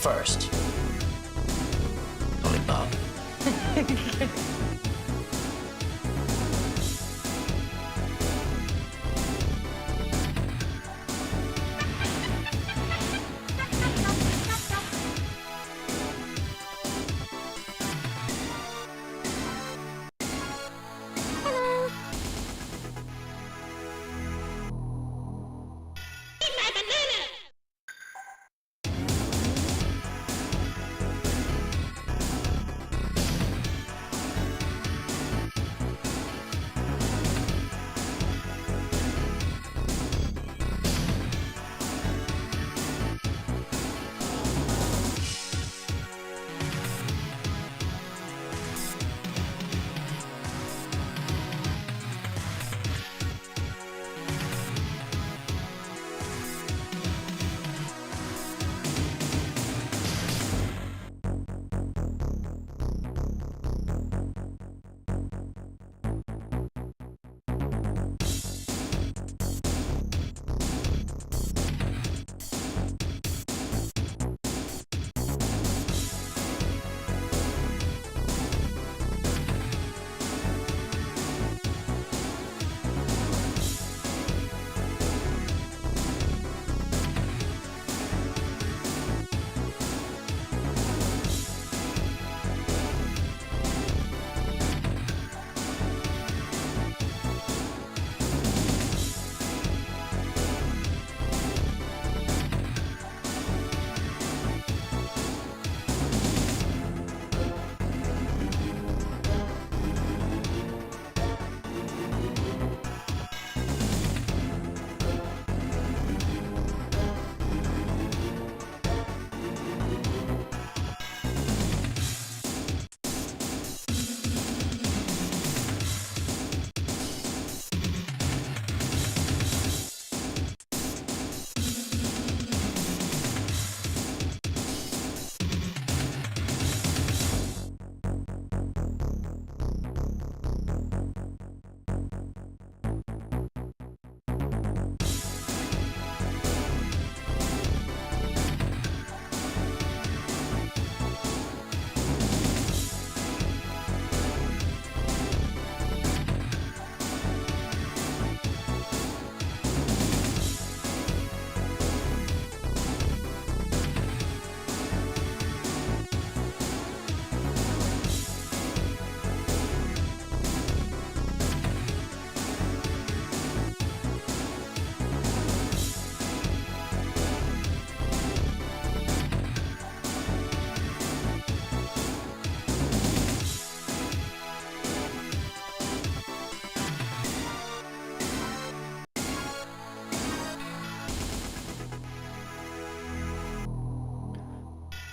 first. Lollipop.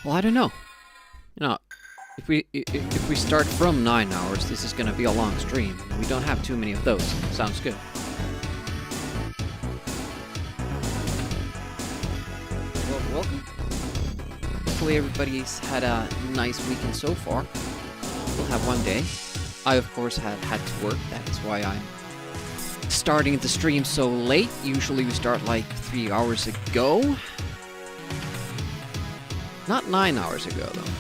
Well, I don't know. You know, if we start from 9 hours, this is gonna be a long stream. We don't have too many of those. Sounds good. Well, welcome. Hopefully everybody's had a nice weekend so far. We'll have one day. I, of course, have had to work. That's why I'm starting the stream so late. Usually we start like 3 hours ago. Not 9 hours ago, though.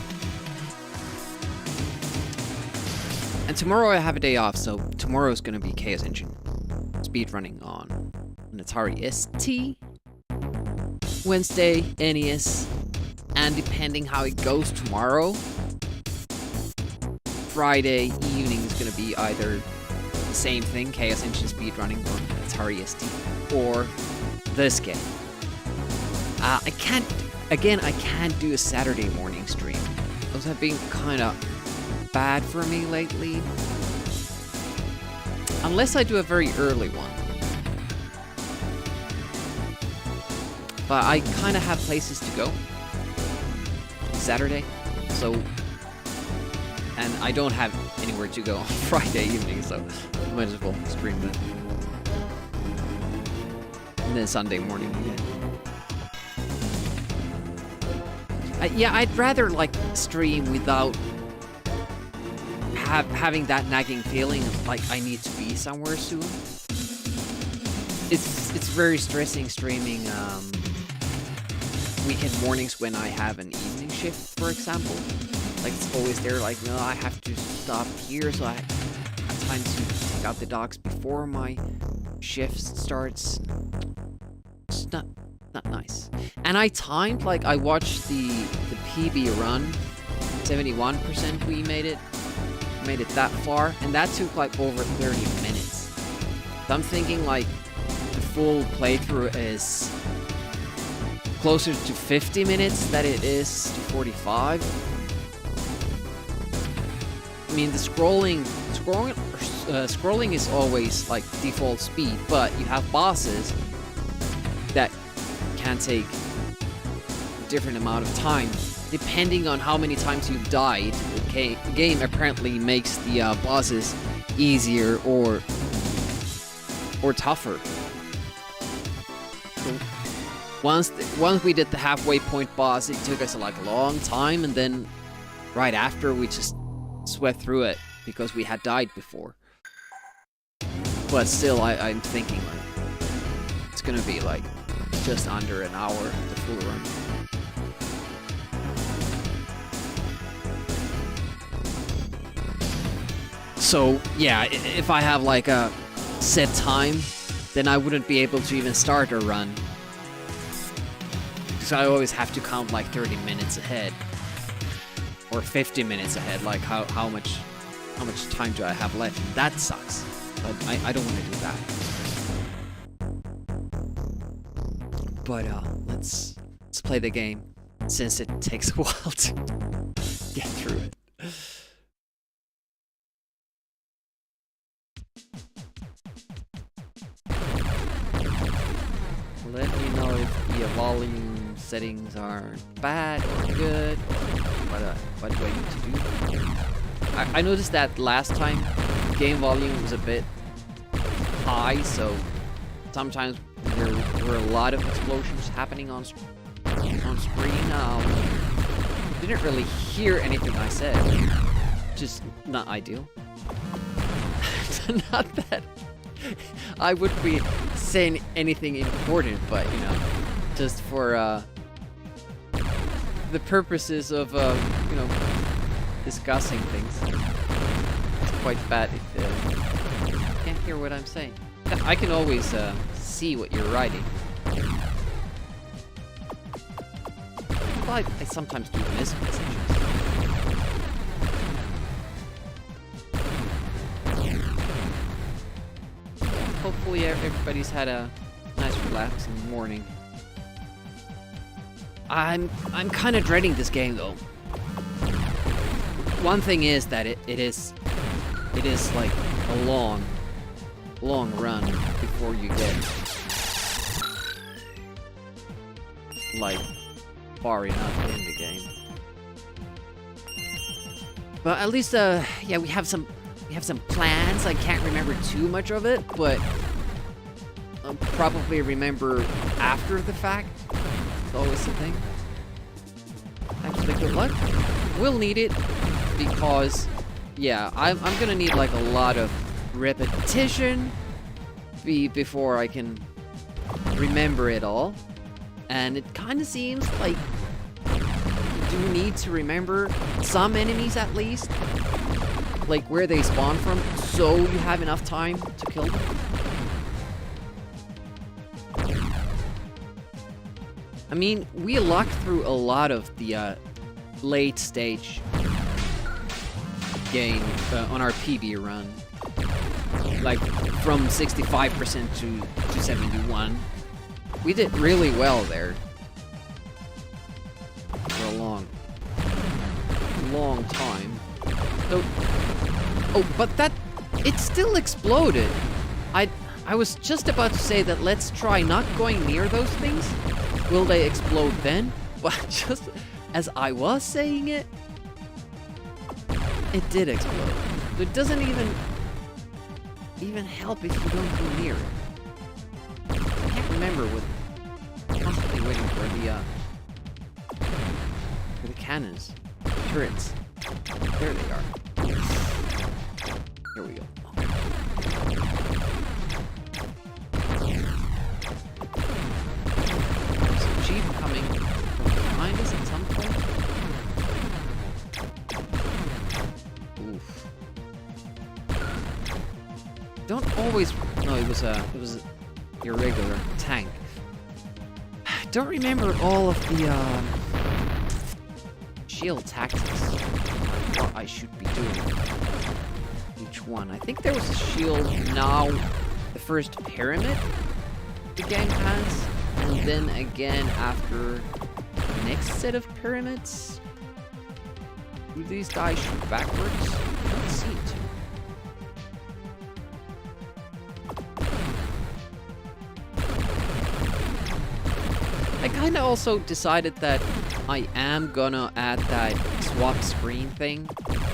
And tomorrow I have a day off, so tomorrow's gonna be Chaos Engine speedrunning on an Atari ST. Wednesday, NES. And depending how it goes tomorrow, Friday evening is gonna be either the same thing, Chaos Engine speedrunning on Atari ST, or this game. I can't do a Saturday morning stream. Those have been kind of bad for me lately. Unless I do a very early one. But I kind of have places to go Saturday, so... And I don't have anywhere to go on Friday evening, so I might as well stream that. And then Sunday morning again. Yeah, I'd rather like stream without having that nagging feeling of like I need to be somewhere soon. It's very stressing streaming weekend mornings when I have an evening shift, for example. Like, it's always there, like, no, I have to stop here, so I have time to take out the dogs before my shift starts. It's not nice. And I timed, like, I watched the PB run, 71% we made it that far, and that took, like, over 30 minutes. So I'm thinking, like, the full playthrough is closer to 50 minutes than it is to 45. I mean, the scrolling is always like default speed, but you have bosses that can take a different amount of time depending on how many times you've died. The game apparently makes the bosses easier or tougher. So once we did the halfway point boss, it took us like a long time, and then right after we just swept through it because we had died before. But still, I'm thinking like it's gonna be like just under an hour the full run. So yeah, if I have like a set time, then I wouldn't be able to even start a run. Because I always have to count like 30 minutes ahead. Or 50 minutes ahead, like how much time do I have left? That sucks. But I don't want to do that. But let's play the game, since it takes a while to get through it. Let me know if the volume settings are bad or good, or what do I need to do? I noticed that last time game volume was a bit high, so sometimes there were a lot of explosions happening on screen. Didn't really hear anything I said. Just not ideal. Not that I would be saying anything important, but you know, just for the purposes of you know, discussing things. It's quite bad if you can't hear what I'm saying. I can always see what you're writing. But I sometimes do miss messages. Hopefully everybody's had a nice relaxing morning. I'm kind of dreading this game though. One thing is that it is like a long run before you get like far enough in the game. But at least yeah, we have some plans. I can't remember too much of it, but I'll probably remember after the fact. It's always the thing. Actually, good luck. We'll need it because, yeah, I'm gonna need like a lot of repetition before I can remember it all. And it kind of seems like you do need to remember some enemies at least, like where they spawn from, so you have enough time to kill them. I mean, we lucked through a lot of the late stage game on our PB run. Like from 65% to 71. We did really well there. For a long time. So, oh, but it still exploded. I was just about to say that let's try not going near those things. Will they explode then? But just as I was saying it, it did explode. So it doesn't even help if you don't go near it. I can't remember what. Constantly waiting for the cannons, turrets. There they are. Here we go. There's a jeep coming from behind us at some point. don't always... No, it was a irregular tank. I don't remember all of the shield tactics. What I should be doing. Each one. I think there was a shield now. The first pyramid the game has. And then again after the next set of pyramids. Do these guys shoot backwards? I don't seem to. I kind of also decided that I am gonna add that swap screen thing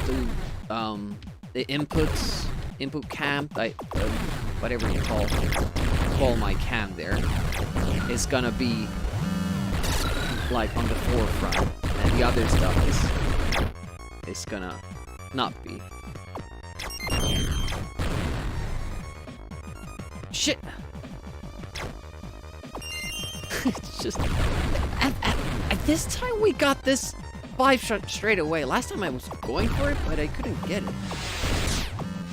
to the input cam, whatever you call my cam there, is gonna be like on the forefront, and the other stuff is gonna not be. Shit! It's just... At this time we got this 5 shot straight away. Last time I was going for it, but I couldn't get it.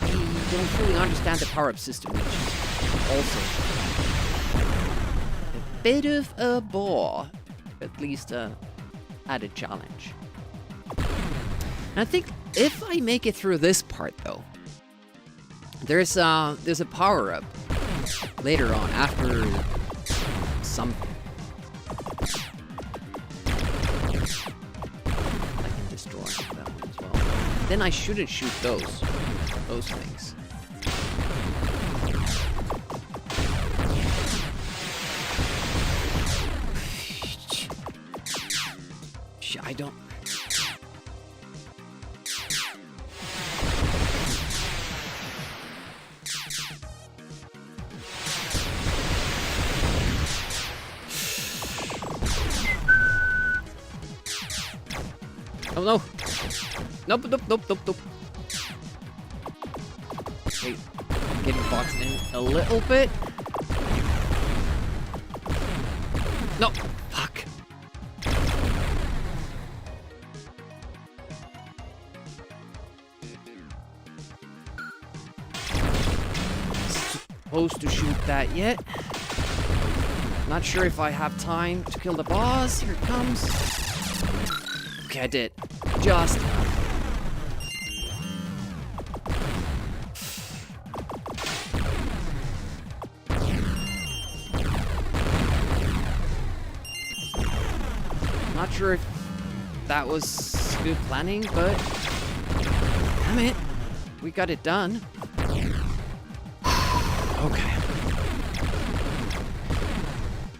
I don't fully understand the power-up system, which is also a bit of a bore. At least added challenge. And I think if I make it through this part though, there's a power-up later on after something. I can destroy that one as well. Then I shouldn't shoot those things. I don't... Oh no! Nope, nope, nope, nope, nope. Wait, I'm getting boxed in a little bit. No! Fuck! Supposed to shoot that yet. Not sure if I have time to kill the boss. Here it comes. Okay, I did. Just. Not sure if that was good planning, but damn it, we got it done. Okay.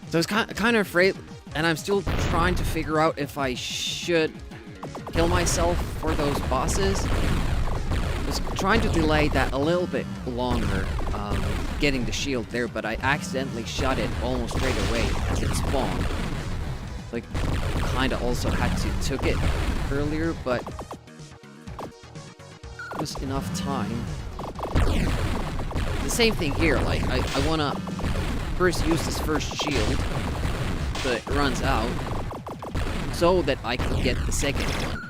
So I was kind of afraid, and I'm still trying to figure out if I should kill myself for those bosses. I was trying to delay that a little bit longer, getting the shield there, but I accidentally shot it almost straight away as it spawned. Like, kinda also had to took it earlier, but it was enough time. The same thing here, like, I wanna first use this first shield, but it runs out, so that I can get the second one.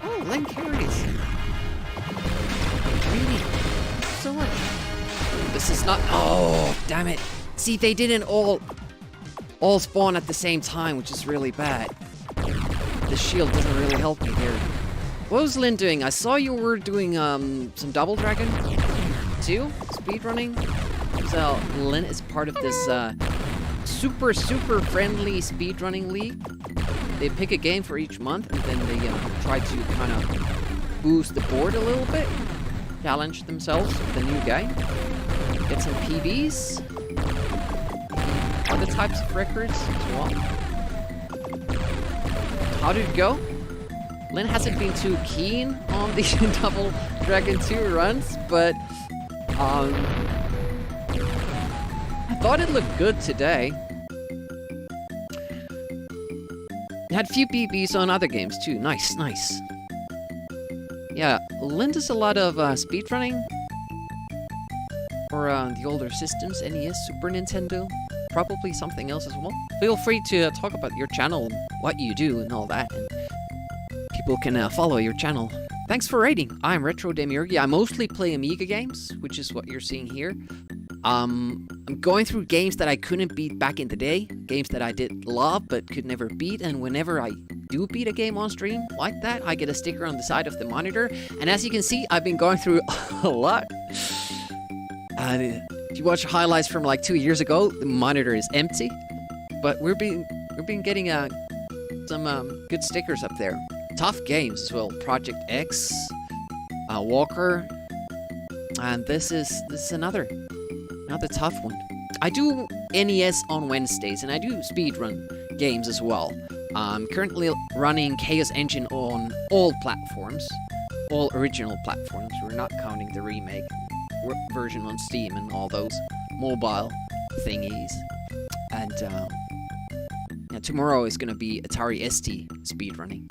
Oh, Link carries. Really? So much. This is not... Oh, damn it. See, they didn't all spawn at the same time, which is really bad. The shield doesn't really help me here. What was Lynn doing? I saw you were doing some Double Dragon too? Speedrunning? So Lynn is part of this super friendly speedrunning league. They pick a game for each month and then they try to kind of boost the board a little bit. Challenge themselves with a new guy. Get some PBs. Other types of records as well. How did it go? Lynn hasn't been too keen on the Double Dragon 2 runs, but I thought it looked good today. It had few PBs on other games too. Nice, nice. Yeah, Lynn does a lot of speedrunning for the older systems, NES, Super Nintendo, probably something else as well. Feel free to talk about your channel, what you do, and all that. And people can follow your channel. Thanks for rating. I'm Retro Demiurgy. I mostly play Amiga games, which is what you're seeing here. I'm going through games that I couldn't beat back in the day, games that I did love but could never beat, and whenever I do beat a game on stream like that, I get a sticker on the side of the monitor, and as you can see, I've been going through a lot. And if you watch highlights from like 2 years ago, the monitor is empty, but we've been getting some good stickers up there. Tough games as well. Project X, Walker, and this is another tough one. I do NES on Wednesdays, and I do speedrun games as well. I'm currently running Chaos Engine on all platforms, all original platforms. We're not counting the remake version on Steam and all those mobile thingies. And yeah, tomorrow is going to be Atari ST speedrunning.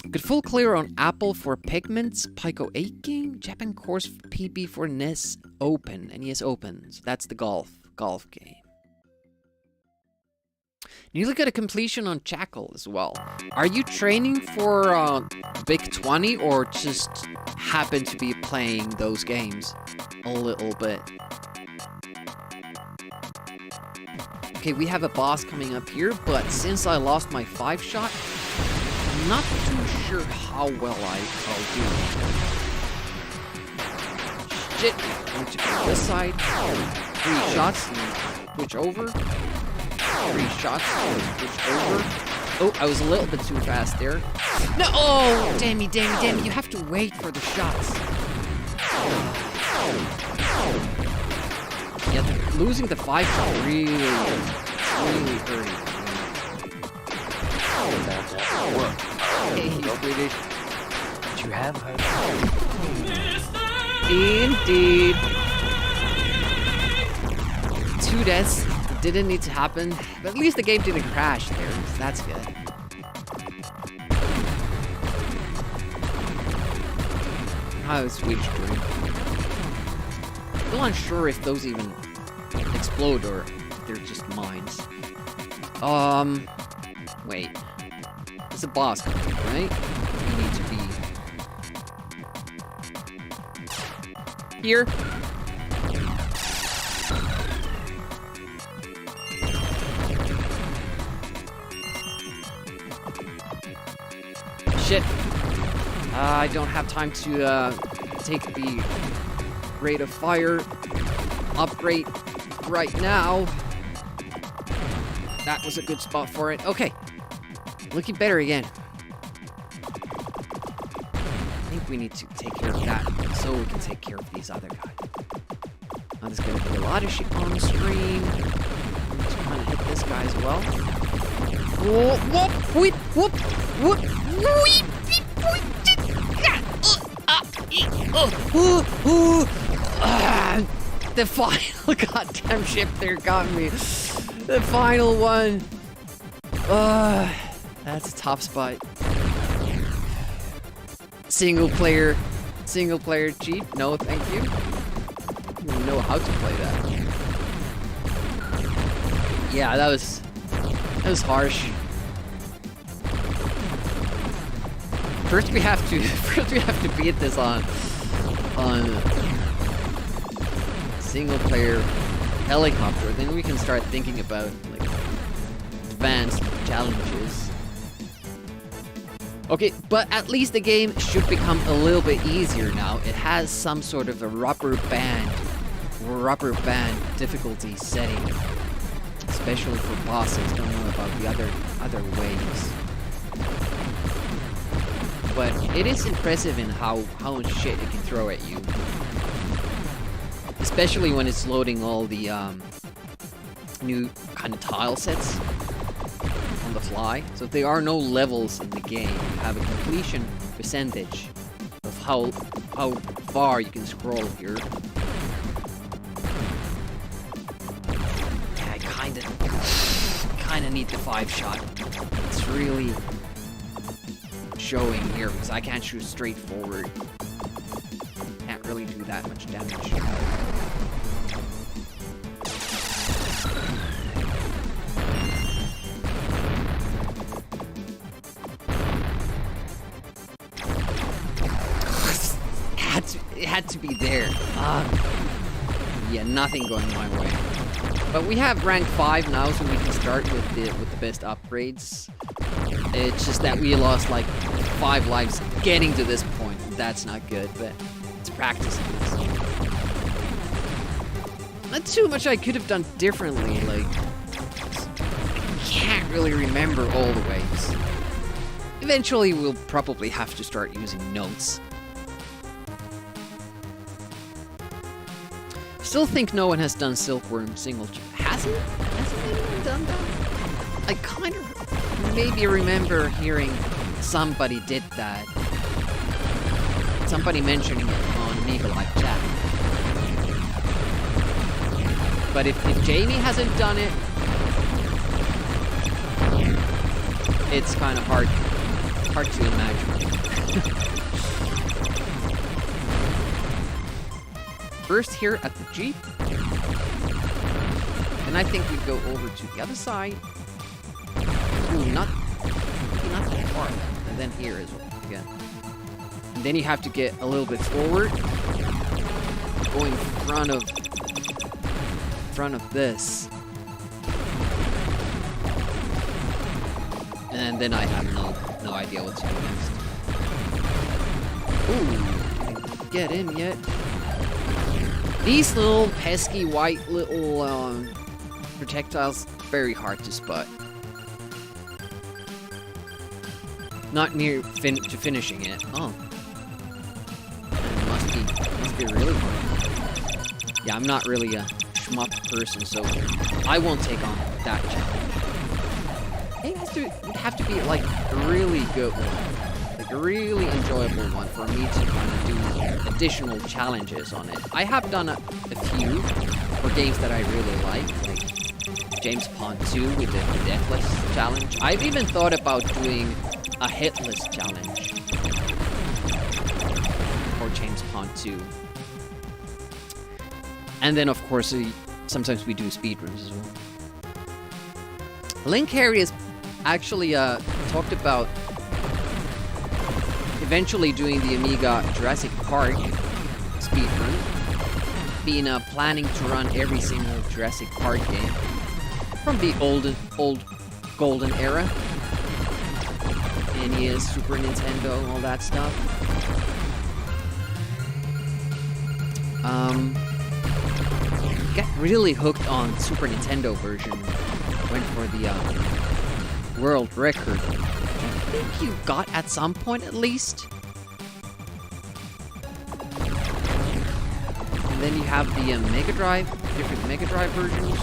Good full clear on Apple for Pigments, Pico 8 game, Japan Course PB for NES Open, NES Open. So that's the golf game. Nearly got a completion on Jackal as well. Are you training for Big 20 or just happen to be playing those games a little bit? Okay, we have a boss coming up here, but since I lost my 5-shot, I'm not too sure how well I'll do. Shit, I need to go this side. 3 shots and switch over. 3 shots and switch over. Oh, I was a little bit too fast there. No! Oh, damn you, you have to wait for the shots. Yeah, losing the 5-shot really hurt. Hey, he's British. But you have heard. Indeed. 2 deaths. Didn't need to happen, but at least the game didn't crash there, so that's good. How is Swedish doing? Still unsure if those even explode or they're just mines. Wait. It's a boss coming, right? We need to be here. Shit. I don't have time to take the rate of fire upgrade right now. That was a good spot for it. Okay. Looking better again. I think we need to take care of that so we can take care of these other guys. Now there's gonna be a lot of shit on the screen. Let's kind of hit this guy as well. Whoop, whoop, whoop, whoop, whoop, the final goddamn ship there got me. The final one. That's a top spot. Single player cheat? No, thank you. I don't even know how to play that. Yeah, that was harsh. First we have to beat this on single player helicopter. Then we can start thinking about like advanced challenges. Okay, but at least the game should become a little bit easier now. It has some sort of a rubber band difficulty setting, especially for bosses. Don't know about the other ways, but it is impressive in how much shit it can throw at you, especially when it's loading all the new kind of tile sets on the fly. So if there are no levels in the game, you have a completion percentage of how far you can scroll here. Yeah, I kinda need the 5-shot. It's really showing here because I can't shoot straight forward. Can't really do that much damage. had to be there. Yeah, nothing going my way. But we have rank 5 now, so we can start with the best upgrades. It's just that we lost like 5 lives getting to this point. That's not good, but it's practice. Not too much I could have done differently, like, I can't really remember all the ways. Eventually we'll probably have to start using notes. Still think no one has done Silkworm single hasn't anyone done that? I kind of maybe remember hearing somebody did that. Somebody mentioning it on Amiga Live Chat. But if Jamie hasn't done it, it's kind of hard to imagine. First here at the Jeep. And I think we go over to the other side. Ooh, not that far then. And then here as well again. And then you have to get a little bit forward. Go in front of this. And then I have no idea what to do next. Ooh, get in yet. These little pesky white little projectiles, very hard to spot. Not near to finishing it. Oh. Must be really hard. Yeah, I'm not really a shmup person, so I won't take on that challenge. It would have to be like a really good one. Like a really enjoyable one for me to kind of do additional challenges on it. I have done a few for games that I really like James Pond 2 with the Deathless challenge. I've even thought about doing a hitless challenge for James Pond 2. And then of course sometimes we do speedruns as well. Link Harry has actually talked about eventually doing the Amiga Jurassic Park speedrun. Been planning to run every single Jurassic Park game from the old golden era. NES, Super Nintendo, all that stuff. Got really hooked on Super Nintendo version. Went for the world record. I think you got at some point at least. And then you have the Mega Drive, different Mega Drive versions.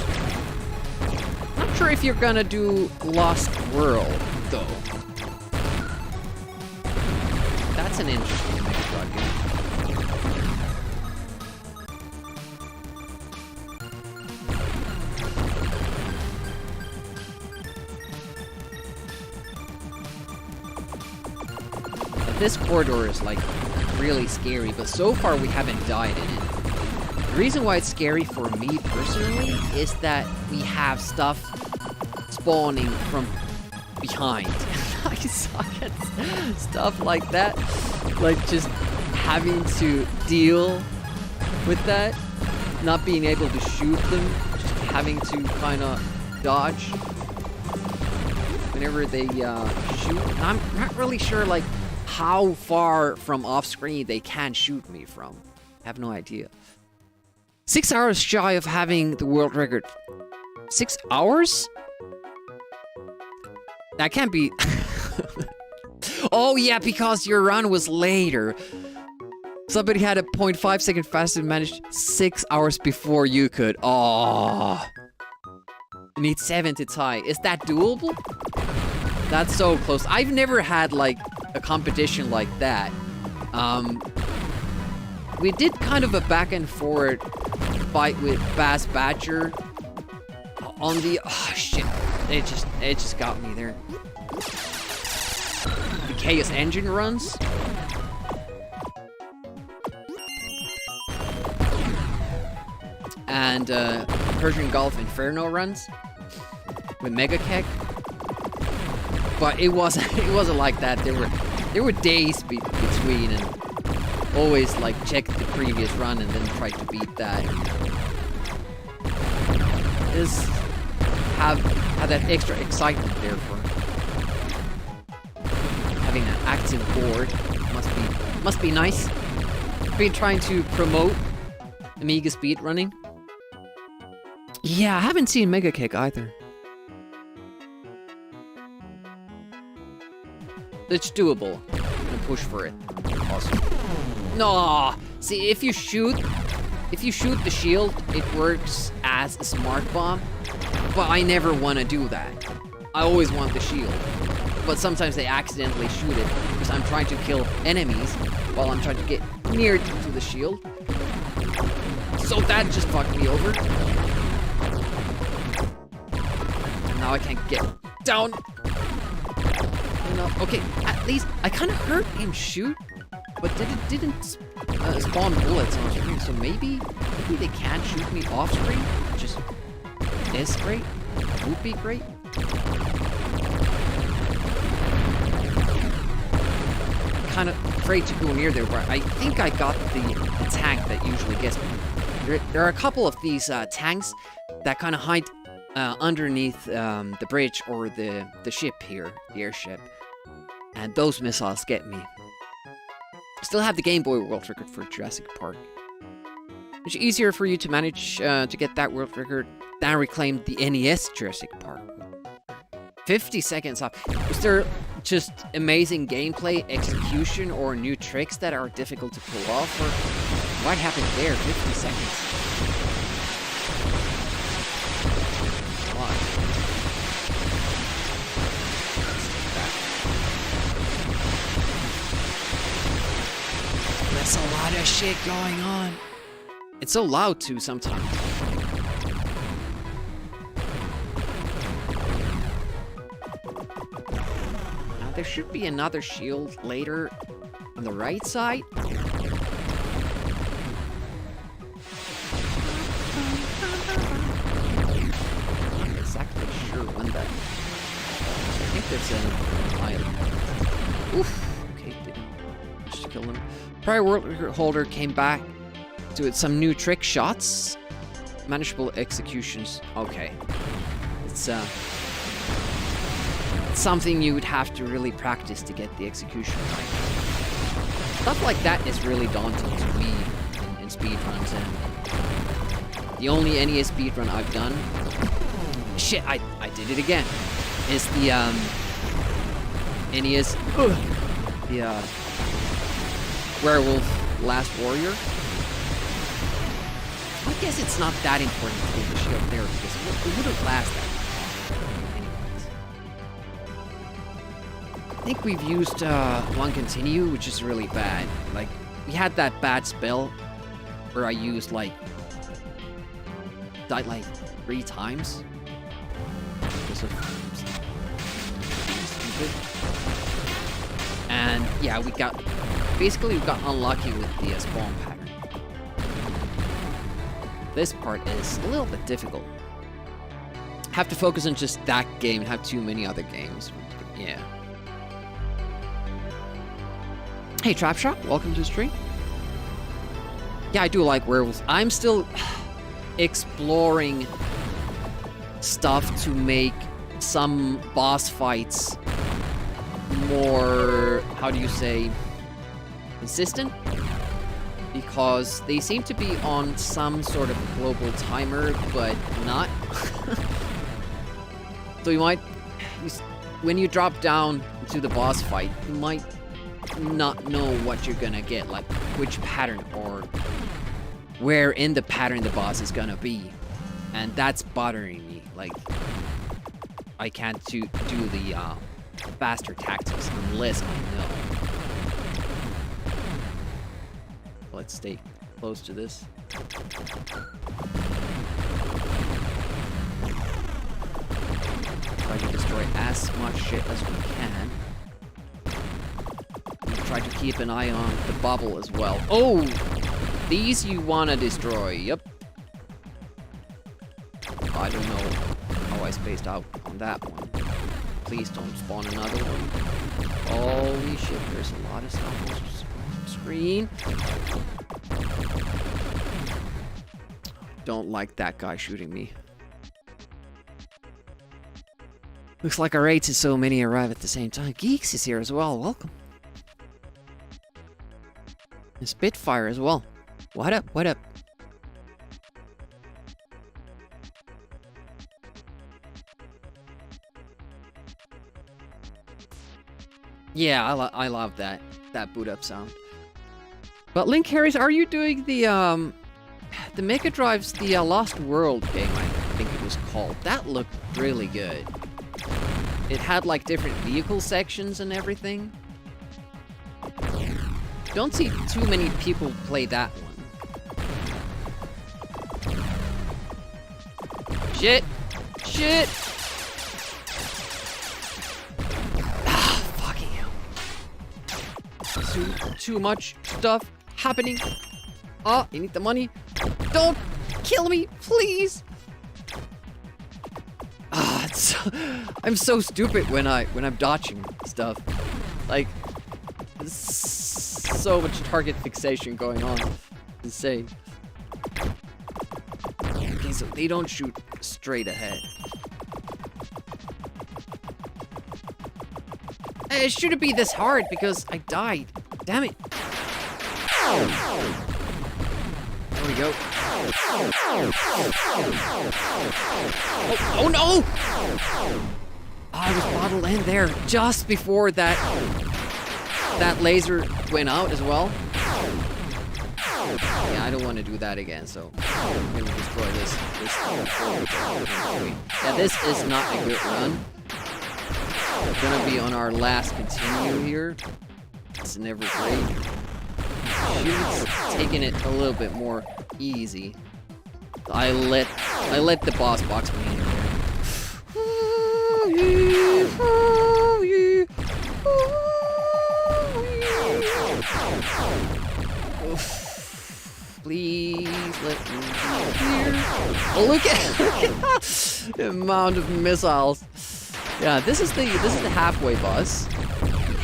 Not sure if you're gonna do Lost World though. That's an interesting Mega Drive game. This corridor is like really scary, but so far we haven't died in it. The reason why it's scary for me personally is that we have stuff spawning from behind. I suck at stuff like that. Like just having to deal with that, not being able to shoot them, just having to kind of dodge whenever they shoot. I'm not really sure like how far from off screen they can shoot me from. I have no idea. 6 hours shy of having the world record. 6 hours? That can't be. Oh yeah, because your run was later. Somebody had a 0.5 second faster and managed 6 hours before you could. Oh. You need 7 to tie. Is that doable? That's so close. I've never had like a competition like that. We did kind of a back and forward fight with Bass Badger on the oh shit. It just got me there. The Chaos Engine runs. And Persian Gulf Inferno runs with Mega Keg. But it wasn't like that. There were days between, and always like check the previous run and then try to beat that. Just have that extra excitement there for having an active board. Must be nice. Been trying to promote Amiga speedrunning. Yeah, I haven't seen Mega Kick either. It's doable. I'm gonna push for it. Awesome. No, see if you shoot the shield, it works as a smart bomb. But I never want to do that. I always want the shield. But sometimes they accidentally shoot it because I'm trying to kill enemies while I'm trying to get near to the shield. So that just fucked me over. And now I can't get down. Okay, at least I kind of heard him shoot, but didn't spawn bullets on screen. So maybe they can shoot me off screen, which is great. Would be great. Kind of afraid to go near there, but I think I got the tank that usually gets me. There are a couple of these tanks that kind of hide underneath the bridge or the ship here, the airship. And those missiles get me. Still have the Game Boy world record for Jurassic Park. It's easier for you to manage to get that world record than reclaim the NES Jurassic Park. 50 seconds off. Is there just amazing gameplay, execution, or new tricks that are difficult to pull off? Or what happened there? 50 seconds. Why? There's a lot of shit going on. It's so loud too sometimes. Now there should be another shield later on the right side. I'm not exactly sure when that. I think there's an island. Oof. Okay, didn't just kill him. Prior world record holder came back to it. Some new trick shots, manageable executions. Okay, it's something you would have to really practice to get the execution right. Stuff like that is really daunting to me in speedruns, and the only NES speedrun I've done, shit, I did it again, is the NES, the Werewolf Last Warrior. I guess it's not that important to get the shield there because it wouldn't last that long. Anyways. I think we've used one continue, which is really bad. Like, we had that bad spell where I used died like 3 times. Because of stupid. And yeah, we got unlucky with the spawn pattern. This part is a little bit difficult. Have to focus on just that game and have too many other games. Yeah. Hey, Trapshot, welcome to the stream. Yeah, I do like werewolves. I'm still exploring stuff to make some boss fights more, how do you say, consistent, because they seem to be on some sort of global timer, but not. So when you drop down to the boss fight, you might not know what you're gonna get, like which pattern or where in the pattern the boss is gonna be, and that's bothering me. Like, I can't do the faster tactics unless I know. Let's stay close to this. Try to destroy as much shit as we can. Try to keep an eye on the bubble as well. Oh! These you wanna destroy, yep. I don't know how I spaced out on that one. Please don't spawn another one. Holy shit, there's a lot of stuff. screen. Don't like that guy shooting me. Looks like our rates is so many arrive at the same time. Geeks is here as well. Welcome. And Spitfire as well. What up? What up? Yeah, I love that boot up sound. But Link Harris, are you doing the Mega Drive's the Lost World game? I think it was called. That looked really good. It had like different vehicle sections and everything. Don't see too many people play that one. Shit! Shit! Fucking hell. Too much stuff happening. Oh, I need the money. Don't kill me, please! I'm so stupid when I'm dodging stuff. Like, so much target fixation going on. Insane. Okay, so they don't shoot straight ahead. It shouldn't be this hard because I died. Damn it. There we go. Oh no! I was bottled in there just before that laser went out as well. Yeah, I don't want to do that again, so I'm gonna destroy this. Yeah, this is not a good run. We're gonna be on our last continue here. It's never great. She's taking it a little bit more easy. I let the boss box me in there. Please let me be here. Oh, look at the amount of missiles. Yeah, this is the halfway boss.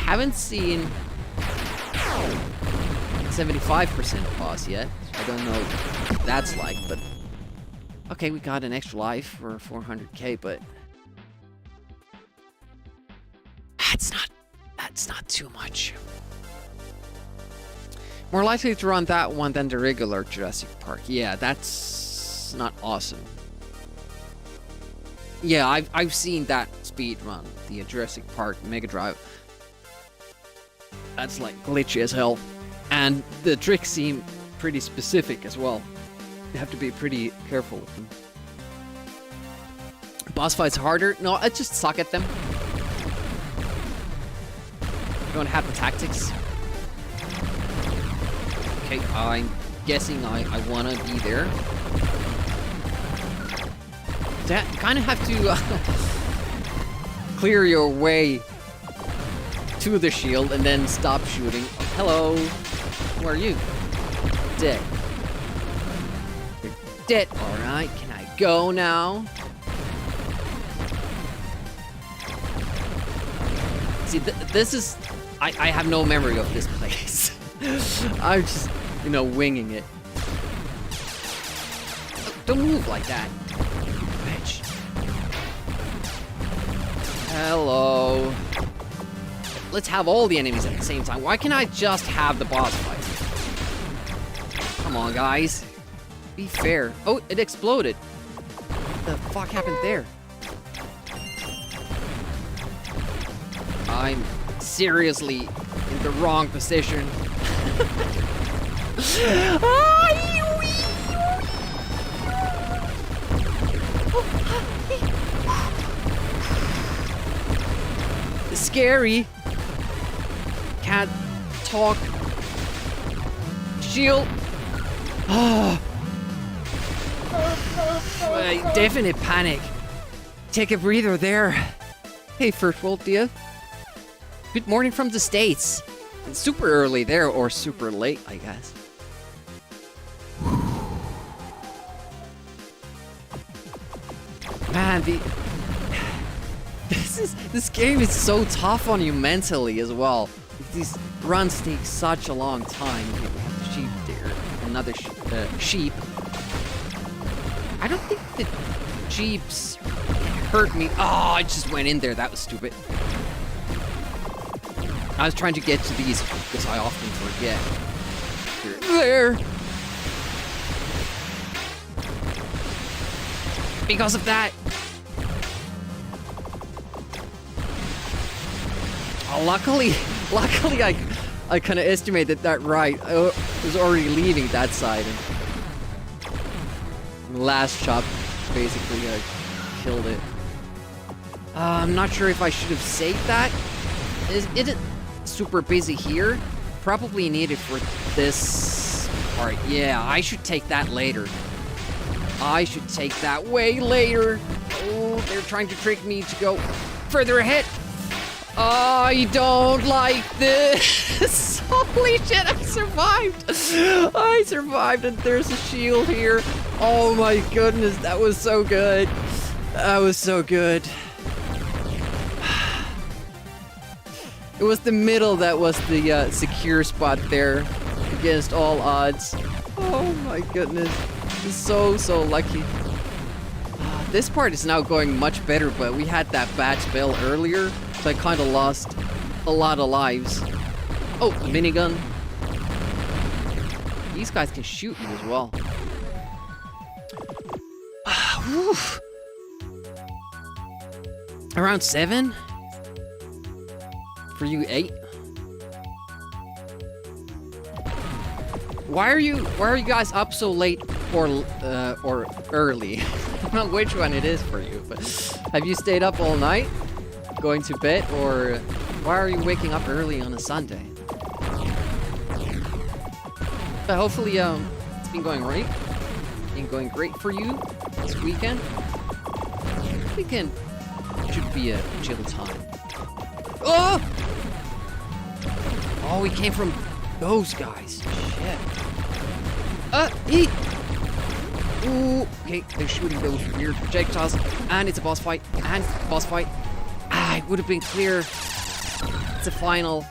Haven't seen 75% boss yet. I don't know what that's like, but okay, we got an extra life for 400k, but that's not too much. More likely to run that one than the regular Jurassic Park. Yeah, that's not awesome. Yeah, I've seen that speed run, the Jurassic Park Mega Drive. That's like glitchy as hell. And the tricks seem pretty specific as well. You have to be pretty careful with them. Boss fights harder? No, I just suck at them. You don't have the tactics. Okay, I'm guessing I wanna be there. That kind of have to clear your way to the shield and then stop shooting. Hello. Who are you? Dead. You're dead. Alright, can I go now? See, this is... I have no memory of this place. I'm just, winging it. Don't move like that. Bitch. Hello. Let's have all the enemies at the same time. Why can't I just have the boss fight? Come on, guys. Be fair. Oh, it exploded. What the fuck happened there? I'm seriously in the wrong position. It's scary. Can't talk. Shield. Definite panic. Take a breather there. Hey, First World Dia. Good morning from the States. It's super early there, or super late, I guess. Man, this game is so tough on you mentally as well. these runs take such a long time. Okay, we have the sheep there. Another sheep. I don't think the jeeps hurt me. Oh, I just went in there. That was stupid. I was trying to get to these because I often forget. There. Because of that. Oh, luckily I kind of estimated that right. I was already leaving that side. And last shot, basically, I killed it. I'm not sure if I should have saved that. It isn't super busy here. Probably needed for this part. Yeah, I should take that later. I should take that way later. Oh, they're trying to trick me to go further ahead. I don't like this. Holy shit, I survived. I survived, and there's a shield here. Oh my goodness, that was so good. That was so good. It was the middle that was the secure spot there against all odds. Oh my goodness. So lucky. This part is now going much better, but we had that bad spell earlier, so I kind of lost a lot of lives. Oh, the minigun. These guys can shoot you as well. Around 7? For you 8? Why are you guys up so late or early? I don't know which one it is for you, but have you stayed up all night going to bed, or why are you waking up early on a Sunday? But hopefully it's been going great for you this weekend. Weekend should be a chill time. Oh! Oh, we came from those guys. Shit. Eat! Ooh, okay, they're shooting those weird projectiles, and it's a boss fight, Ah, it would have been clear. It's a final.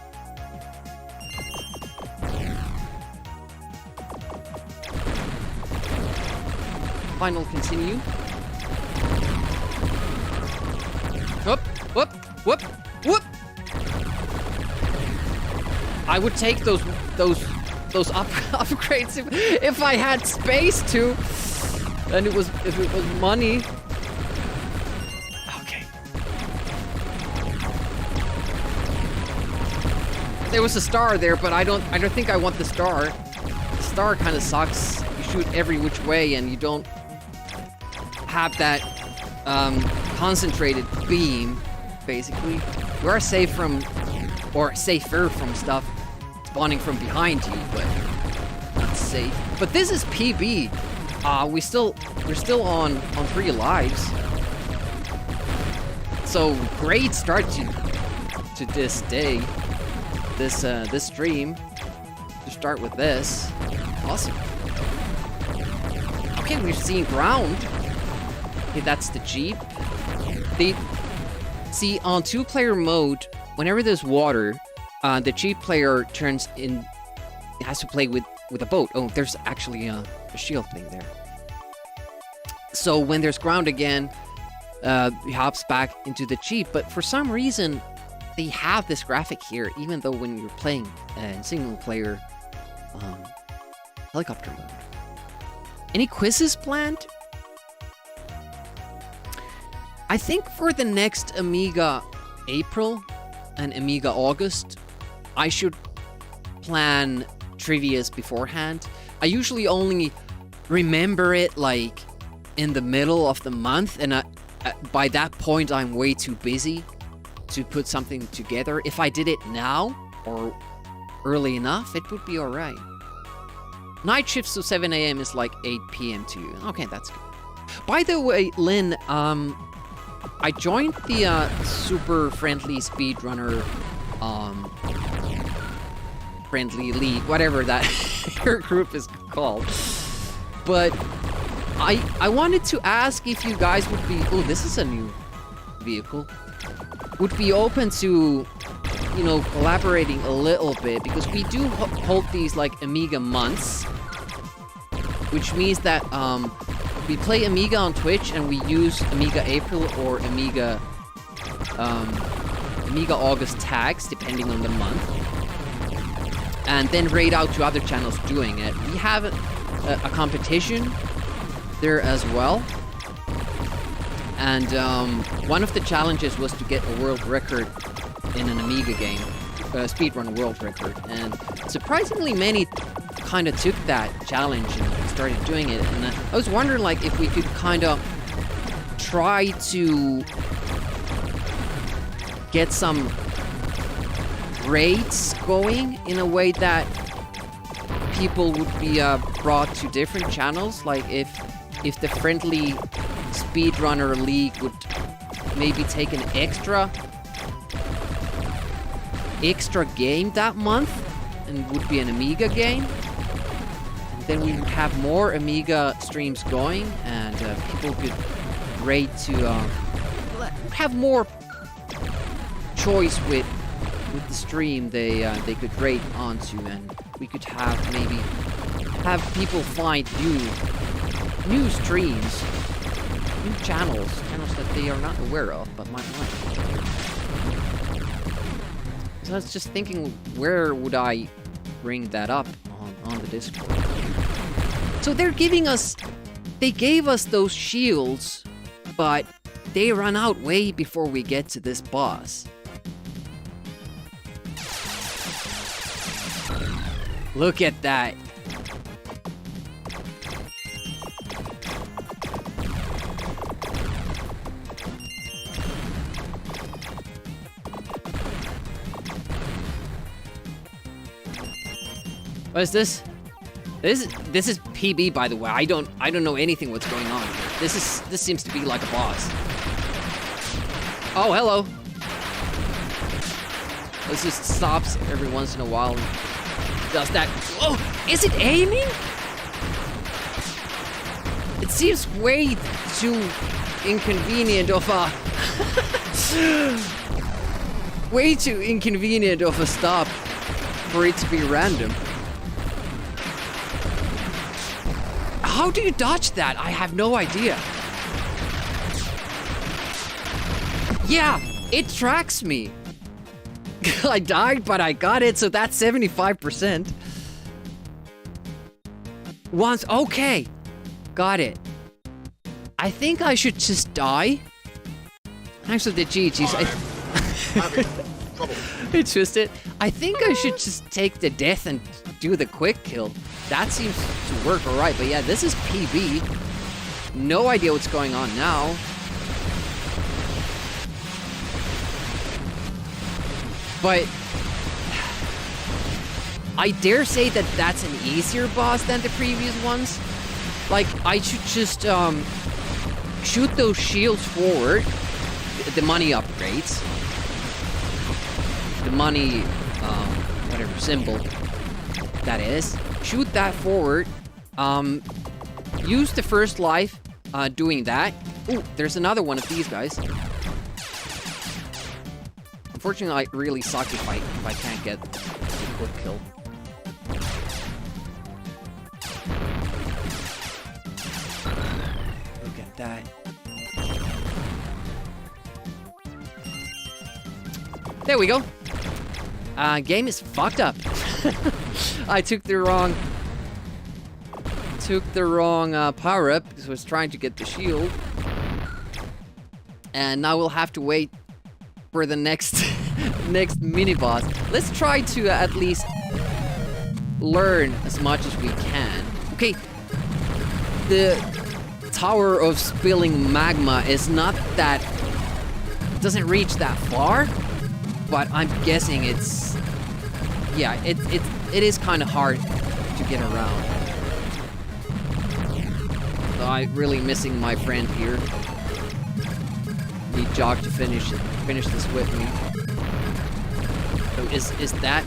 Final continue. Whoop, whoop, whoop, whoop! I would take those upgrades if I had space to, and if it was money. Okay. There was a star there, but I don't think I want the star. The star kind of sucks. You shoot every which way, and you don't have that concentrated beam. Basically, you are safe from, or safer from stuff spawning from behind you, but not safe. But this is PB. We're still on 3 lives. So great start to this day, this stream. To start with this, awesome. Okay, we're seeing ground. Okay, that's the Jeep. See, on 2-player mode, whenever there's water, the Jeep player has to play with a boat. Oh, there's actually a shield thing there. So when there's ground again, he hops back into the Jeep. But for some reason, they have this graphic here, even though when you're playing in single-player helicopter mode. Any quizzes planned? I think for the next Amiga April and Amiga August, I should plan trivias beforehand. I usually only remember it like in the middle of the month, and by that point I'm way too busy to put something together. If I did it now or early enough, it would be alright. Night shifts to 7 AM is like 8 PM to you. Okay, that's good. By the way, Lynn, I joined the super friendly speedrunner friendly league, whatever that your group is called. But I wanted to ask if you guys would be, oh, this is a new vehicle, would be open to you know, collaborating a little bit, because we do hold these like Amiga months, which means that we play Amiga on Twitch and we use Amiga April or Amiga August tags depending on the month, and then raid out to other channels doing it. We have a competition there as well, and one of the challenges was to get a world record in an Amiga game, speedrun world record, and surprisingly many kind of took that challenge and started doing it. And I was wondering, like, if we could kind of try to get some raids going in a way that people would be brought to different channels. Like if the friendly speedrunner league would maybe take an extra game that month and would be an Amiga game. And then we would have more Amiga streams going, and people could raid to have more choice with the stream they could raid onto, and we could have people find new streams, new channels that they are not aware of but might like. So I was just thinking, where would I bring that up on the Discord? So they gave us those shields, but they run out way before we get to this boss. Look at that. What is this? This is PB, by the way. I don't know anything what's going on here. This seems to be like a boss. Oh, hello. This just stops every once in a while and does that. Oh, is it aiming? It seems way too inconvenient of a way too inconvenient of a stop for it to be random. How do you dodge that? I have no idea. Yeah, it tracks me. I died, but I got it, so that's 75%. Once, okay. Got it. I think I should just die. Actually, the GG's. It's just it. I think I should just take the death and do the quick kill. That seems to work alright, but yeah, this is PB. No idea what's going on now. But I dare say that that's an easier boss than the previous ones. Like, I should just shoot those shields forward. The money upgrades. The money, whatever symbol that is. Shoot that forward. Use the first life doing that. Ooh, there's another one of these guys. Unfortunately, I really suck if I can't get a quick kill. Look at that. There we go. Game is fucked up. I took the wrong power up because I was trying to get the shield, and now we'll have to wait for the next mini boss. Let's try to at least learn as much as we can. Okay, the Tower of Spilling Magma is not that, doesn't reach that far, but I'm guessing it's, yeah, it is kind of hard to get around. So I'm really missing my friend here. Need Jock to finish this with me. So is that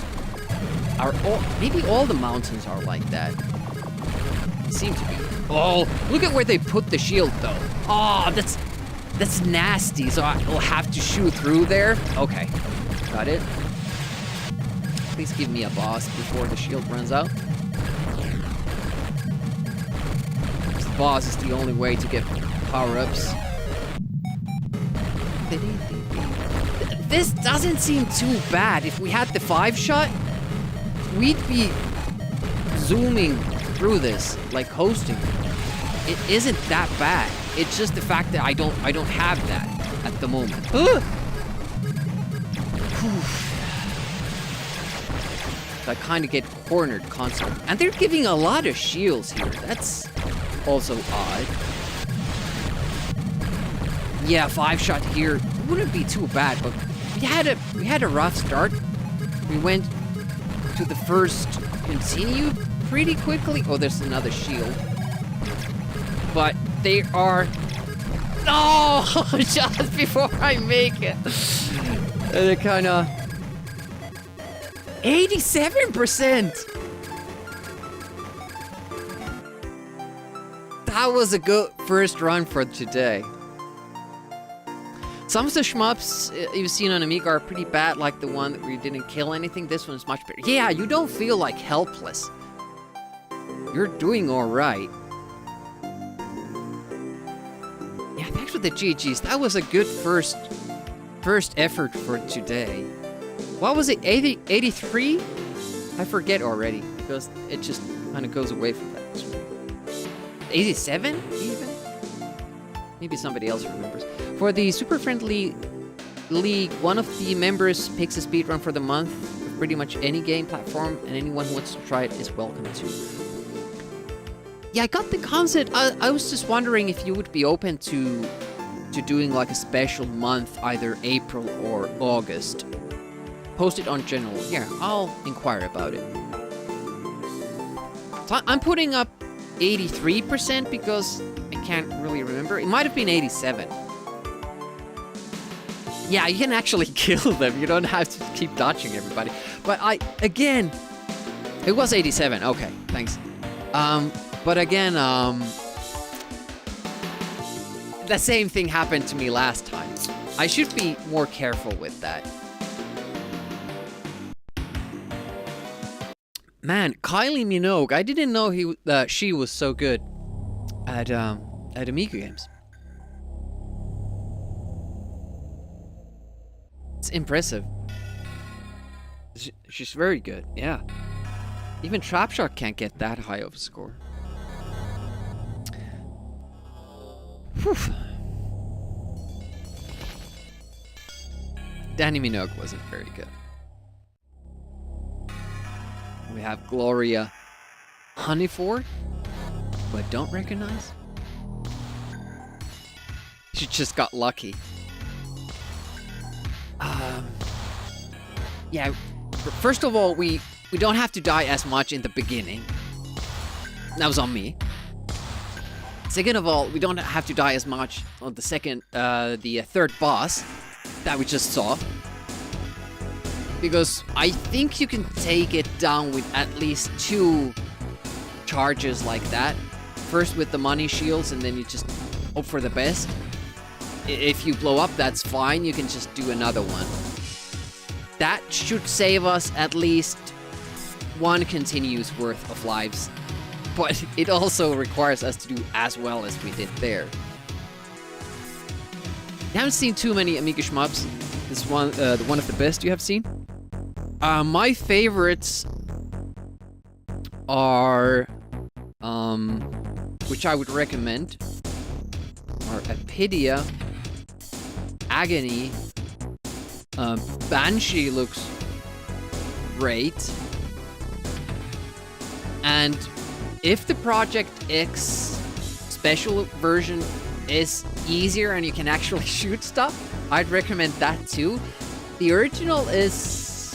maybe all the mountains are like that? It seems to be. Oh, look at where they put the shield though. Oh, that's nasty. So I'll have to shoot through there. Okay, got it. Please give me a boss before the shield runs out. The boss is the only way to get power-ups. This doesn't seem too bad. If we had the 5-shot, we'd be zooming through this, like hosting. It isn't that bad. It's just the fact that I don't have that at the moment. I kind of get cornered constantly. And they're giving a lot of shields here. That's also odd. Yeah, 5-shot here wouldn't be too bad, but we had a rough start. We went to the first continue pretty quickly. Oh, there's another shield. But they are... No! Just before I make it. They're kind of... 87%! That was a good first run for today. Some of the shmups you've seen on Amiga are pretty bad, like the one where you didn't kill anything. This one's much better. Yeah, you don't feel like helpless. You're doing alright. Yeah, thanks for the GGs. That was a good first effort for today. What was it, 83? I forget already, because it just kind of goes away from that. 87 even? Maybe somebody else remembers. For the Super Friendly League, one of the members picks a speedrun for the month of pretty much any game platform, and anyone who wants to try it is welcome to. Yeah, I got the concept. I was just wondering if you would be open to doing like a special month, either April or August. Post it on general. Yeah, I'll inquire about it. So I'm putting up 83% because I can't really remember. It might have been 87. Yeah, you can actually kill them. You don't have to keep dodging everybody. But again, it was 87. Okay, thanks. But again, the same thing happened to me last time. I should be more careful with that. Man, Kylie Minogue, I didn't know she was so good at Amiga games. It's impressive. She's very good, yeah. Even Trapshot can't get that high of a score. Whew. Danny Minogue wasn't very good. We have Gloria Honeyford, who I don't recognize. She just got lucky. Yeah, first of all, we don't have to die as much in the beginning. That was on me. Second of all, we don't have to die as much on the third boss that we just saw. Because I think you can take it down with at least 2 charges like that. First with the money shields, and then you just hope for the best. If you blow up, that's fine. You can just do another one. That should save us at least 1 continuous worth of lives. But it also requires us to do as well as we did there. You haven't seen too many Amiga shmups. This is one of the best you have seen. My favorites are, which I would recommend, are Apidia, Agony, Banshee looks great, and if the Project X special version is easier and you can actually shoot stuff, I'd recommend that too. The original is...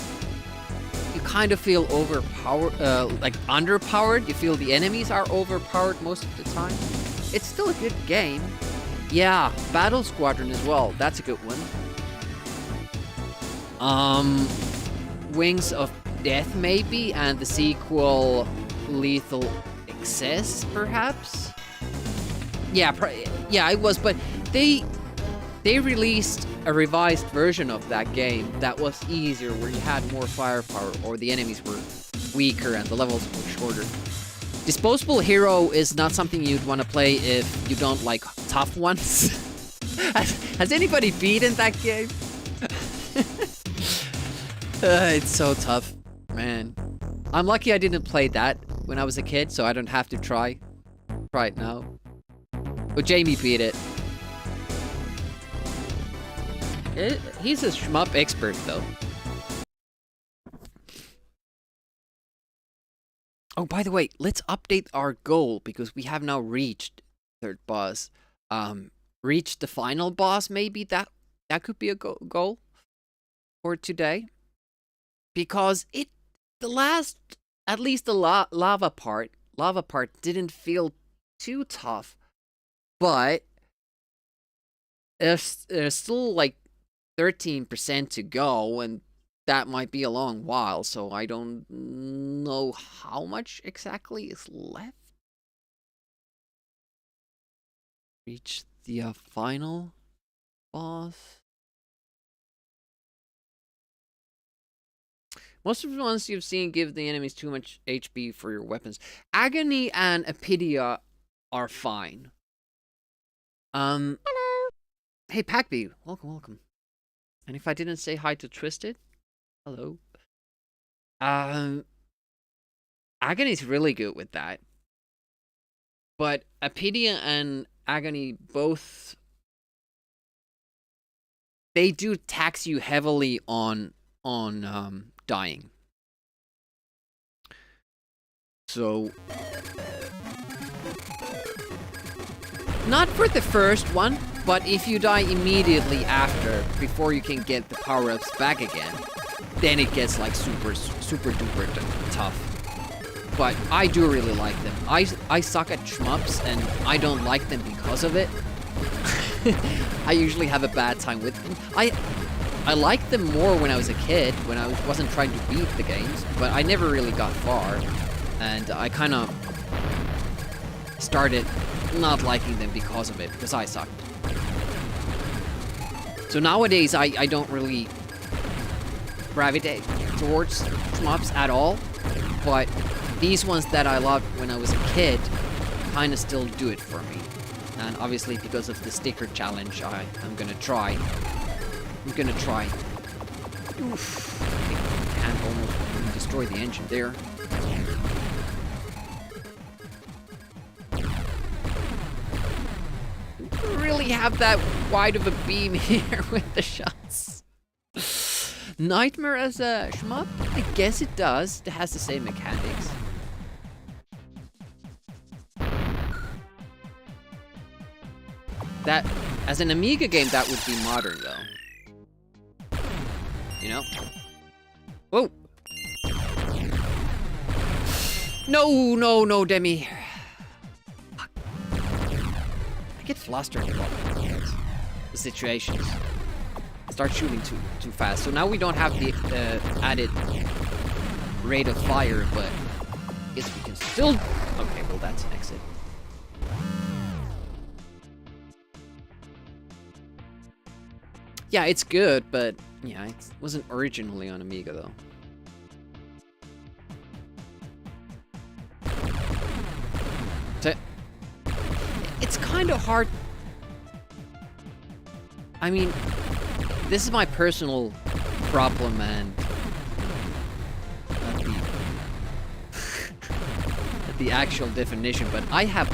you kind of feel overpowered, like underpowered. You feel the enemies are overpowered most of the time. It's still a good game. Yeah, Battle Squadron as well. That's a good one. Wings of Death maybe, and the sequel Lethal Excess perhaps. Yeah, yeah, it was, but they released a revised version of that game that was easier, where you had more firepower, or the enemies were weaker and the levels were shorter. Disposable Hero is not something you'd want to play if you don't like tough ones. Has anybody beaten that game? It's so tough, man. I'm lucky I didn't play that when I was a kid, so I don't have to try it now. But Jamie beat it. He's a shmup expert, though. Oh, by the way, let's update our goal, because we have now reached third boss. Reached the final boss, maybe? That could be a goal for today. Because the last, at least the lava part didn't feel too tough. But there's still like 13% to go, and that might be a long while, so I don't know how much exactly is left. Reach the final boss. Most of the ones you've seen give the enemies too much HP for your weapons. Agony and Apidia are fine. Hello. Hey, Packbee. Welcome. And if I didn't say hi to Twisted, hello. Agony's really good with that. But Apidia and Agony both, they do tax you heavily on dying. So not for the first one, but if you die immediately after, before you can get the power-ups back again, then it gets like super duper tough. But I do really like them. I suck at shmups, and I don't like them because of it. I usually have a bad time with them. I liked them more when I was a kid, when I wasn't trying to beat the games, but I never really got far. And I kind of started not liking them because of it, because I sucked. So nowadays, I don't really gravitate towards shmups at all, but these ones that I loved when I was a kid kind of still do it for me. And obviously, because of the sticker challenge, I'm gonna try. Oof. I can't almost destroy the engine there. Really have that wide of a beam here with the shots. Nightmare as a shmup? I guess it does. It has the same mechanics. That, as an Amiga game, that would be modern, though. You know? Whoa! No, Demi. Fuck. I get flustered about the situations. I start shooting too fast. So now we don't have the added rate of fire, but I guess we can still... Okay, well, that's an exit. Yeah, it's good, but yeah, it wasn't originally on Amiga, though. So, it's kind of hard. I mean, this is my personal problem, and the actual definition, but I have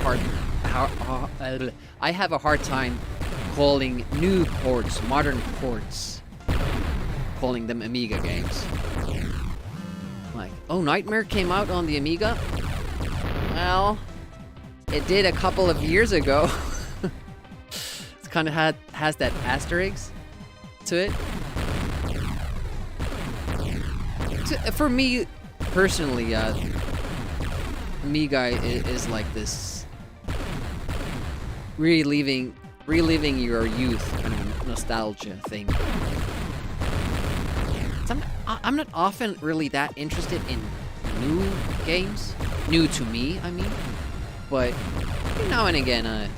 a hard time calling new ports, modern ports, calling them Amiga games. Like, oh, Nightmare came out on the Amiga? Well, it did a couple of years ago. It's kind of has that asterisk to it. For me, personally, Amiga is like this reliving your youth kind of nostalgia thing. So I'm not often really that interested in new games. New to me, I mean. But every now and again,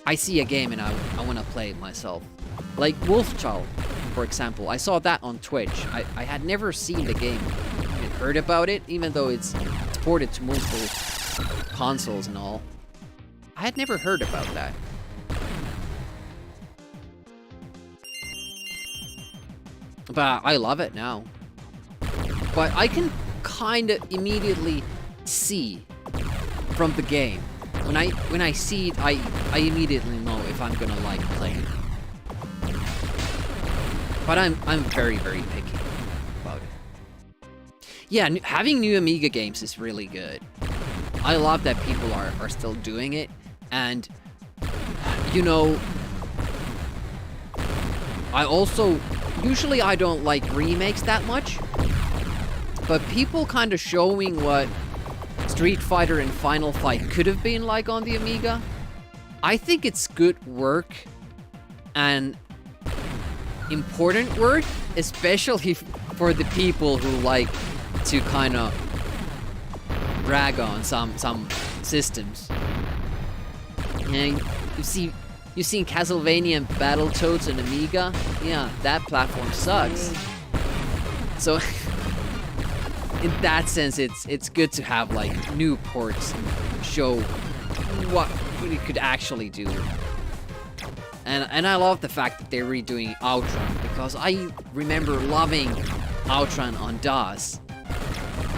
I see a game and I want to play it myself. Like Wolfchild, for example. I saw that on Twitch. I had never seen the game, even heard about it, even though it's ported to multiple consoles and all. I had never heard about that. But I love it now. But I can kind of immediately see from the game. When I see it, I immediately know if I'm gonna like playing it. But I'm very, very picky about it. Yeah, having new Amiga games is really good. I love that people are still doing it. And, you know, I also, usually I don't like remakes that much. But people kind of showing what Street Fighter and Final Fight could have been like on the Amiga, I think it's good work and important work, especially for the people who like to kind of rag on some systems. And you've seen Castlevania and Battletoads and Amiga. Yeah, that platform sucks. So in that sense, it's good to have like new ports and show what it could actually do. And I love the fact that they're redoing Outrun, because I remember loving Outrun on DOS.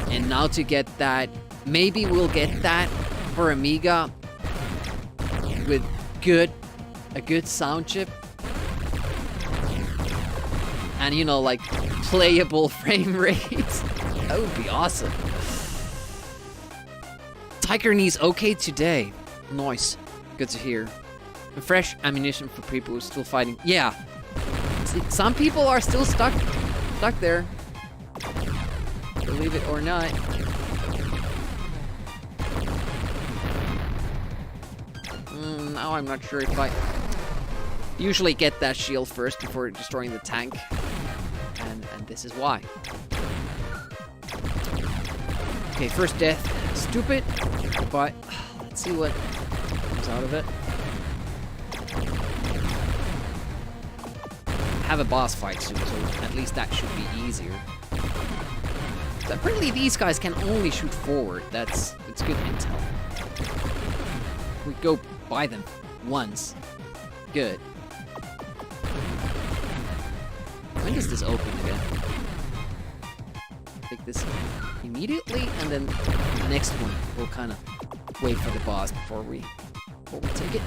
And now to get that, maybe we'll get that for Amiga with a good sound chip. And you know, like playable frame rates. That would be awesome. Tiger Knee's okay today. Nice. Good to hear. Fresh ammunition for people who are still fighting. Yeah. See, some people are still stuck there. Believe it or not. Now I'm not sure if I usually get that shield first before destroying the tank. And this is why. Okay, first death. Stupid. But let's see what comes out of it. Have a boss fight soon, so at least that should be easier. Apparently these guys can only shoot forward. It's good intel. We go by them once. Good. When does this open again? Take this immediately, and then the next one we'll kind of wait for the boss before we take it.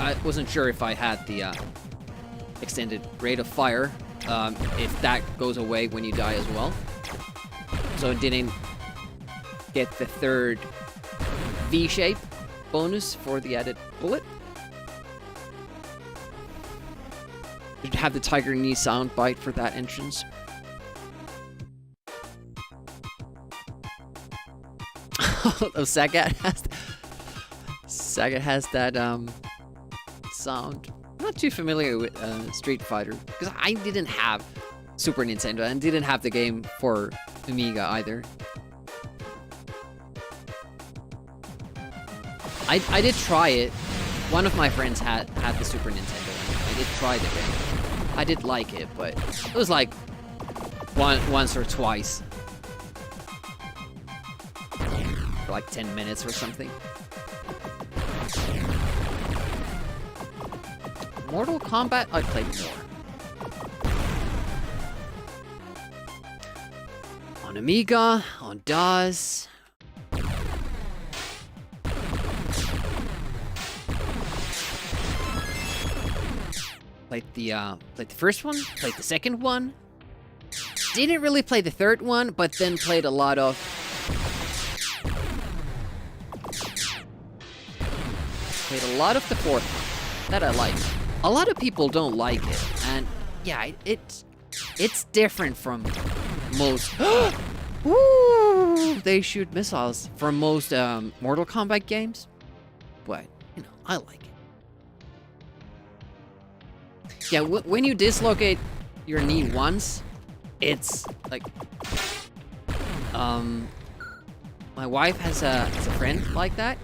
I wasn't sure if I had the extended rate of fire, if that goes away when you die as well. So it didn't get the third V-shape bonus for the added bullet. Did you have the Tiger Knee sound bite for that entrance? Oh, Sagat has that sound. I'm not too familiar with Street Fighter because I didn't have Super Nintendo and didn't have the game for Amiga either. I did try it. One of my friends had the Super Nintendo and I did try the game. I did like it, but it was like once or twice. For like 10 minutes or something. Mortal Kombat, I played more. On Amiga, on DOS. Played the first one, played the second one. Didn't really play the third one, but then played a lot of the fourth one that I liked. A lot of people don't like it, and yeah, it's different from most. Woo! They shoot missiles from most Mortal Kombat games, but you know I like it. Yeah, when you dislocate your knee once, it's like... My wife has a friend like that.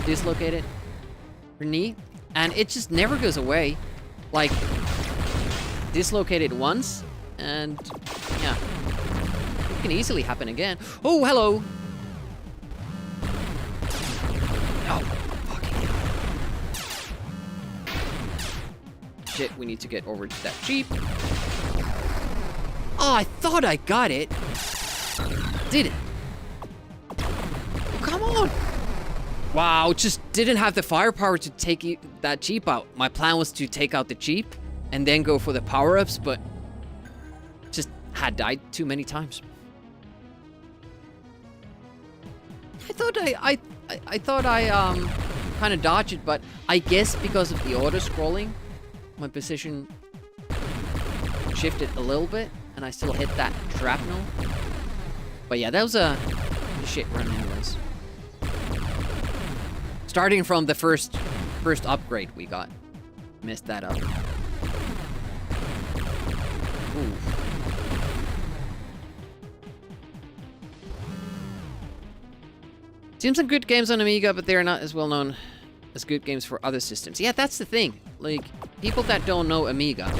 Dislocated her knee. And it just never goes away. Like, dislocated once, and yeah. It can easily happen again. Oh, hello! Oh, fucking hell. Shit, we need to get over to that Jeep. Oh, I thought I got it. Didn't. Oh, come on! Wow, just didn't have the firepower to take that Jeep out. My plan was to take out the Jeep and then go for the power-ups, but just had died too many times. I thought I kind of dodged it, but I guess because of the auto-scrolling, my position shifted a little bit, and I still hit that shrapnel. But yeah, that was a shit run anyways. Starting from the first upgrade we got. Messed that up. Ooh. Seen some good games on Amiga, but they're not as well known as good games for other systems. Yeah, that's the thing. Like, people that don't know Amiga,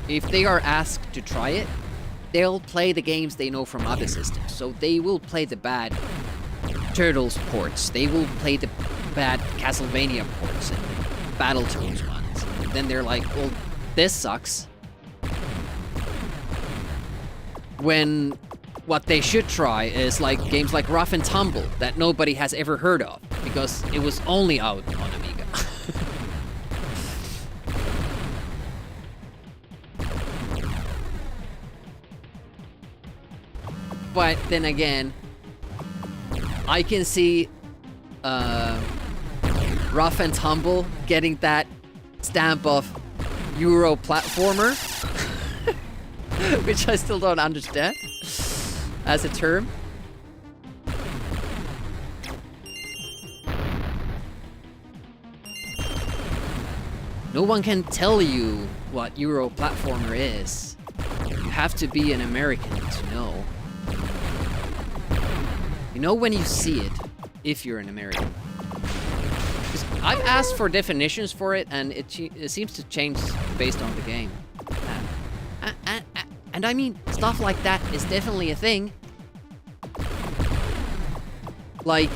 if they are asked to try it, they'll play the games they know from other systems. So they will play the bad Turtles ports. They will play the bad Castlevania ports and Battletoads ones. And then they're like, well, this sucks. When what they should try is like games like Rough and Tumble that nobody has ever heard of because it was only out on Amiga. But then again, I can see Rough and Tumble getting that stamp of Euro platformer, which I still don't understand as a term. No one can tell you what Euro platformer is. You have to be an American to know. You know when you see it, if you're an American. I've asked for definitions for it, and it seems to change based on the game. And I mean, stuff like that is definitely a thing. Like,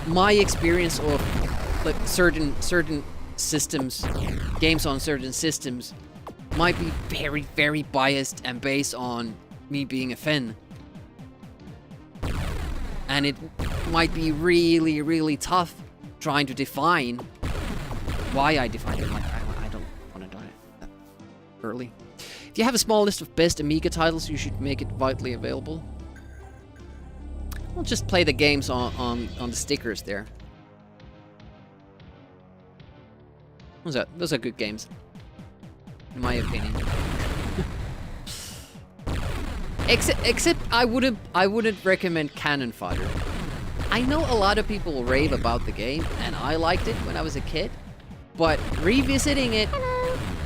my experience of like certain systems, games on certain systems, might be very, very biased and based on me being a Finn. And it might be really, really tough trying to define why I define it. Like, I don't want to die that early. If you have a small list of best Amiga titles, you should make it widely available. I'll just play the games on the stickers there. Those are good games, in my opinion. Except I wouldn't recommend Cannon Fodder. I know a lot of people rave about the game, and I liked it when I was a kid. But revisiting it,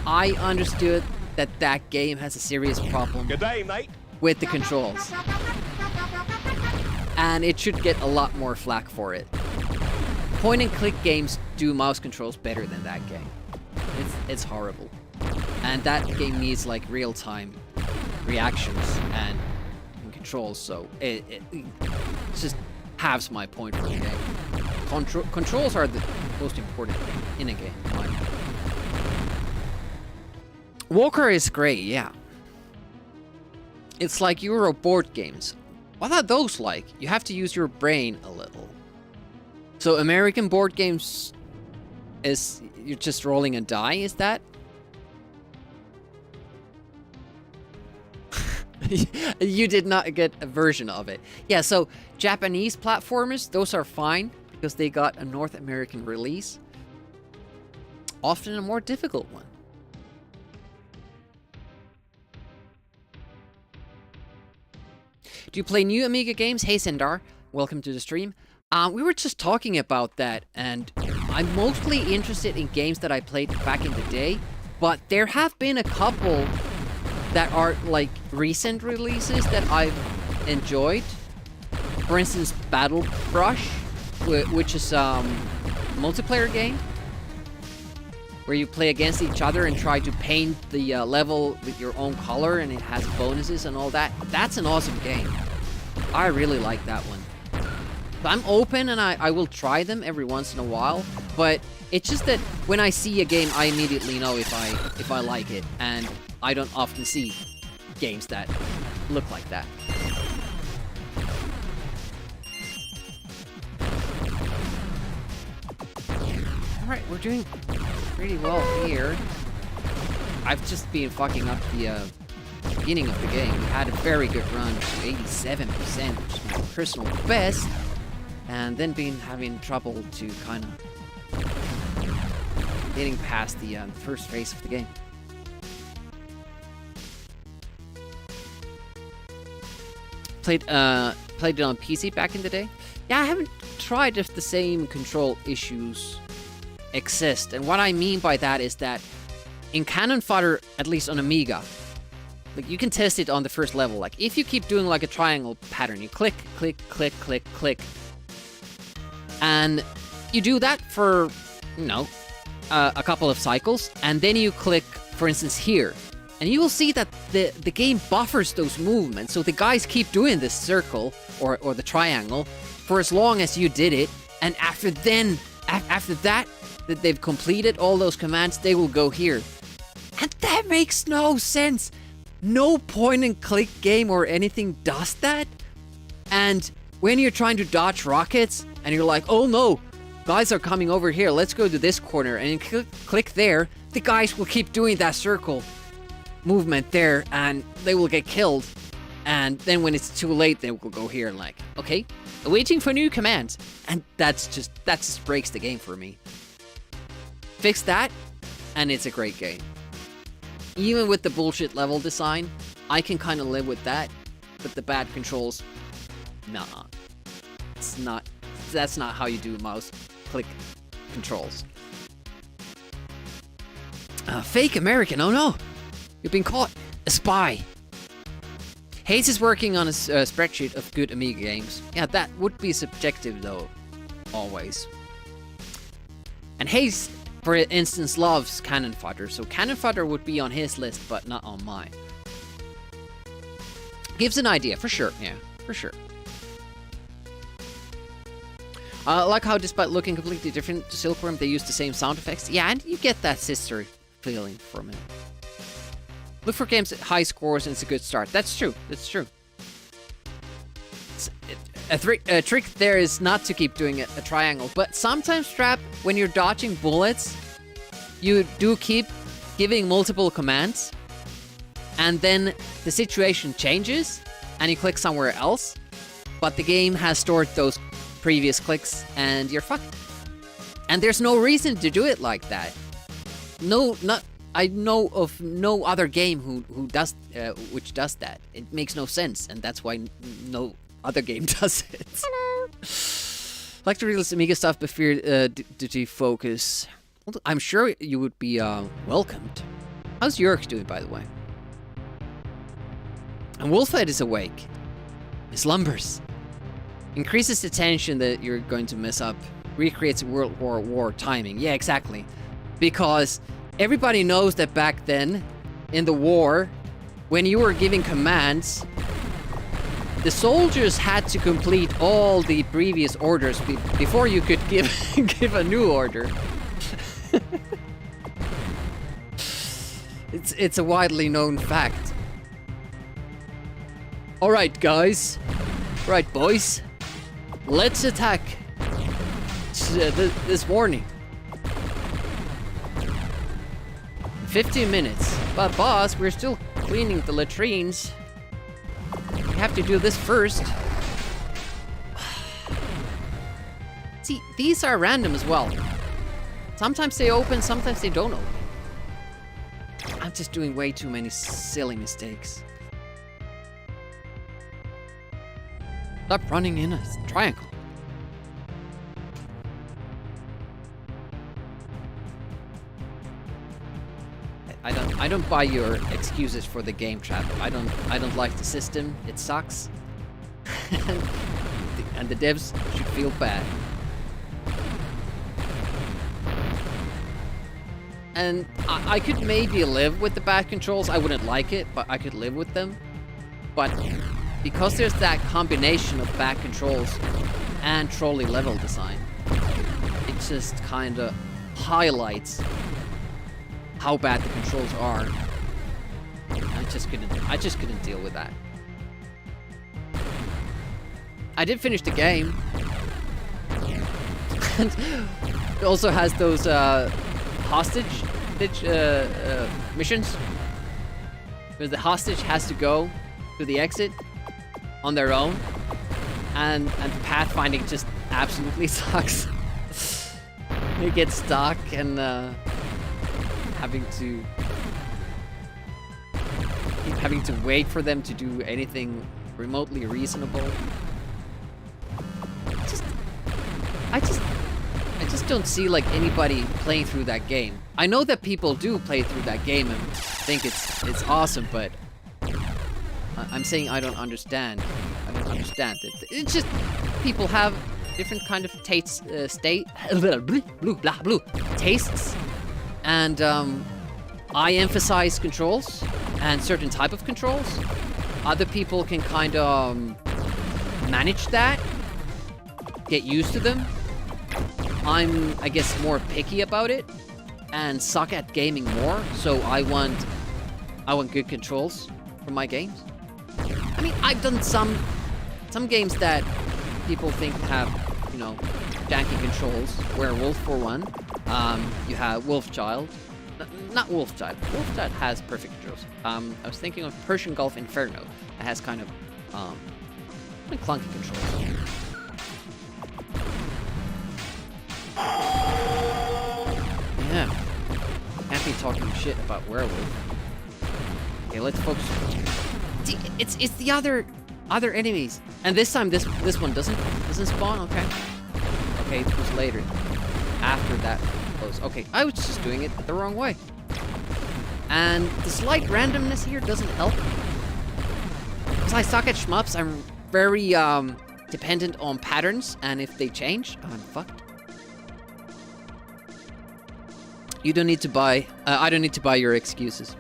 I understood that game has a serious problem Good day, mate. with the controls. And it should get a lot more flack for it. Point and click games do mouse controls better than that game. It's horrible. And that game needs like real-time reactions and controls, so it just halves my point for the game. Controls are the most important thing in a game, in my opinion. Walker is great, yeah. It's like Euro board games. What are those like? You have to use your brain a little. So American board games is you're just rolling a die, is that? You did not get a version of it. Yeah, so Japanese platformers, those are fine because they got a North American release. Often a more difficult one. Do you play new Amiga games? Hey Sendar, welcome to the stream. We were just talking about that, and I'm mostly interested in games that I played back in the day, but there have been a couple that are like recent releases that I've enjoyed. For instance, Battle Brush, which is a multiplayer game where you play against each other and try to paint the level with your own color, and it has bonuses and all that. That's an awesome game. I really like that one. But I'm open and I will try them every once in a while, but it's just that when I see a game, I immediately know if I like it, and I don't often see games that look like that. Alright, we're doing pretty well here. I've just been fucking up the beginning of the game. We had a very good run to 87%, which is my personal best, and then been having trouble to kind of getting past the first phase of the game. Played it on PC back in the day. Yeah, I haven't tried if the same control issues exist, and what I mean by that is that in Cannon Fodder, at least on Amiga, like you can test it on the first level. Like if you keep doing like a triangle pattern, you click, click, click, click, click, and you do that for, you know, a couple of cycles, and then you click, for instance, here, and you will see that the game buffers those movements, so the guys keep doing this circle or the triangle for as long as you did it, and after that they've completed all those commands, they will go here. And that makes no sense. No point and click game or anything does that. And when you're trying to dodge rockets and you're like, oh no, guys are coming over here, let's go to this corner, and you click there, the guys will keep doing that circle movement there and they will get killed. And then when it's too late, they will go here and like, okay, waiting for new commands. And that just breaks the game for me. Fix that, and it's a great game. Even with the bullshit level design, I can kind of live with that. But the bad controls, nah. That's not how you do mouse click controls. Fake American, oh no! You've been caught. A spy. Hayes is working on a spreadsheet of good Amiga games. Yeah, that would be subjective though. Always. And Hayes, for instance, loves Cannon Fodder, so Cannon Fodder would be on his list, but not on mine. Gives an idea, for sure, yeah, for sure. I like how, despite looking completely different to Silkworm, they use the same sound effects. Yeah, and you get that sister feeling from it. Look for games at high scores, and it's a good start. That's true, that's true. A trick there is not to keep doing a triangle, but sometimes, Strap, when you're dodging bullets, you do keep giving multiple commands, and then the situation changes, and you click somewhere else, but the game has stored those previous clicks, and you're fucked. And there's no reason to do it like that. I know of no other game who does which does that. It makes no sense, and that's why no other game does it. Hello. Like to release Amiga stuff, but fear defocus. Well, I'm sure you would be welcomed. How's Jörg doing, by the way? And Wolfhead is awake. He slumbers. Increases the tension that you're going to mess up. Recreates World War timing. Yeah, exactly. Because everybody knows that back then, in the war, when you were giving commands, the soldiers had to complete all the previous orders before you could give a new order. It's a widely known fact. Alright, guys. Right, boys. Let's attack this morning. 15 minutes. But boss, we're still cleaning the latrines. We have to do this first. See, these are random as well. Sometimes they open, sometimes they don't open. I'm just doing way too many silly mistakes. Stop running in a triangle. don't buy your excuses for the game trap. I don't like the system. It sucks. And the devs should feel bad. And I could maybe live with the bad controls. I wouldn't like it, but I could live with them. But because there's that combination of bad controls and trolley level design, it just kind of highlights how bad the controls are. I just couldn't deal with that. I did finish the game. And it also has those hostage missions where the hostage has to go to the exit on their own, and the pathfinding just absolutely sucks. They get stuck and having to wait for them to do anything remotely reasonable. I just don't see like anybody playing through that game. I know that people do play through that game and think it's awesome, but I'm saying I don't understand. I don't understand it. It's just people have different kind of tastes, tastes, and I emphasize controls and certain type of controls. Other people can kind of manage that, get used to them. I'm, I guess, more picky about it and suck at gaming more, so I want good controls for my games. I mean, I've done some games that people think have, you know, janky controls. Werewolf for one. You have Wolfchild. Not Wolfchild. Wolfchild has perfect controls. I was thinking of Persian Gulf Inferno. It has kind of clunky controls. Yeah. Can't be talking shit about Werewolf. Okay, let's focus. It's the other enemies, and this time this one doesn't spawn. Okay. Okay, it was later. After that goes. Okay, I was just doing it the wrong way. And the slight randomness here doesn't help. Because I suck at shmups, I'm very dependent on patterns, and if they change, I'm fucked. You don't need to buy. I don't need to buy your excuses.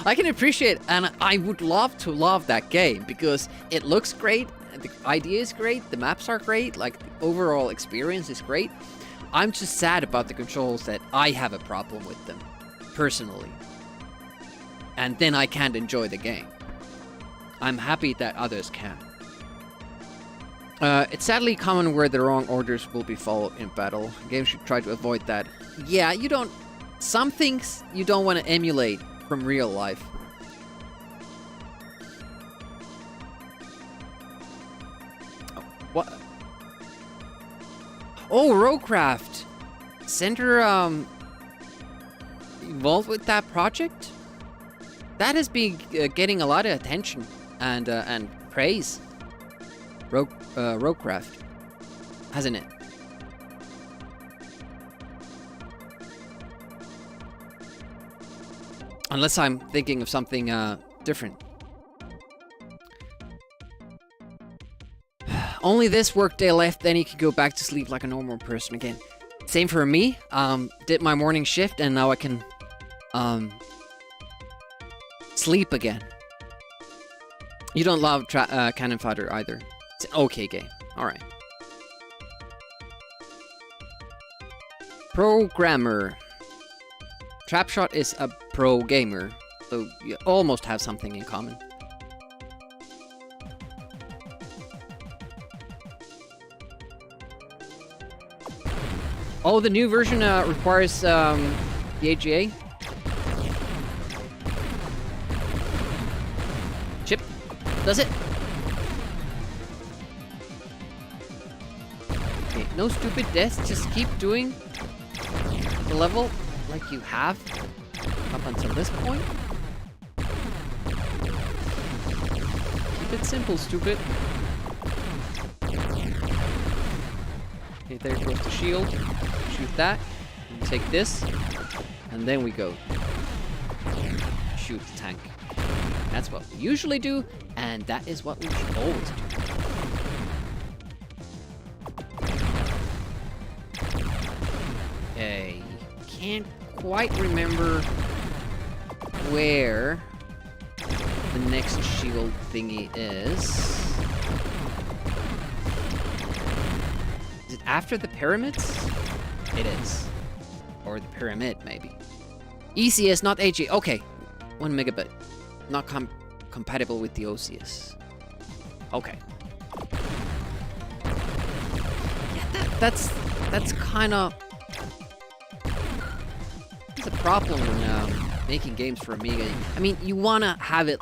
I can appreciate, and I would love to love that game because it looks great, the idea is great, the maps are great, like the overall experience is great. I'm just sad about the controls that I have a problem with them, personally. And then I can't enjoy the game. I'm happy that others can. It's sadly common where the wrong orders will be followed in battle. Games should try to avoid that. Yeah, you don't... Some things you don't want to emulate from real life. What? Oh, Rowcraft! Center, involved with that project? That has been getting a lot of attention and praise. Rowcraft, hasn't it? Unless I'm thinking of something different. Only this workday left, then you can go back to sleep like a normal person again. Same for me. Did my morning shift and now I can sleep again. You don't love Cannon Fodder either. It's an okay game. Alright. Programmer. Trapshot is a pro gamer, so you almost have something in common. Oh, the new version requires the AGA. Chip, does it? Okay, no stupid deaths, just keep doing the level like you have up until this point. Keep it simple, stupid. Okay, there goes the shield. Shoot that. And take this. And then we go shoot the tank. That's what we usually do, and that is what we should always do. Okay, can't quite remember where the next shield thingy is. Is it after the pyramids? It is. Or the pyramid, maybe. ECS, not AG. Okay, 1 megabit. Not compatible with the OCS. Okay. Yeah, that's kind of... It's a problem when making games for Amiga. I mean, you want to have it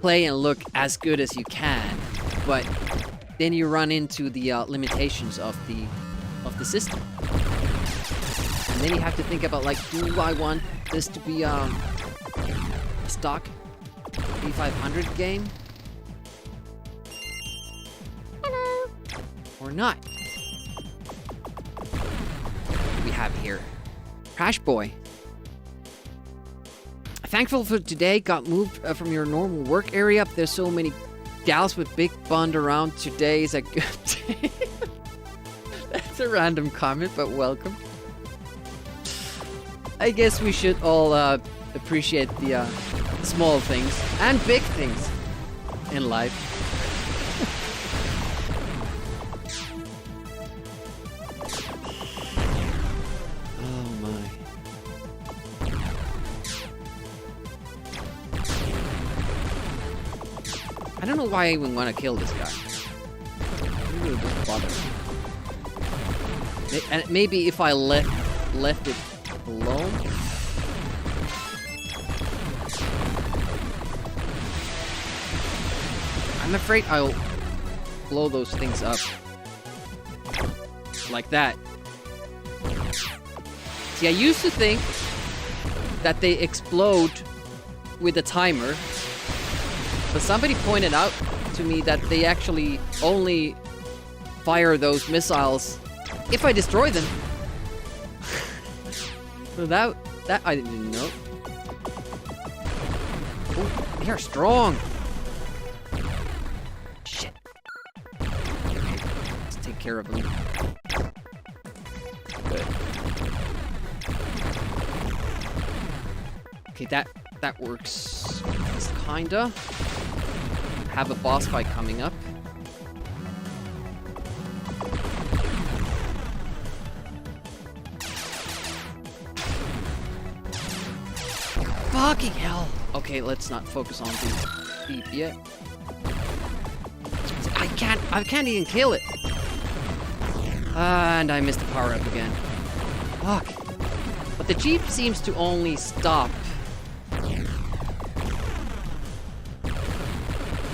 play and look as good as you can, but then you run into the limitations of the system. And then you have to think about, like, do I want this to be a stock B500 game? Hello. Or not? What do we have here? Crash Boy. Thankful for today, got moved from your normal work area. There's so many gals with big bund around. Today is a good day. That's a random comment, but welcome. I guess we should all appreciate the small things and big things in life. Oh my. I don't know why I even want to kill this guy. It really doesn't bother me. And maybe if I left it alone. I'm afraid I'll blow those things up. Like that. See, I used to think that they explode with a timer. But somebody pointed out to me that they actually only fire those missiles if I destroy them. So that I didn't know. Oh, they are strong. Shit. Okay, let's take care of them. Good. Okay, that works. Kinda. Have a boss fight coming up. Fucking hell! Okay, let's not focus on the Jeep yet. I can't even kill it. And I missed the power up again. Fuck. But the Jeep seems to only stop.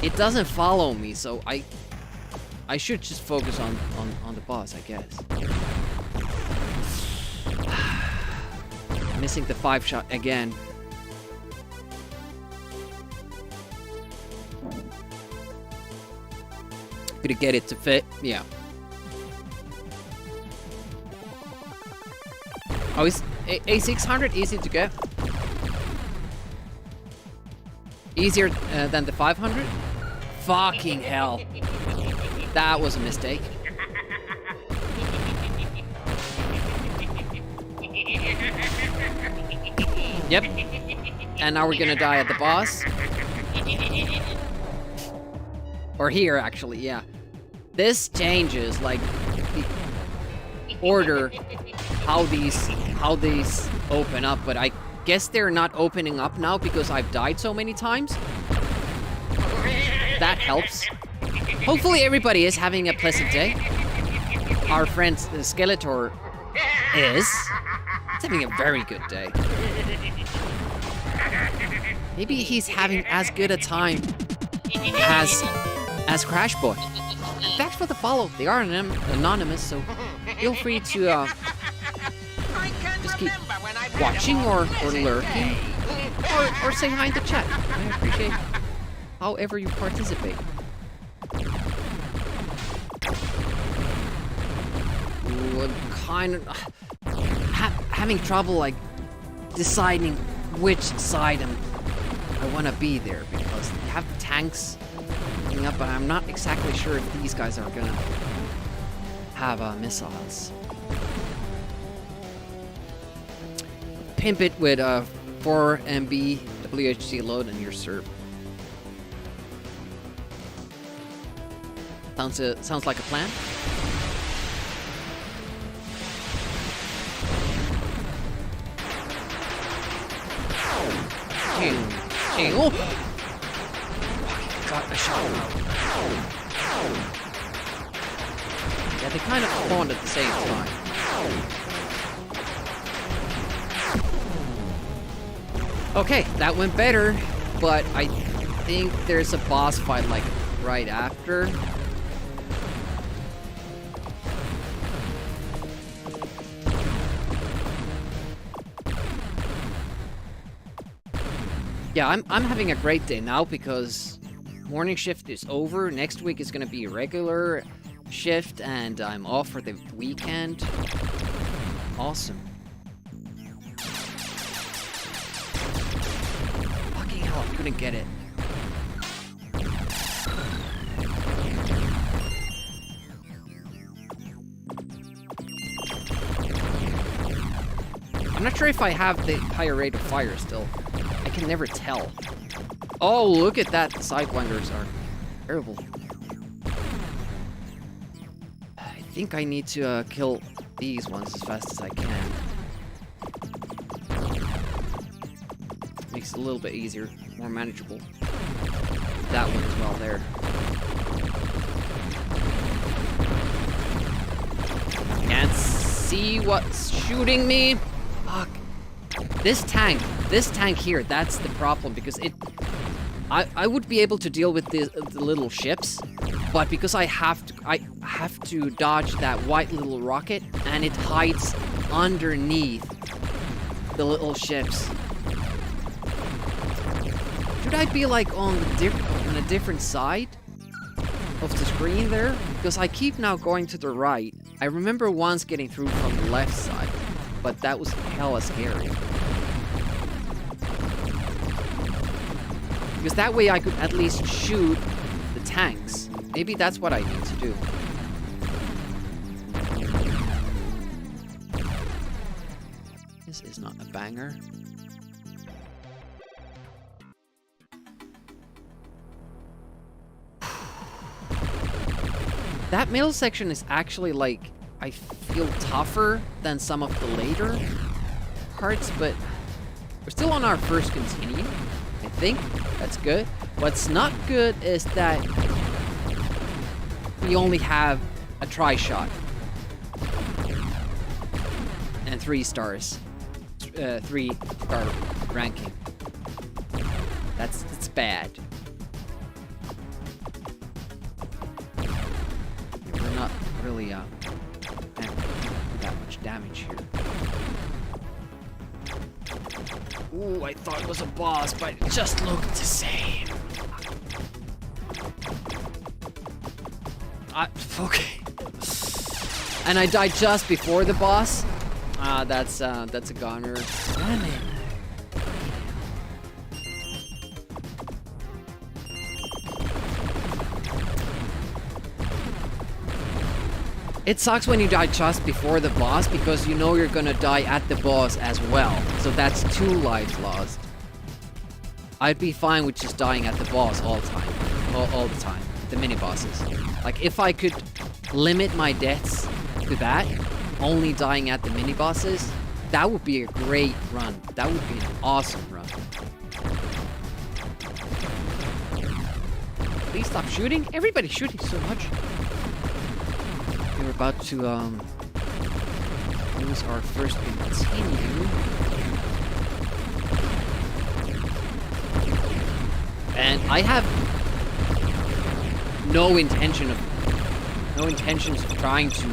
It doesn't follow me, so I should just focus on the boss, I guess. Missing the 5-shot again. Gonna get it to fit, yeah. Oh, is A600 easy to get? Easier than the 500? Fucking hell. That was a mistake. Yep. And now we're gonna die at the boss. Or here, actually, yeah. This changes, like, the order how these open up, but I guess they're not opening up now because I've died so many times. That helps. Hopefully everybody is having a pleasant day. Our friend Skeletor is. He's having a very good day. Maybe he's having as good a time as Crash Boy. Thanks for the follow. They are anonymous, so feel free to just keep watching or lurking or say hi in the chat. I appreciate however you participate. Ooh, I'm kind of having trouble like deciding which side I want to be there, because they have tanks coming up, but I'm not exactly sure if these guys are gonna have missiles. Pimp it with 4 MB WHC load and you're served. Sounds like a plan. Oh! Got a shot out. Yeah, they kind of spawned at the same time. Okay, that went better, but I think there's a boss fight like right after. Yeah, I'm having a great day now because morning shift is over. Next week is going to be a regular shift and I'm off for the weekend. Awesome. Fucking hell, I couldn't get it. I'm not sure if I have the higher rate of fire still. I can never tell. Oh, look at that. The sidewinders are terrible. I think I need to kill these ones as fast as I can. Makes it a little bit easier, more manageable. That one as well there. Can't see what's shooting me. Fuck. This tank here, that's the problem, because I would be able to deal with the little ships, but because I have to dodge that white little rocket, and it hides underneath the little ships. Should I be like on a different side of the screen there? Because I keep now going to the right. I remember once getting through from the left side, but that was hella scary. Because that way I could at least shoot the tanks. Maybe that's what I need to do. This is not a banger. That middle section is actually like, I feel tougher than some of the later parts, but we're still on our first continue. I think that's good. What's not good is that we only have a try shot and 3 stars, 3-star ranking. That's bad. We're not really that much damage here. Ooh, I thought it was a boss, but it just looked the same. Okay. And I died just before the boss. That's a goner. Damn it. It sucks when you die just before the boss, because you know you're gonna die at the boss as well. So that's 2 lives lost. I'd be fine with just dying at the boss all the time. The mini-bosses. Like, if I could limit my deaths to that, only dying at the mini-bosses, that would be a great run. That would be an awesome run. Please stop shooting. Everybody's shooting so much. We're about to lose our first continue. And I have no intentions of trying to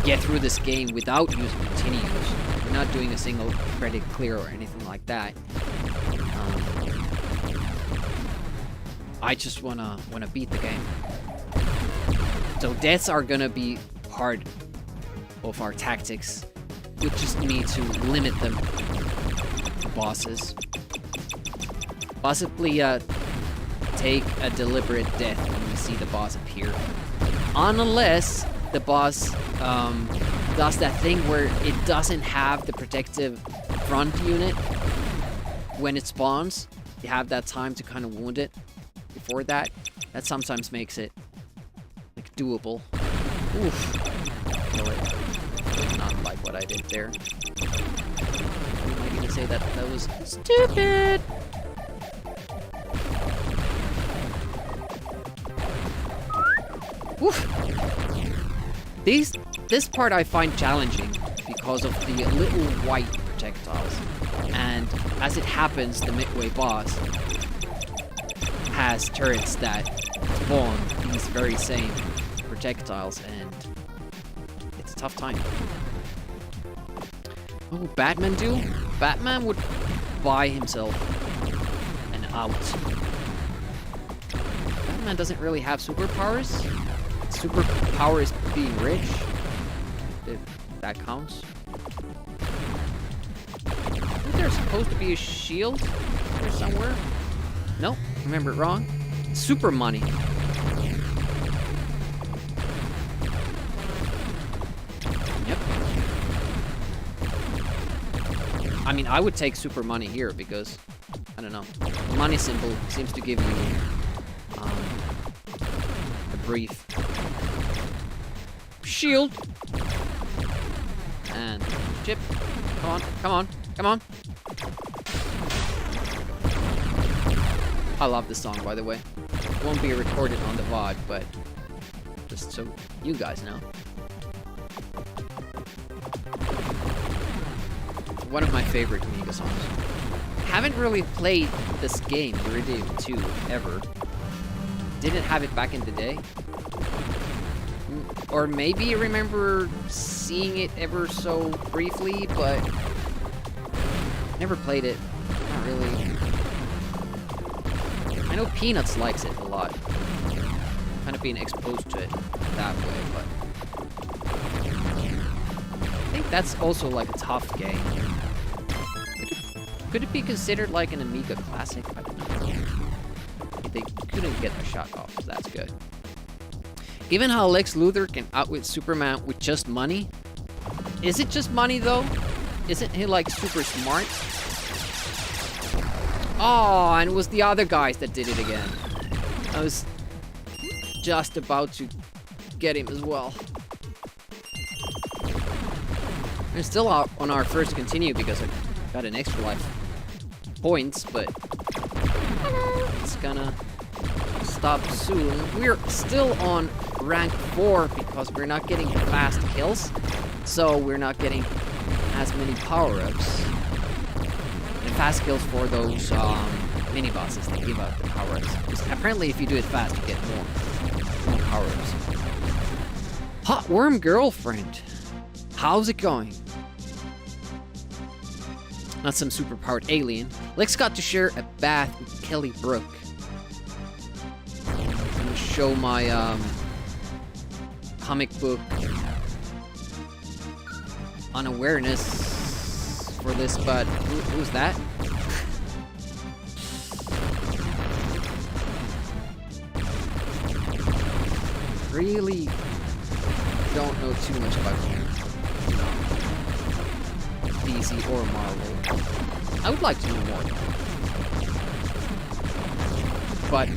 get through this game without using continues. We're not doing a single credit clear or anything like that. I just wanna beat the game. So deaths are gonna be part of our tactics. We just need to limit them bosses. Possibly take a deliberate death when you see the boss appear. Unless the boss does that thing where it doesn't have the protective front unit when it spawns. You have that time to kind of wound it before that. That sometimes makes it like doable. Oof. Kill it. Did not like what I did there. You might even say that that was stupid. Oof. This part I find challenging because of the little white projectiles. And as it happens, the midway boss has turrets that spawn these very same projectiles, and it's a tough time. What would Batman do? Batman would buy himself an out. Batman doesn't really have superpowers. Superpower is being rich, if that counts. Isn't there supposed to be a shield here somewhere? Nope, remember it wrong. Super money. Yep. I mean, I would take super money here because, I don't know, the money symbol seems to give you a brief shield. And chip. Come on, come on, come on. I love this song, by the way. It won't be recorded on the VOD, but just so you guys know. It's one of my favorite Amiga songs. Haven't really played this game, Iridium 2, ever. Didn't have it back in the day. Or maybe I remember seeing it ever so briefly, but never played it. Not really. I know Peanuts likes it a lot. Kind of being exposed to it that way, but I think that's also like a tough game. Could it be considered like an Amiga classic? I don't know. They couldn't get a shot off, so that's good. Given how Lex Luthor can outwit Superman with just money, is it just money though? Isn't he like super smart? Oh, and it was the other guys that did it again. I was just about to get him as well. We're still out on our first continue because I got an extra life points, but it's gonna stop soon. We're still on rank 4 because we're not getting fast kills, so we're not getting as many power-ups. And fast kills for those mini bosses that give out the power-ups. Apparently if you do it fast you get more power-ups. Hot worm girlfriend, how's it going? Not some super-powered alien. Lex got to share a bath with Kelly Brook. I'm gonna show my comic book unawareness for this, but who's that? Really don't know too much about DC or Marvel. I would like to know more, but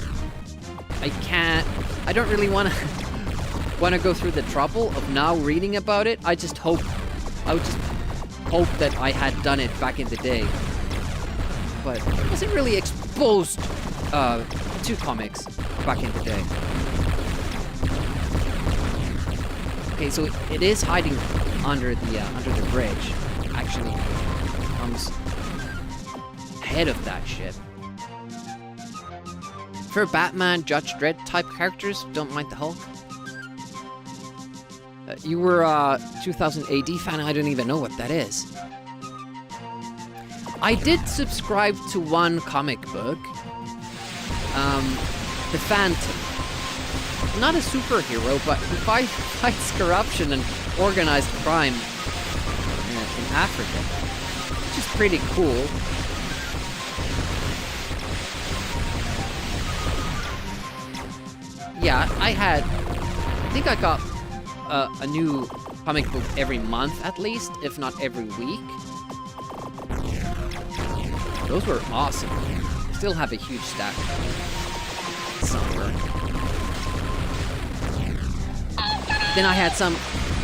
I can't. I don't really want to go through the trouble of now reading about it. I would just hope that I had done it back in the day, but I wasn't really exposed to comics back in the day. Okay, so it is hiding under the bridge. Actually, comes ahead of that ship. For Batman, Judge Dredd type characters, don't mind the Hulk. You were a 2000 AD fan, I don't even know what that is. I did subscribe to one comic book. The Phantom. Not a superhero, but who fights corruption and organized crime in Africa. Which is pretty cool. yeah, I think I got a new comic book every month at least, if not every week. Those were awesome. Still have a huge stack somewhere. Then I had some,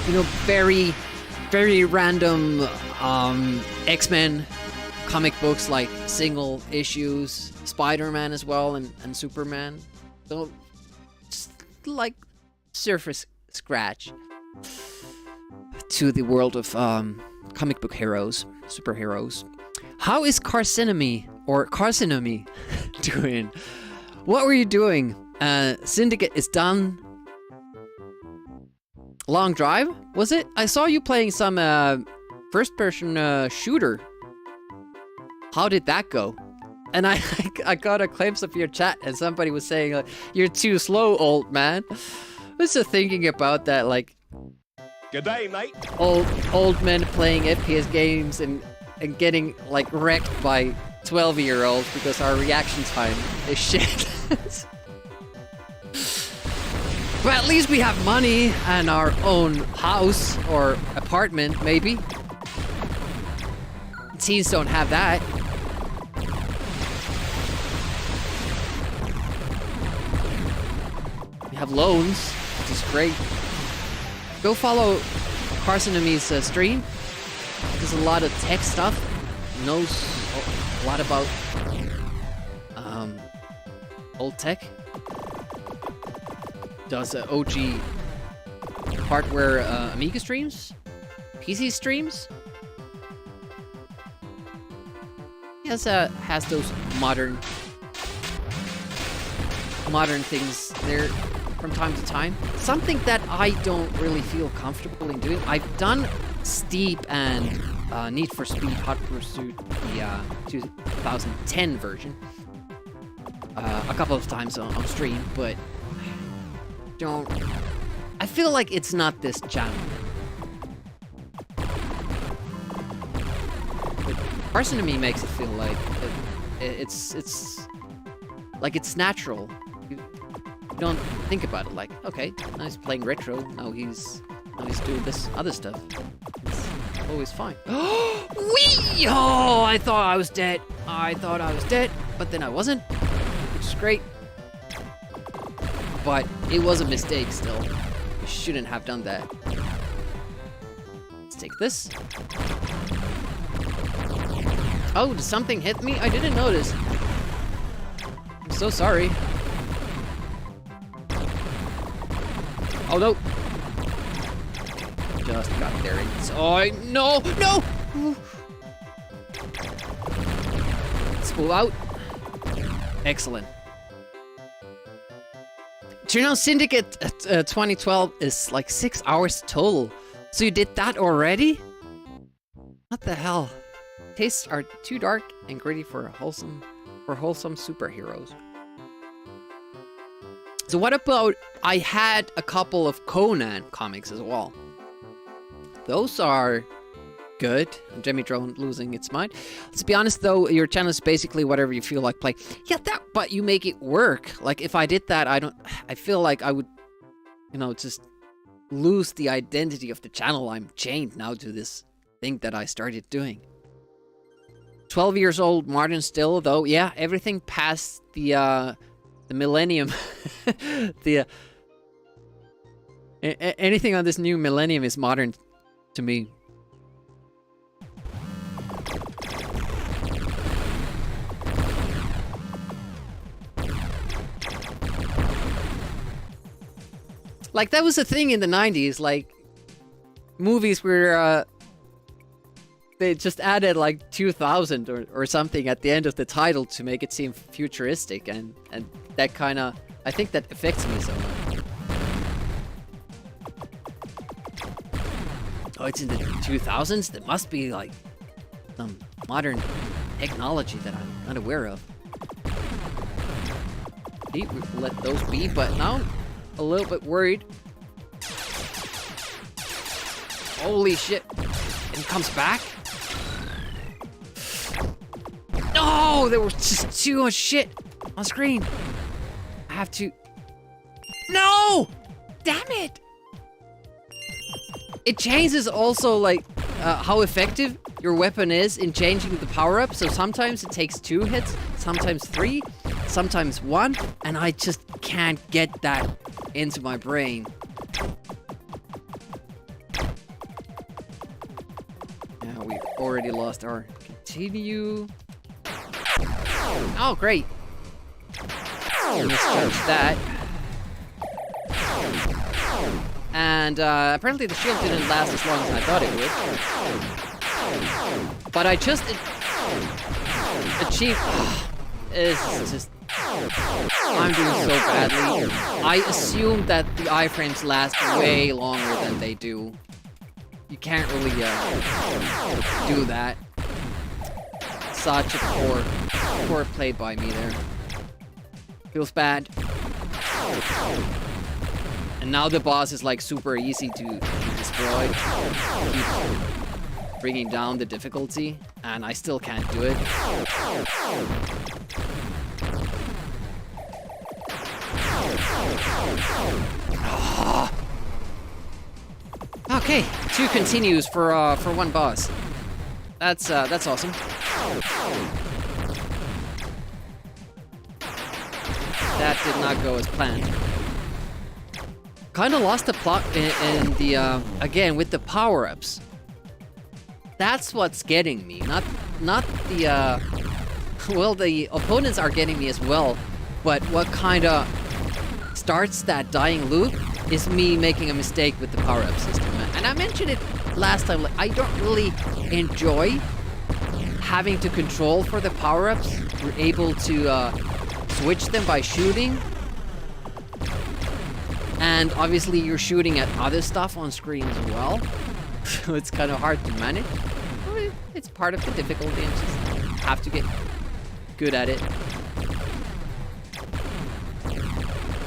you know, very, very random X-Men comic books, like single issues, Spider-Man as well, and Superman. So, just like surface scratch to the world of comic book heroes, superheroes. How is Carcinomy doing? What were you doing? Syndicate is done. Long drive, was it? I saw you playing some first-person shooter. How did that go? And I got a glimpse of your chat, and somebody was saying, like, "You're too slow, old man." I was just thinking about that, like, good day, mate. Old men playing FPS games and getting like wrecked by 12-year-olds because our reaction time is shit. But at least we have money and our own house or apartment, maybe. Teens don't have that. We have loans, which is great. Go follow Carsonomy's stream. There's a lot of tech stuff. Knows a lot about old tech. Does OG hardware Amiga streams, PC streams. He has those modern things there from time to time. Something that I don't really feel comfortable in doing. I've done Steep and Need for Speed Hot Pursuit, the 2010 version, a couple of times on stream, but I feel like it's not this channel. But Carsonomy makes it feel like it's like it's natural. You don't think about it like, okay, now he's playing retro, now he's doing this other stuff. It's always fine. Wee! Oh, I thought I was dead. But then I wasn't, which is great. But it was a mistake still. You shouldn't have done that. Let's take this. Oh, did something hit me? I didn't notice. I'm so sorry. Oh no. Just got there. Oh, no! Let's move out. Excellent. Do you know Syndicate 2012 is like 6 hours total? So you did that already? What the hell? Tastes are too dark and gritty for wholesome superheroes. So what about, I had a couple of Conan comics as well. Those are good. Jimmy Drone losing its mind. Let's be honest though, your channel is basically whatever you feel like playing. Yeah, but you make it work. Like if I did that, I feel like I would, you know, just lose the identity of the channel. I'm chained now to this thing that I started doing. 12 years old, modern still though. Yeah, everything past the millennium. Anything on this new millennium is modern to me. Like, that was a thing in the 90s, like, movies where, they just added, like, 2000 or something at the end of the title to make it seem futuristic, and that kinda, I think that affects me so much. Oh, it's in the 2000s? There must be, like, some modern technology that I'm not aware of. See, we've let those be, but now a little bit worried. Holy shit. It comes back. No, there was just too much shit on screen. I have to... No! Damn it! It changes also, like, how effective your weapon is in changing the power-up. So sometimes it takes 2 hits, sometimes 3, sometimes 1, and I just can't get that into my brain. Now we already lost our continue. Oh, great. Misjudged that. And apparently the shield didn't last as long as I thought it would. But I just achieved... It's just... I'm doing so badly. I assume that the iframes last way longer than they do. You can't really do that. Such a poor play by me there. Feels bad. And now the boss is like super easy to destroy. Keep bringing down the difficulty, and I still can't do it. Oh. Okay, 2 continues for 1 boss. That's awesome. That did not go as planned. Kind of lost the plot in the again with the power-ups. That's what's getting me. Not the well, the opponents are getting me as well, but what kind of starts that dying loop is me making a mistake with the power-up system. And I mentioned it last time, like, I don't really enjoy having to control for the power-ups. You're able to switch them by shooting. And obviously you're shooting at other stuff on screen as well. So it's kind of hard to manage. But it's part of the difficulty and just have to get good at it.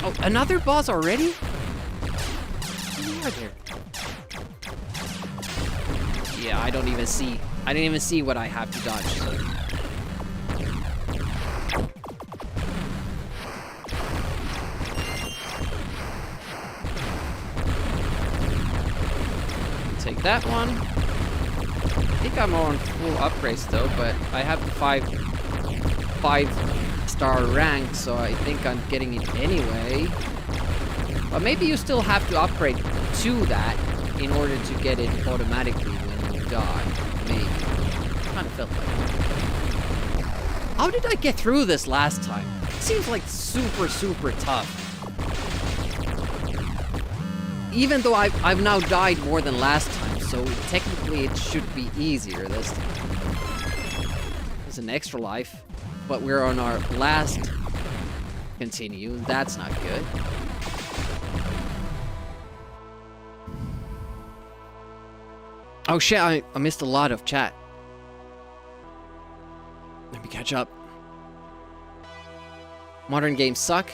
Oh, another boss already? Where are there? Yeah, I don't even see what I have to dodge. So. Take that one. I think I'm on full upgrades though, but I have the 5-star rank, so I think I'm getting it anyway. But maybe you still have to upgrade to that in order to get it automatically when you die. Maybe. Kind of felt like it. How did I get through this last time? It seems like super tough. Even though I've now died more than last time, so technically it should be easier this time. There's an extra life, but we're on our last continue. That's not good. Oh shit, I missed a lot of chat. Let me catch up. Modern games suck.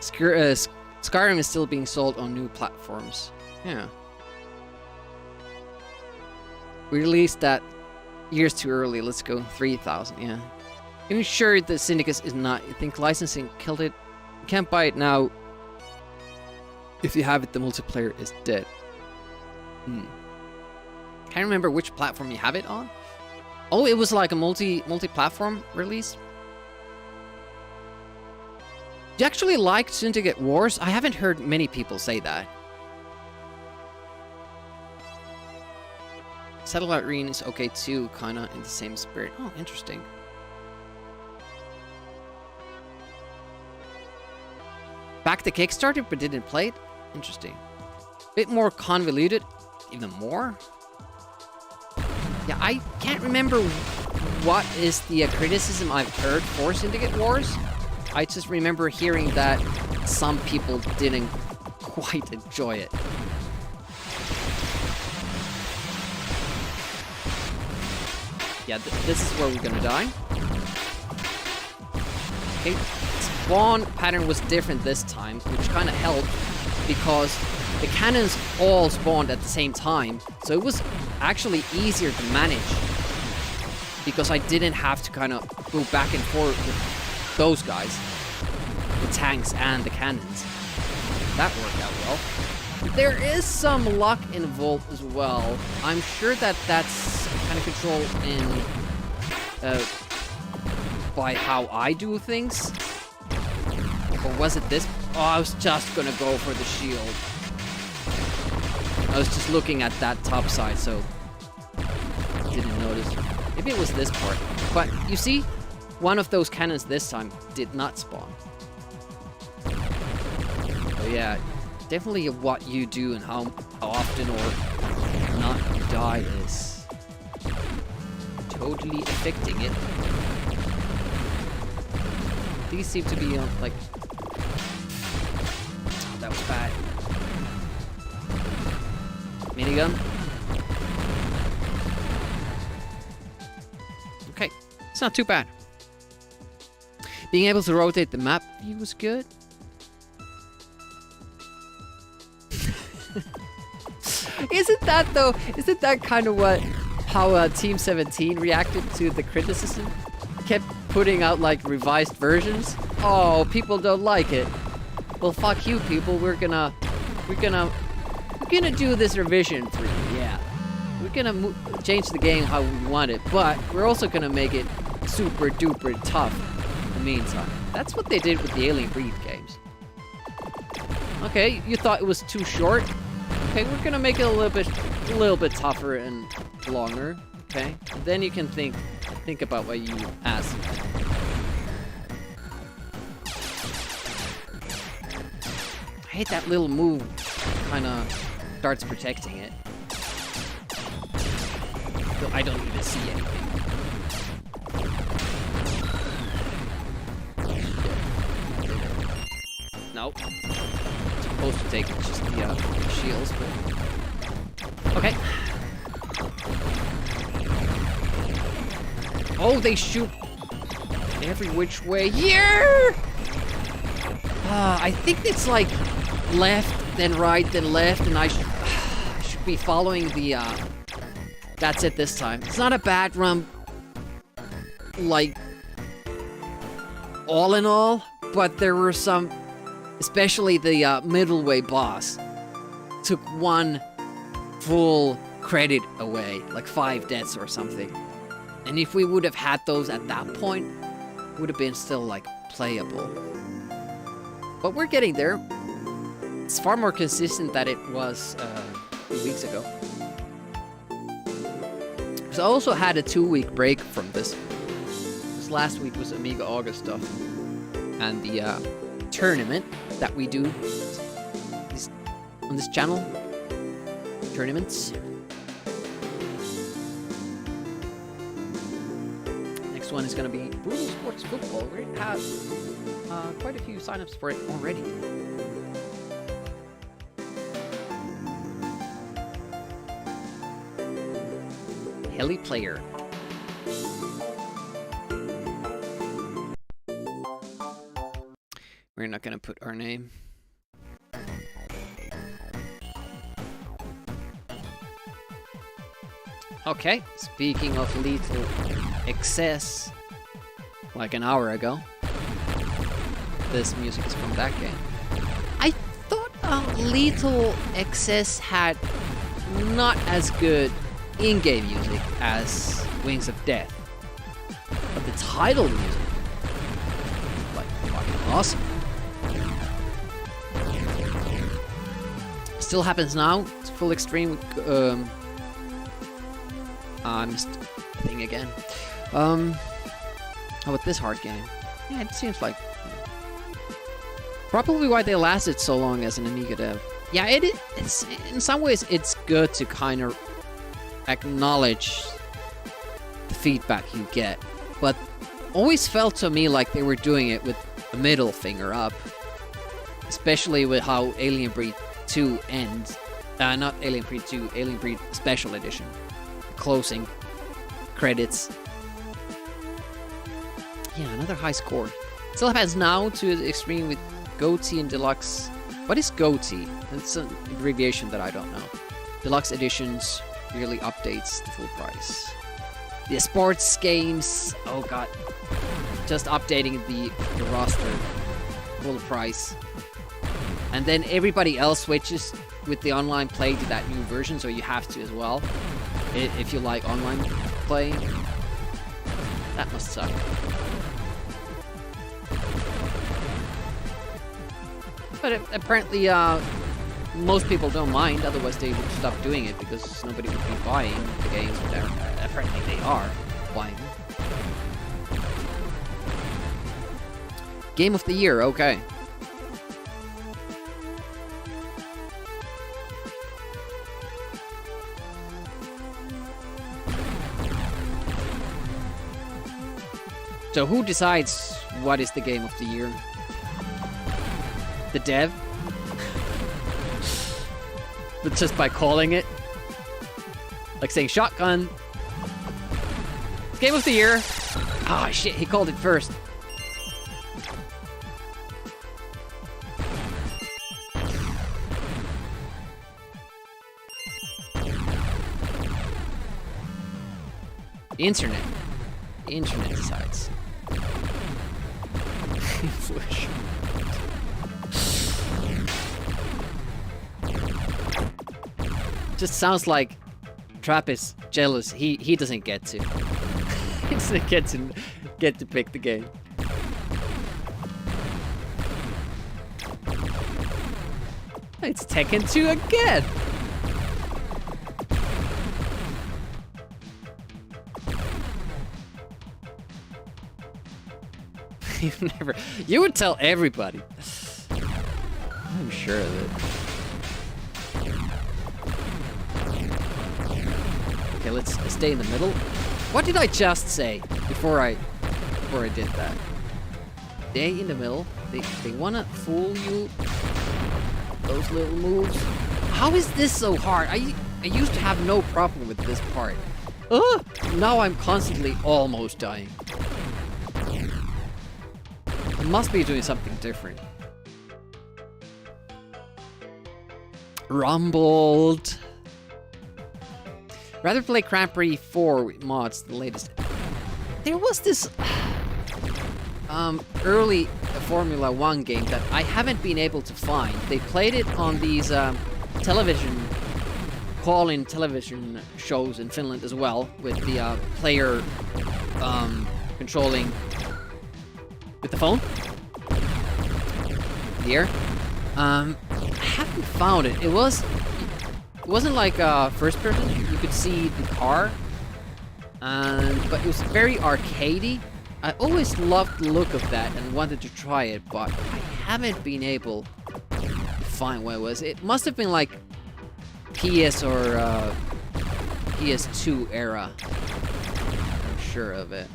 Skyrim is still being sold on new platforms. Yeah. We released that years too early. Let's go 3,000, yeah. I'm sure the Syndicus is not. You think licensing killed it? You can't buy it now. If you have it, the multiplayer is dead. Can't remember which platform you have it on. Oh, it was like a multi-platform release. Do you actually like Syndicate Wars? I haven't heard many people say that. Satellite Arena is okay too, kinda in the same spirit. Oh, interesting. Back the Kickstarter, but didn't play it? Interesting. Bit more convoluted. Even more? Yeah, I can't remember what is the criticism I've heard for Syndicate Wars. I just remember hearing that some people didn't quite enjoy it. Yeah, this is where we're gonna die. Okay, spawn pattern was different this time, which kind of helped because the cannons all spawned at the same time, so it was actually easier to manage because I didn't have to kind of go back and forth with those guys. the tanks and the cannons. That worked out well. There is some luck involved as well. I'm sure that that's kind of controlled in by how I do things. Or was it this? Oh, I was just gonna go for the shield. I was just looking at that top side, so didn't notice. Maybe it was this part. But you see, one of those cannons this time did not spawn. So yeah, definitely what you do and how often or not you die is totally affecting it. These seem to be like... Oh, that was bad. Minigun. Okay, it's not too bad. Being able to rotate the map view was good. Isn't that kind of how Team 17 reacted to the criticism? Kept putting out like revised versions. Oh, people don't like it. Well, fuck you, people. We're gonna do this revision for you. Yeah, we're gonna change the game how we want it, but we're also gonna make it super duper tough in the meantime. That's what they did with the Alien Breed games. Okay, you thought it was too short? Okay, we're gonna make it a little bit tougher and longer. Okay, and then you can think about what you asked. I hate that little move. Kind of starts protecting it. So I don't even see anything. Nope. Supposed to take just the shields, but okay. Oh, they shoot every which way here. I think it's like left, then right, then left, and I should be following the. That's it this time. It's not a bad run, like all in all, but there were some. Especially the middleway boss took one full credit away, like 5 deaths or something. And if we would have had those at that point, it would have been still like playable. But we're getting there. It's far more consistent than it was a few weeks ago. So I also had a 2-week break from this. This last week was Amiga August stuff. And the tournament that we do on this channel. Tournaments. Next one is going to be Brutal Sports Football. We have quite a few signups for it already. Heli Player. We're not going to put our name. Okay, speaking of Lethal Excess, like an hour ago, this music is from that game. I thought Lethal Excess had not as good in-game music as Wings of Death, but the title music, like, fucking awesome. Still happens now. It's full extreme. I missed the thing again. How about this hard game? Yeah, it seems like probably why they lasted so long as an Amiga dev. Yeah, it's in some ways it's good to kind of acknowledge the feedback you get, but always felt to me like they were doing it with the middle finger up, especially with how Alien Breed 2 ends. Not Alien Breed 2, Alien Breed Special Edition. Closing credits. Yeah, another high score. Still happens now to the extreme with GOTY and Deluxe. What is GOTY? It's an abbreviation that I don't know. Deluxe editions really updates the full price. The sports games, oh god. Just updating the roster full price. And then everybody else switches with the online play to that new version, so you have to as well. If you like online play. That must suck. But apparently, most people don't mind, otherwise they would stop doing it because nobody would be buying the games. Apparently they are buying them. Game of the year, okay. So who decides what is the game of the year? The dev? But just by calling it? Like saying shotgun. Game of the year. Ah, shit, he called it first. Internet. The internet decides. Foolish. Just sounds like Trap is jealous. He doesn't get to. He doesn't get to pick the game. It's Tekken 2 again. You would tell everybody. I'm sure of it. Okay, let's stay in the middle. What did I just say before I did that? Stay in the middle. They wanna fool you. Those little moves. How is this so hard? I used to have no problem with this part. Ugh! Now I'm constantly almost dying. I must be doing something different. Rumbled. Rather play Grand Prix 4 with mods, the latest. There was this early Formula 1 game that I haven't been able to find. They played it on these television, call-in television shows in Finland as well, with the player controlling with the phone. Here. I haven't found it. It wasn't like first person. You could see the car, but it was very arcadey. I always loved the look of that and wanted to try it, but I haven't been able to find where it was. It must have been like PS or PS2 era. I'm sure of it.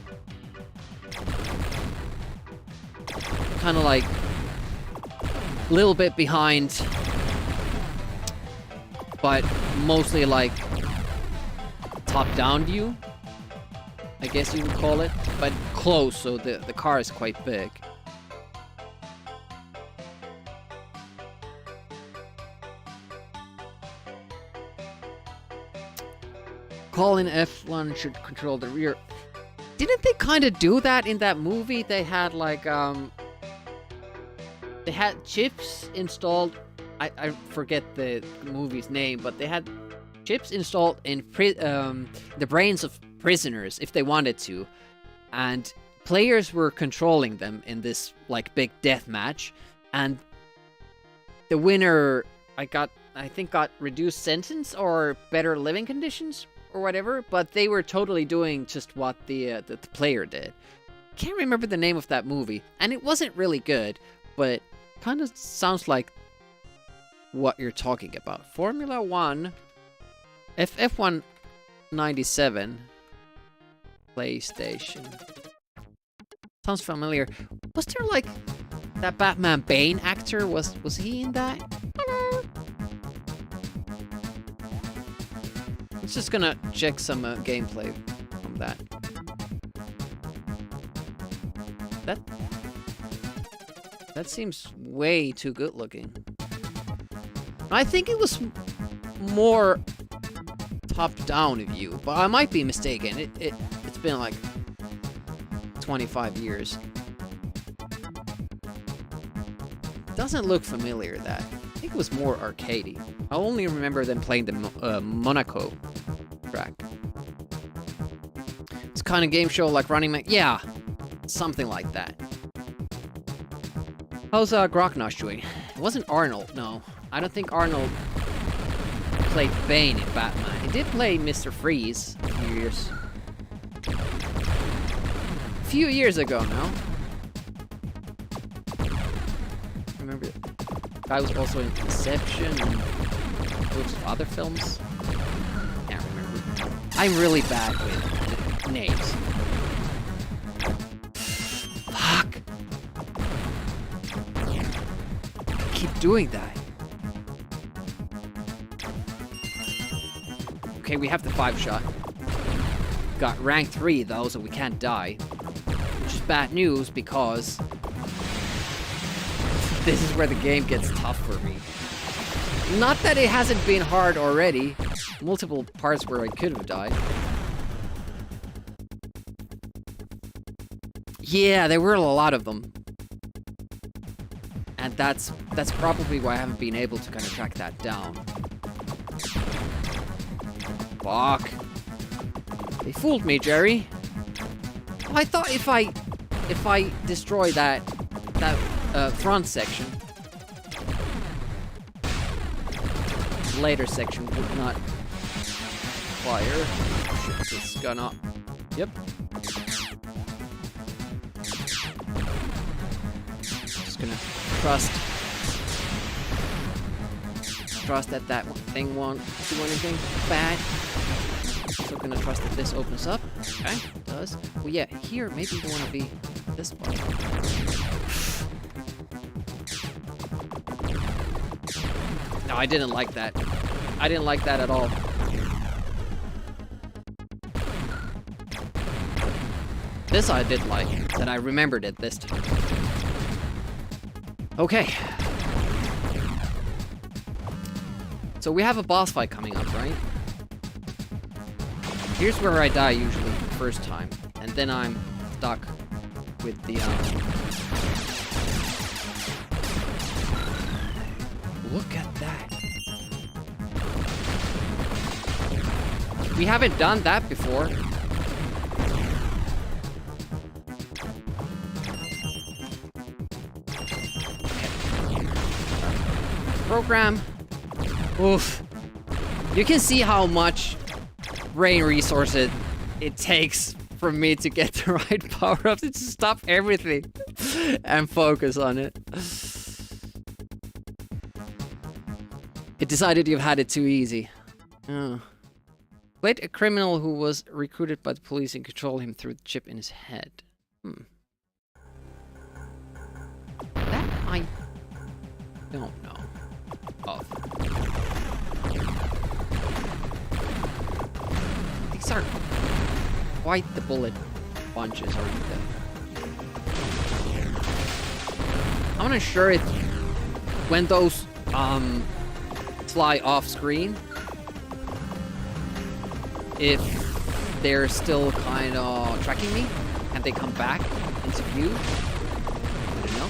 Kind of like a little bit behind, but mostly like top-down view, I guess you would call it, but close, so the car is quite big. Calling F1 should control the rear. Didn't they kind of do that in that movie? They had like they had chips installed. I forget the movie's name, but they had chips installed in the brains of prisoners if they wanted to, and players were controlling them in this like big death match, and the winner I think got reduced sentence or better living conditions or whatever, but they were totally doing just what the player did. Can't remember the name of that movie, and it wasn't really good, but kind of sounds like what you're talking about. Formula 1, F1 97, PlayStation. Sounds familiar. Was there like that Batman Bane actor? Was he in that? Hello. I'm just gonna check some gameplay from that. That seems way too good looking. I think it was more top-down view, but I might be mistaken. It's been like 25 years. Doesn't look familiar, that. I think it was more arcadey. I only remember them playing the Monaco track. It's kind of game show like Running Man. Yeah, something like that. How's Groknosh doing? It wasn't Arnold, no. I don't think Arnold played Bane in Batman. He did play Mr. Freeze a few years ago now. Remember, guy was also in Inception and loads of other films. Can't remember. I'm really bad with names. Fuck! I keep doing that. Okay, we have the 5-shot. Got rank 3 though, so we can't die. Which is bad news because this is where the game gets tough for me. Not that it hasn't been hard already. Multiple parts where I could have died. Yeah, there were a lot of them. And that's probably why I haven't been able to kind of track that down. Fuck. They fooled me, Jerry. Well, I thought if I destroy that front section, later section would not fire. It's gonna. Yep. Just gonna trust that thing won't do anything bad. So gonna trust that this opens up. Okay, it does. Well, yeah, here maybe you want to be this part. No, I didn't like that. I didn't like that at all. This I did like, that I remembered it this time. Okay. So we have a boss fight coming up, right? Here's where I die usually the first time, and then I'm stuck with the Look at that. We haven't done that before. Okay. Program. Oof. You can see how much brain resources it takes for me to get the right power-ups to stop everything and focus on it. It decided you've had it too easy. Oh. Played a criminal who was recruited by the police and control him through the chip in his head. That I don't know of. These are quite the bullet bunches, aren't they? I'm not sure if when those fly off screen, if they're still kind of tracking me and they come back into view. I don't know.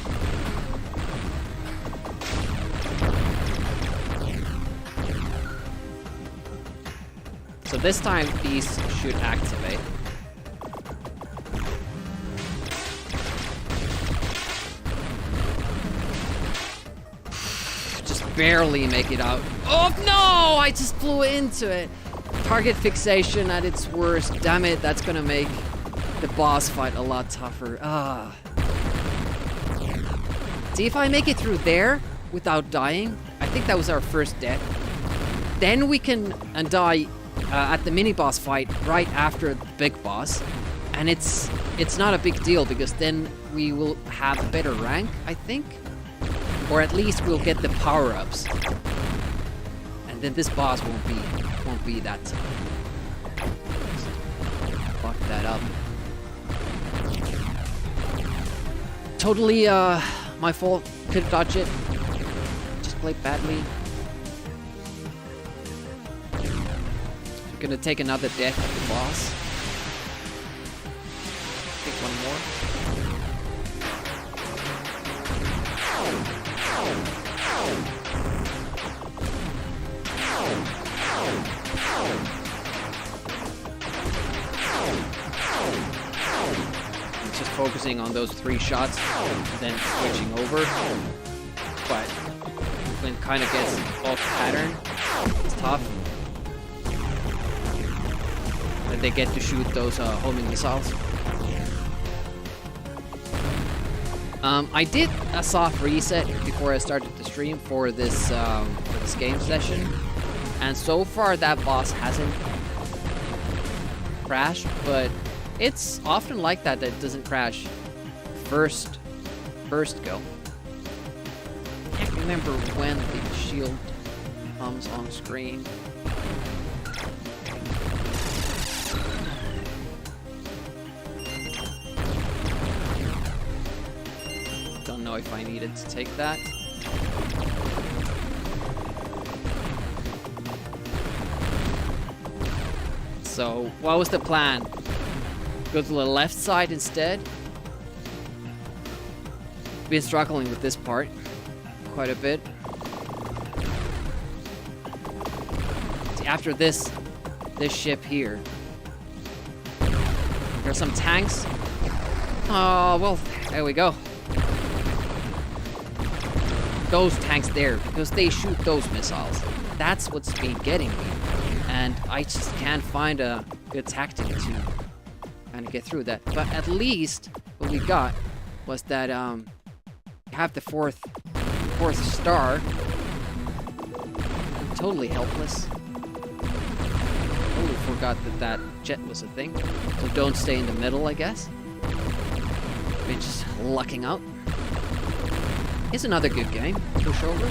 So this time these should activate. Just barely make it out. Oh no! I just flew into it. Target fixation at its worst. Damn it, that's gonna make the boss fight a lot tougher. See, if I make it through there without dying, I think that was our first death. Then we can die at the mini boss fight right after the big boss, and it's not a big deal because then we will have a better rank, I think, or at least we'll get the power-ups, and then this boss won't be that tough. Fuck that up. Totally my fault. Could've dodged it. Just played badly. We're gonna take another death at the boss. Take one more. focusing on those 3 shots and then switching over. But when it kind of gets off pattern, it's tough. And they get to shoot those homing missiles. I did a soft reset before I started the stream for this game session, and so far that boss hasn't crashed, but it's often like that it doesn't crash first go. I can't remember when the shield comes on screen. Don't know if I needed to take that. So, what was the plan? Go to the left side instead? Been struggling with this part quite a bit. See, after this ship here, there's some tanks. Oh, well, there we go. Those tanks there, because they shoot those missiles. That's what's been getting me. And I just can't find a good tactic to kind of get through that. But at least what we got was that have the fourth star. I'm totally helpless. Totally forgot that jet was a thing. So don't stay in the middle, I guess. Been just lucking out. It's another good game, pushover.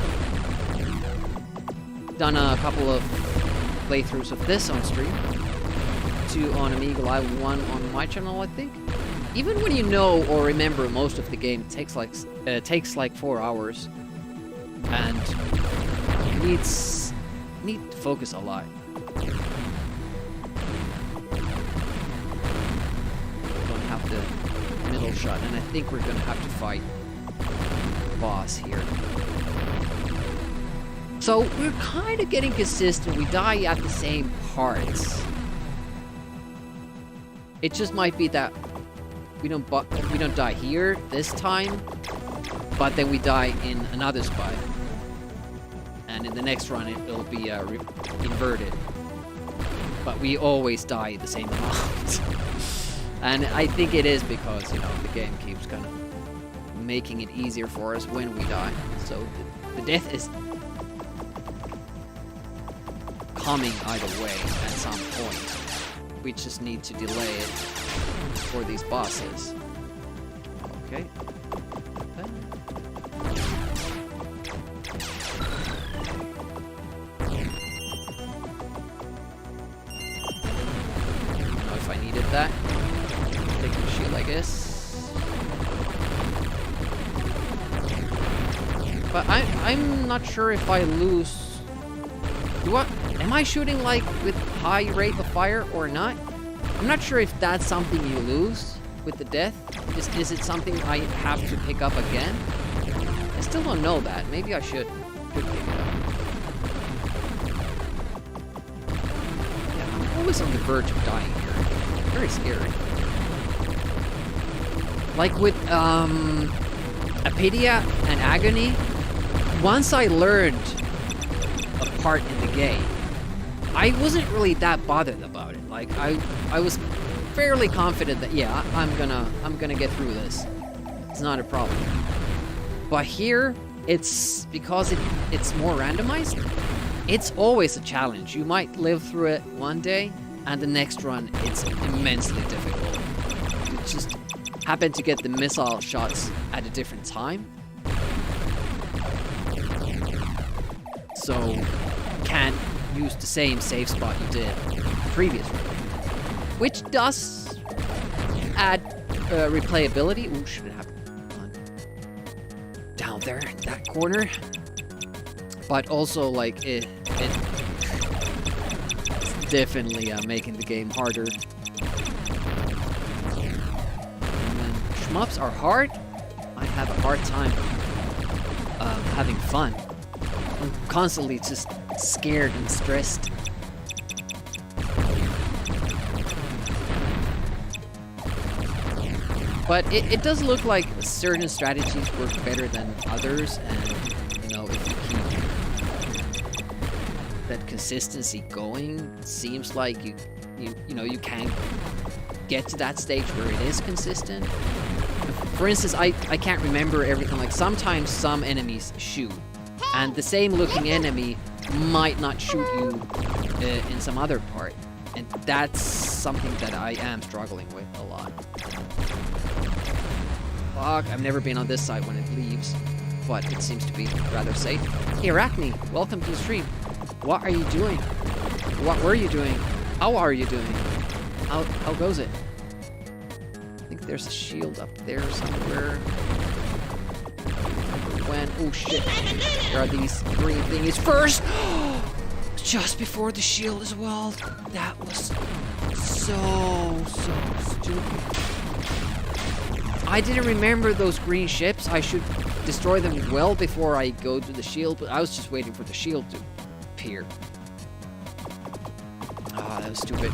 Done a couple of playthroughs of this on stream. 2 on Amiga Live, 1 on my channel, I think. Even when you know or remember most of the game, it takes like 4 hours, and you need to focus a lot. Don't have the middle shot, and I think we're gonna have to fight the boss here. So we're kind of getting consistent. We die at the same parts. It just might be that we don't die here this time, but then we die in another spot, and in the next run it'll be inverted. But we always die the same amount, and I think it is because the game keeps kind of making it easier for us when we die. So the death is coming either way at some point. We just need to delay it for these bosses. Okay. I don't know if I needed that. Take the shield, I guess. But I'm not sure if I lose. Am I shooting like with high rate of fire or not? I'm not sure if that's something you lose with the death. Is it something I have to pick up again? I still don't know that. Maybe I should pick it up. Yeah, I'm always on the verge of dying here. Very scary. Like with Apidia and Agony, once I learned a part in the game, I wasn't really that bothered about it. Like I was fairly confident that yeah, I'm gonna get through this. It's not a problem. But here, it's because it's more randomized. It's always a challenge. You might live through it one day, and the next run it's immensely difficult. You just happen to get the missile shots at a different time, so can't use the same save spot you did previously, which does add replayability. Ooh, should have gone down there in that corner, but also like it's definitely making the game harder. And when shmups are hard, I have a hard time having fun. I'm constantly just scared and stressed. But it does look like certain strategies work better than others, and you know, if you keep that consistency going, it seems like you know you can get to that stage where it is consistent. For instance, I can't remember everything. Like sometimes some enemies shoot, and the same looking enemy might not shoot you in some other part, and that's something that I am struggling with a lot. Fuck, I've never been on this side when it leaves, but it seems to be rather safe. Hey Arachne, welcome to the stream. What are you doing? What were you doing? How are you doing? How goes it? I think there's a shield up there somewhere. When? Oh shit. There are these green thingies first! Just before the shield as well. That was so stupid. I didn't remember those green ships. I should destroy them well before I go to the shield, but I was just waiting for the shield to appear. Ah, that was stupid.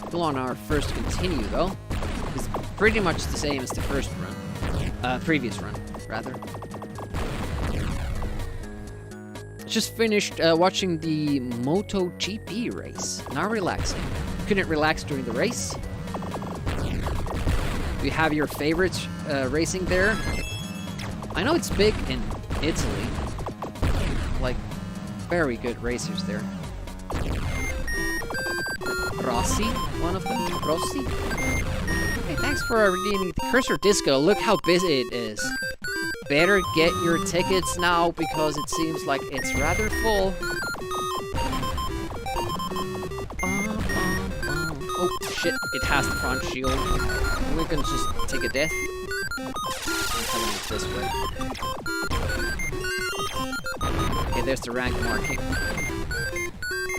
Still on our first continue though. It's pretty much the same as the first run. Previous run, rather. Just finished watching the MotoGP race. Now relaxing. Couldn't relax during the race. Do you have your favorites racing there? I know it's big in Italy. Like, very good racers there. Rossi, one of them. Rossi. Hey, thanks for redeeming the Cursor Disco. Look how busy it is. Better get your tickets now because it seems like it's rather full. Oh shit, it has the front shield. We're gonna just take a death. I'm coming this way. Okay, there's the rank marking.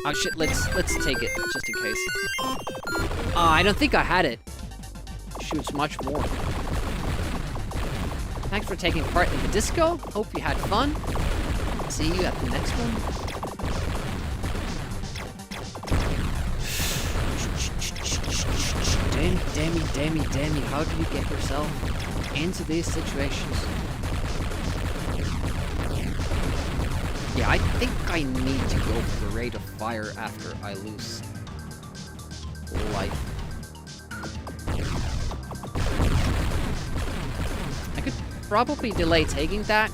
Oh shit, let's take it just in case. I don't think I had it. Shoots much more. Thanks for taking part in the disco. Hope you had fun. See you at the next one. Damn, how do you get yourself into these situations? Yeah, I think I need to go for the rate of fire after I lose life. I could probably delay taking that,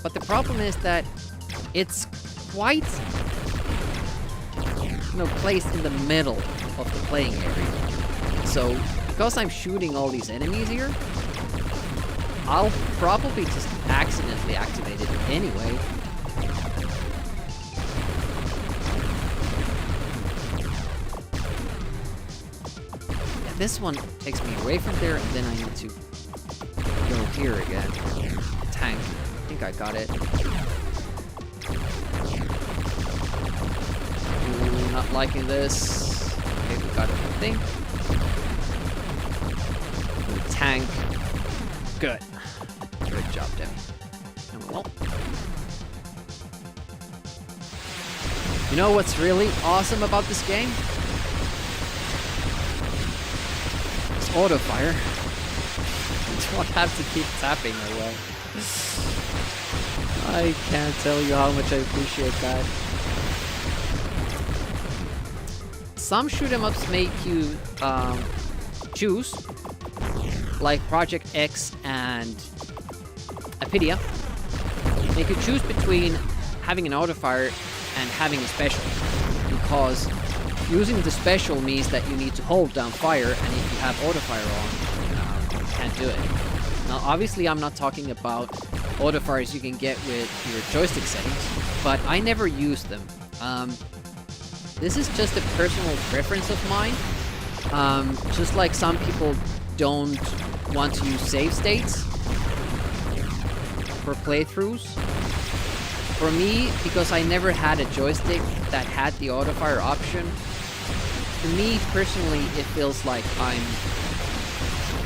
but the problem is that it's quite, placed in the middle of the playing area. So, because I'm shooting all these enemies here, I'll probably just accidentally activate it anyway. Yeah, this one takes me away from there, and then I need to go here again. Tank. I think I got it. Ooh, not liking this. Okay, we got it, I think. Tank. Good. Good job, Demi. Well. You know what's really awesome about this game? It's auto fire. You don't have to keep tapping away. I can't tell you how much I appreciate that. Some shoot 'em ups make you choose, like Project X and Apidia. They could choose between having an auto fire and having a special, because using the special means that you need to hold down fire, and if you have auto fire on, you can't do it. Now, obviously, I'm not talking about auto fires you can get with your joystick settings, but I never use them. This is just a personal preference of mine. Just like some people don't want to use save states for playthroughs. For me, because I never had a joystick that had the auto fire option, to me personally it feels like I'm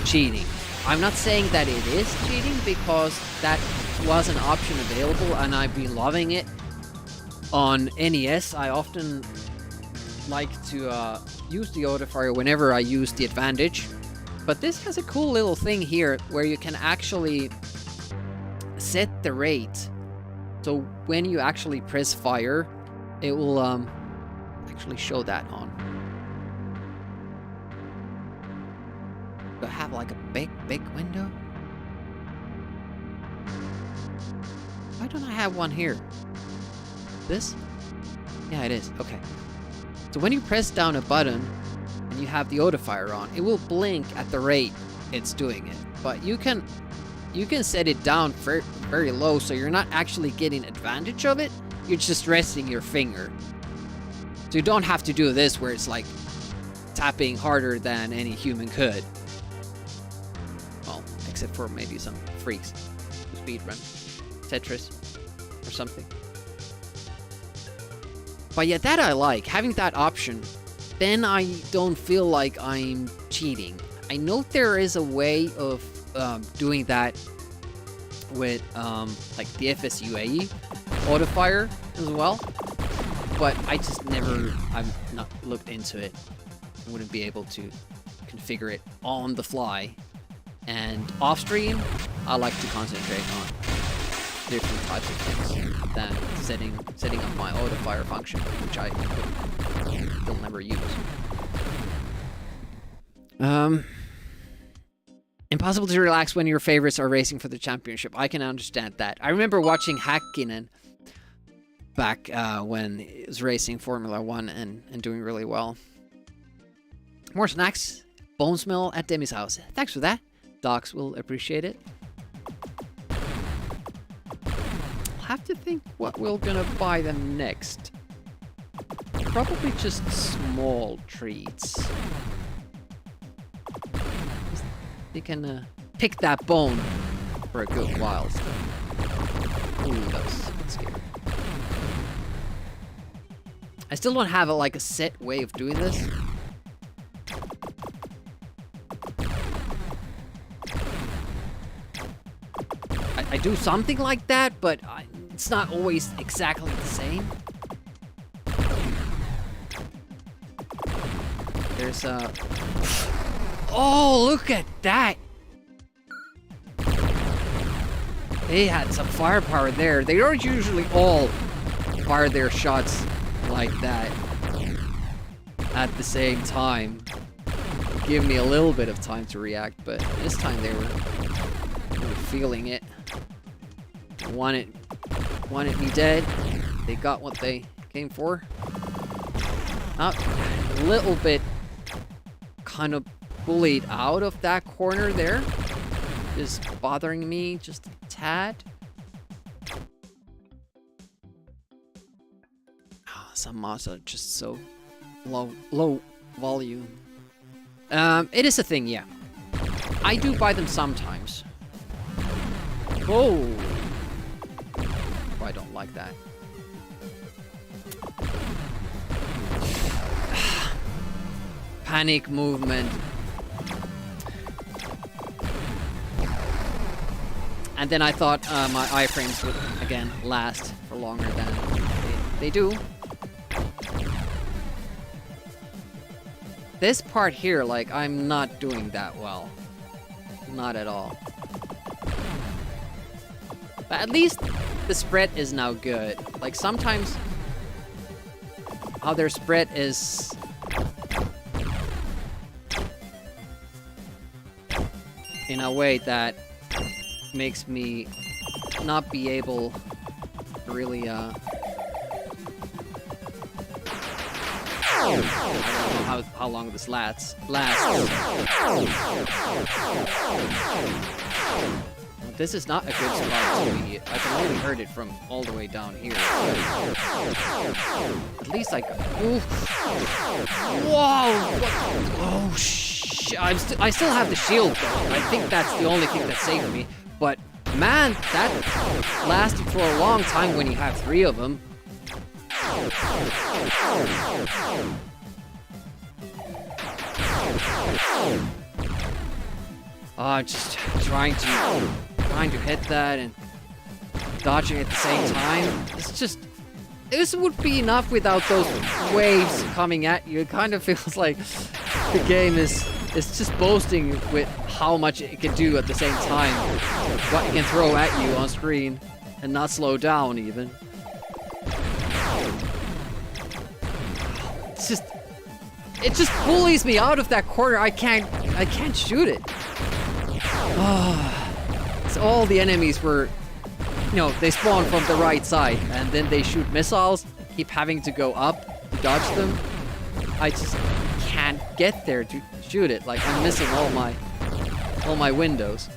cheating. I'm not saying that it is cheating, because that was an option available and I've been loving it. On NES, I often like to use the auto fire whenever I use the advantage. But this has a cool little thing here where you can actually set the rate. So when you actually press fire, it will actually show that on. Do I have like a big window? Why don't I have one here? This? Yeah, it is. Okay. So when you press down a button and you have the auto fire on, it will blink at the rate it's doing it. But you can set it down very, very low, so you're not actually getting advantage of it. You're just resting your finger. So you don't have to do this where it's like tapping harder than any human could. Well, except for maybe some freaks who speedrun Tetris or something. But yeah, that I like, having that option. Then I don't feel like I'm cheating. I know there is a way of doing that with like the FSUAE auto fire as well, but I've not looked into it. I wouldn't be able to configure it on the fly. And off stream, I like to concentrate on different types of things than setting up my auto fire function, which I will never use. Impossible to relax when your favorites are racing for the championship. I can understand that. I remember watching Häkkinen back when he was racing Formula 1 and doing really well. More snacks. Bones Mill at Demi's house. Thanks for that. Docs will appreciate it. I'll have to think what we're gonna buy them next. Probably just small treats. They can pick that bone for a good while. Ooh, that was scary. I still don't have like a set way of doing this. I do something like that, but it's not always exactly the same. There's a... Oh, look at that! They had some firepower there. They don't usually all fire their shots like that at the same time. Give me a little bit of time to react, but this time they were feeling it. Wanted me dead. They got what they came for. A little bit kind of bullied out of that corner there. Is bothering me just a tad. Some mods are just so low volume. It is a thing, yeah. I do buy them sometimes. Oh, I don't like that. Panic movement. And then I thought my iframes would, again, last for longer than they do. This part here, like, I'm not doing that well. Not at all. But at least the spread is now good. Like, sometimes how their spread is... in a way that makes me not be able to really, I don't know how long this lasts. This is not a good spot to be. I can only heard it from all the way down here. At least I... Oof. Whoa! Oh, shit. I still have the shield, though. I think that's the only thing that saved me. But, man, that lasted for a long time when you have 3 of them. Just trying to hit that and dodging at the same time. It's just this would be enough without those waves coming at you. It kind of feels like the game is just boasting with how much it can do at the same time. What it can throw at you on screen and not slow down even. It just bullies me out of that corner. I can't shoot it. So all the enemies were, you know, they spawn from the right side and then they shoot missiles, keep having to go up to dodge them. I just can't get there to shoot it. Like, I'm missing all my windows.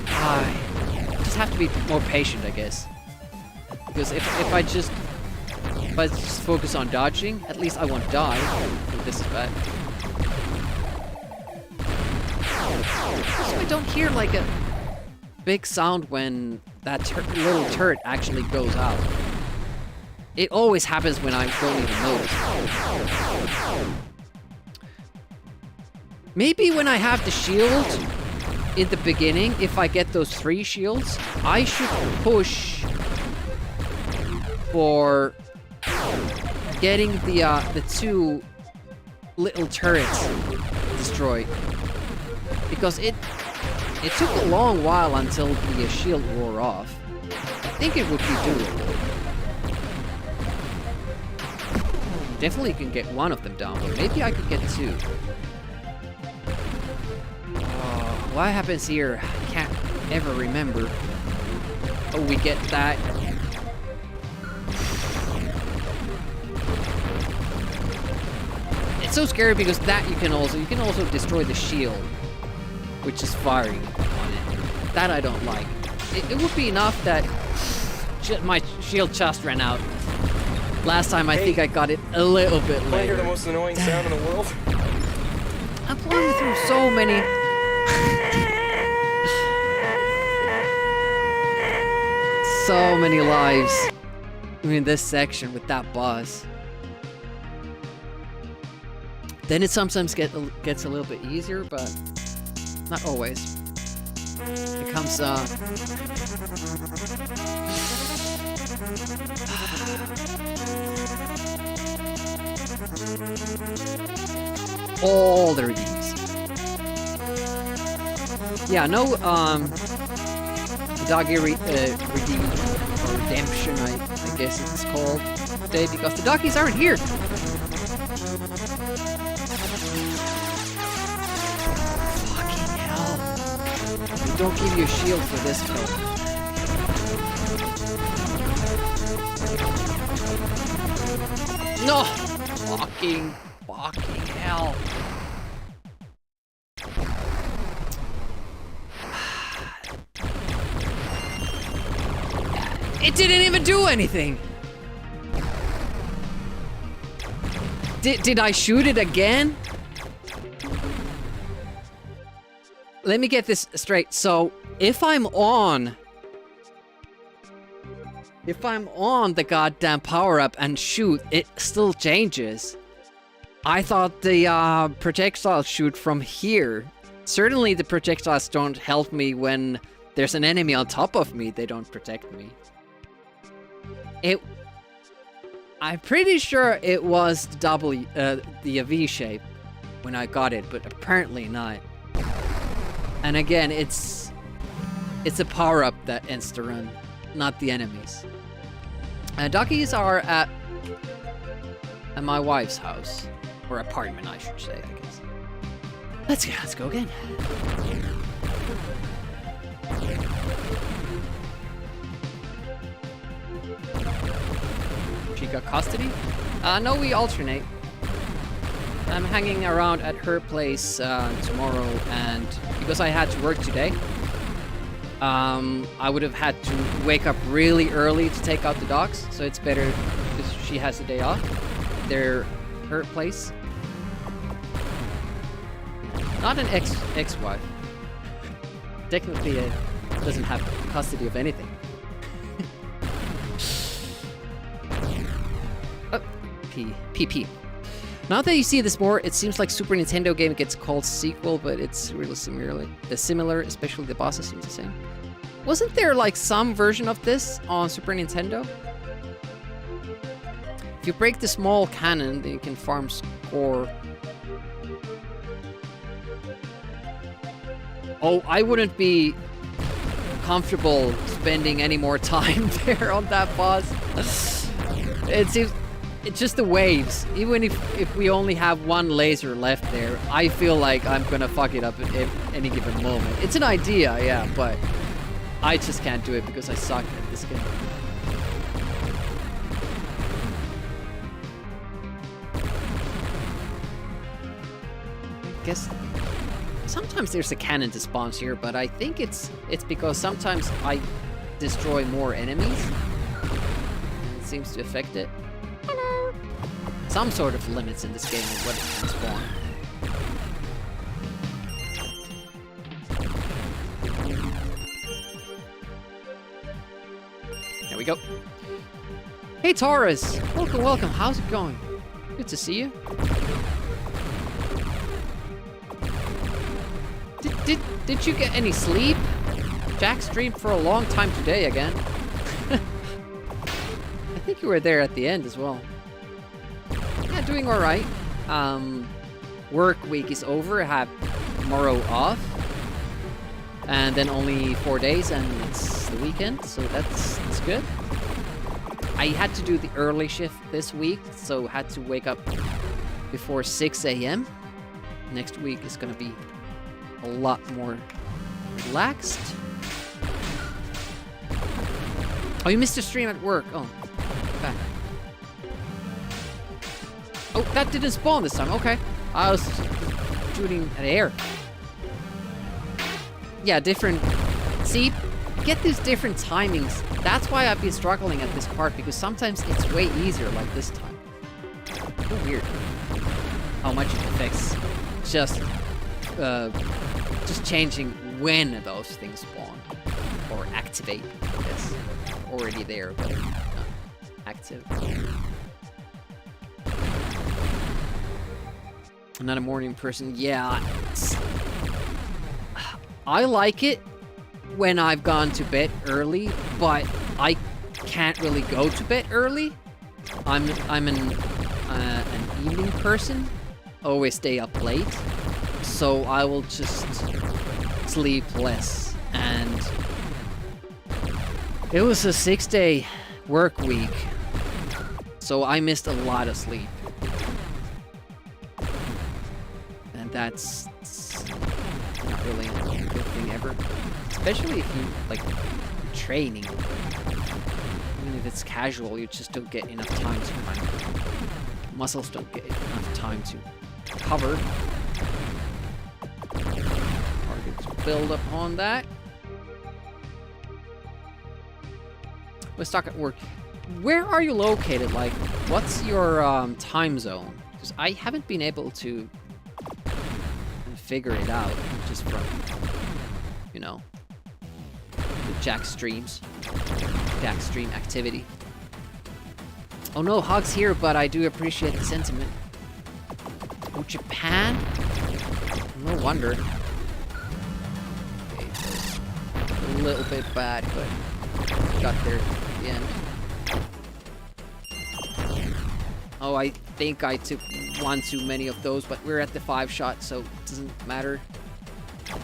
I just have to be more patient, I guess. Because if I just focus on dodging, at least I won't die. Oh, this is bad. So I don't hear like a big sound when that little turret actually goes out. It always happens when I don't even notice. Maybe when I have the shield in the beginning, if I get those 3 shields, I should push for getting the 2 little turrets destroyed, because it took a long while until the shield wore off. I think it would be doable. Definitely can get 1 of them down, but maybe I could get 2. What happens here? I can't ever remember. Oh, we get that. It's so scary because that you can also destroy the shield, which is firing on it. That I don't like. It would be enough that my shield just ran out. Last time I think I got it a little bit later. I hear the most annoying sound in the world. I'm playing through so many. So many lives in this section with that boss. Then it sometimes gets a little bit easier, but not always. It comes all there are these. Yeah, no doggy redemption, I guess it's called today, because the doggies aren't here. Fucking hell. They don't give you a shield for this kill. No! Fucking hell. It didn't even do anything. Did I shoot it again? Let me get this straight. So, if I'm on the goddamn power-up and shoot, it still changes. I thought the projectiles shoot from here. Certainly the projectiles don't help me when there's an enemy on top of me. They don't protect me. I'm pretty sure it was the V shape when I got it, but apparently not. And again, it's a power-up that ends the run, not the enemies. Doggies are at my wife's house, or apartment, I should say, I guess. Let's go again. She got custody? No, we alternate. I'm hanging around at her place tomorrow, and because I had to work today, I would have had to wake up really early to take out the dogs, so it's better because she has a day off. They're her place. Not an ex-wife. Technically, doesn't have custody of anything. Oh, PP. Now that you see this more, it seems like Super Nintendo game gets called sequel, but it's really similar, especially the bosses seem the same. Wasn't there like some version of this on Super Nintendo? If you break the small cannon, then you can farm score. Oh, I wouldn't be comfortable spending any more time there on that boss. It seems it's just the waves. Even if we only have one laser left there, I feel like I'm gonna fuck it up at any given moment. It's an idea, yeah, but I just can't do it because I suck at this game. I guess sometimes there's a cannon that spawns here, but I think it's because sometimes I destroy more enemies. It seems to affect it. Hello. Some sort of limits in this game of what it can spawn. There we go. Hey Taurus! Welcome, welcome. How's it going? Good to see you. Did you get any sleep? Jack streamed for a long time today again. I think you were there at the end as well. Yeah, doing alright. Work week is over. I have tomorrow off. And then only 4 days and it's the weekend, so that's good. I had to do the early shift this week, so had to wake up before 6 a.m. Next week is gonna be a lot more relaxed. Oh, you missed a stream at work. Oh, back. Oh, that didn't spawn this time. Okay, I was shooting at air. Yeah, different. See, get these different timings. That's why I've been struggling at this part, because sometimes it's way easier like this time. So weird how much it affects just changing when those things spawn or activate. Yes, already there, but not active. I'm not a morning person. Yeah, I like it when I've gone to bed early, but I can't really go to bed early. I'm an evening person. Always stay up late, so I will just sleep less. And it was a 6-day work week, so I missed a lot of sleep, and that's not really a good thing ever, especially if you like training. Even if it's casual, you just don't get enough time to kind of, muscles don't get enough time to cover. Targets build upon that. Let's talk at work. Where are you located? Like, what's your time zone? Because I haven't been able to figure it out just from, you know, the Jack stream activity. Oh no, Hog's here, but I do appreciate the sentiment. Oh, Japan? No wonder. Okay, a little bit bad, but got there at the end. Oh, I think I took one too many of those, but we're at the 5 shot, so it doesn't matter.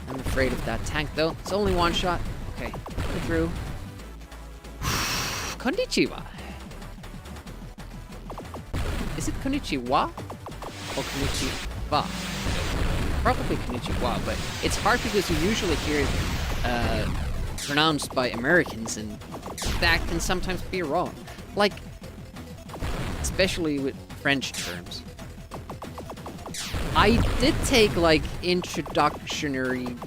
I'm afraid of that tank, though. It's only 1 shot. Okay, go through. Konnichiwa. Is it konnichiwa? Or konnichiwa? Probably konnichiwa, but it's hard because you usually hear it pronounced by Americans, and that can sometimes be wrong. Like, especially with French terms. I did take like introductory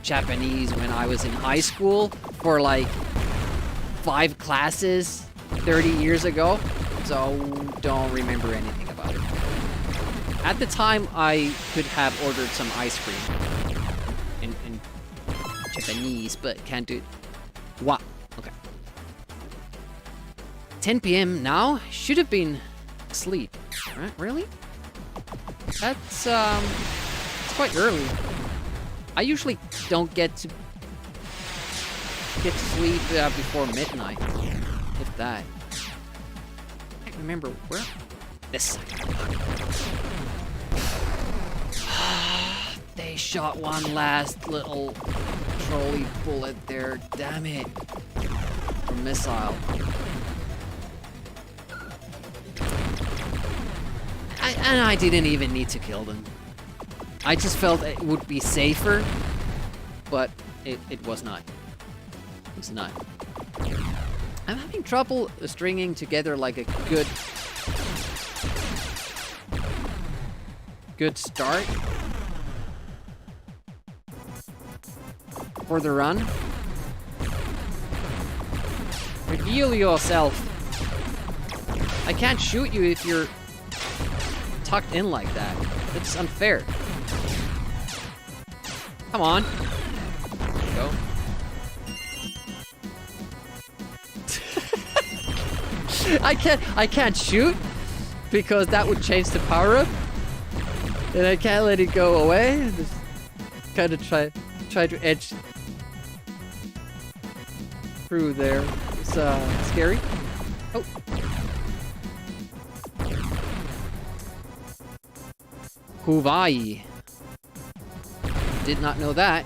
Japanese when I was in high school for like 5 classes 30 years ago, so don't remember anything about it. At the time, I could have ordered some ice cream in Japanese, but can't do it. What? Okay. 10 p.m. now? Should have been asleep. Right? Really? That's it's quite early. I usually don't get to sleep before midnight, if that. can't remember where. This side. They shot one last little trolley bullet there. Damn it. From missile. And I didn't even need to kill them. I just felt it would be safer, but it was not. It was not. I'm having trouble stringing together like a good start for the run. Reveal yourself. I can't shoot you if you're tucked in like that. It's unfair. Come on. There you go. I can't shoot because that would change the power up. And I can't let it go away. Just kind of try to edge through there. It's scary. Oh. Hawaii. Did not know that.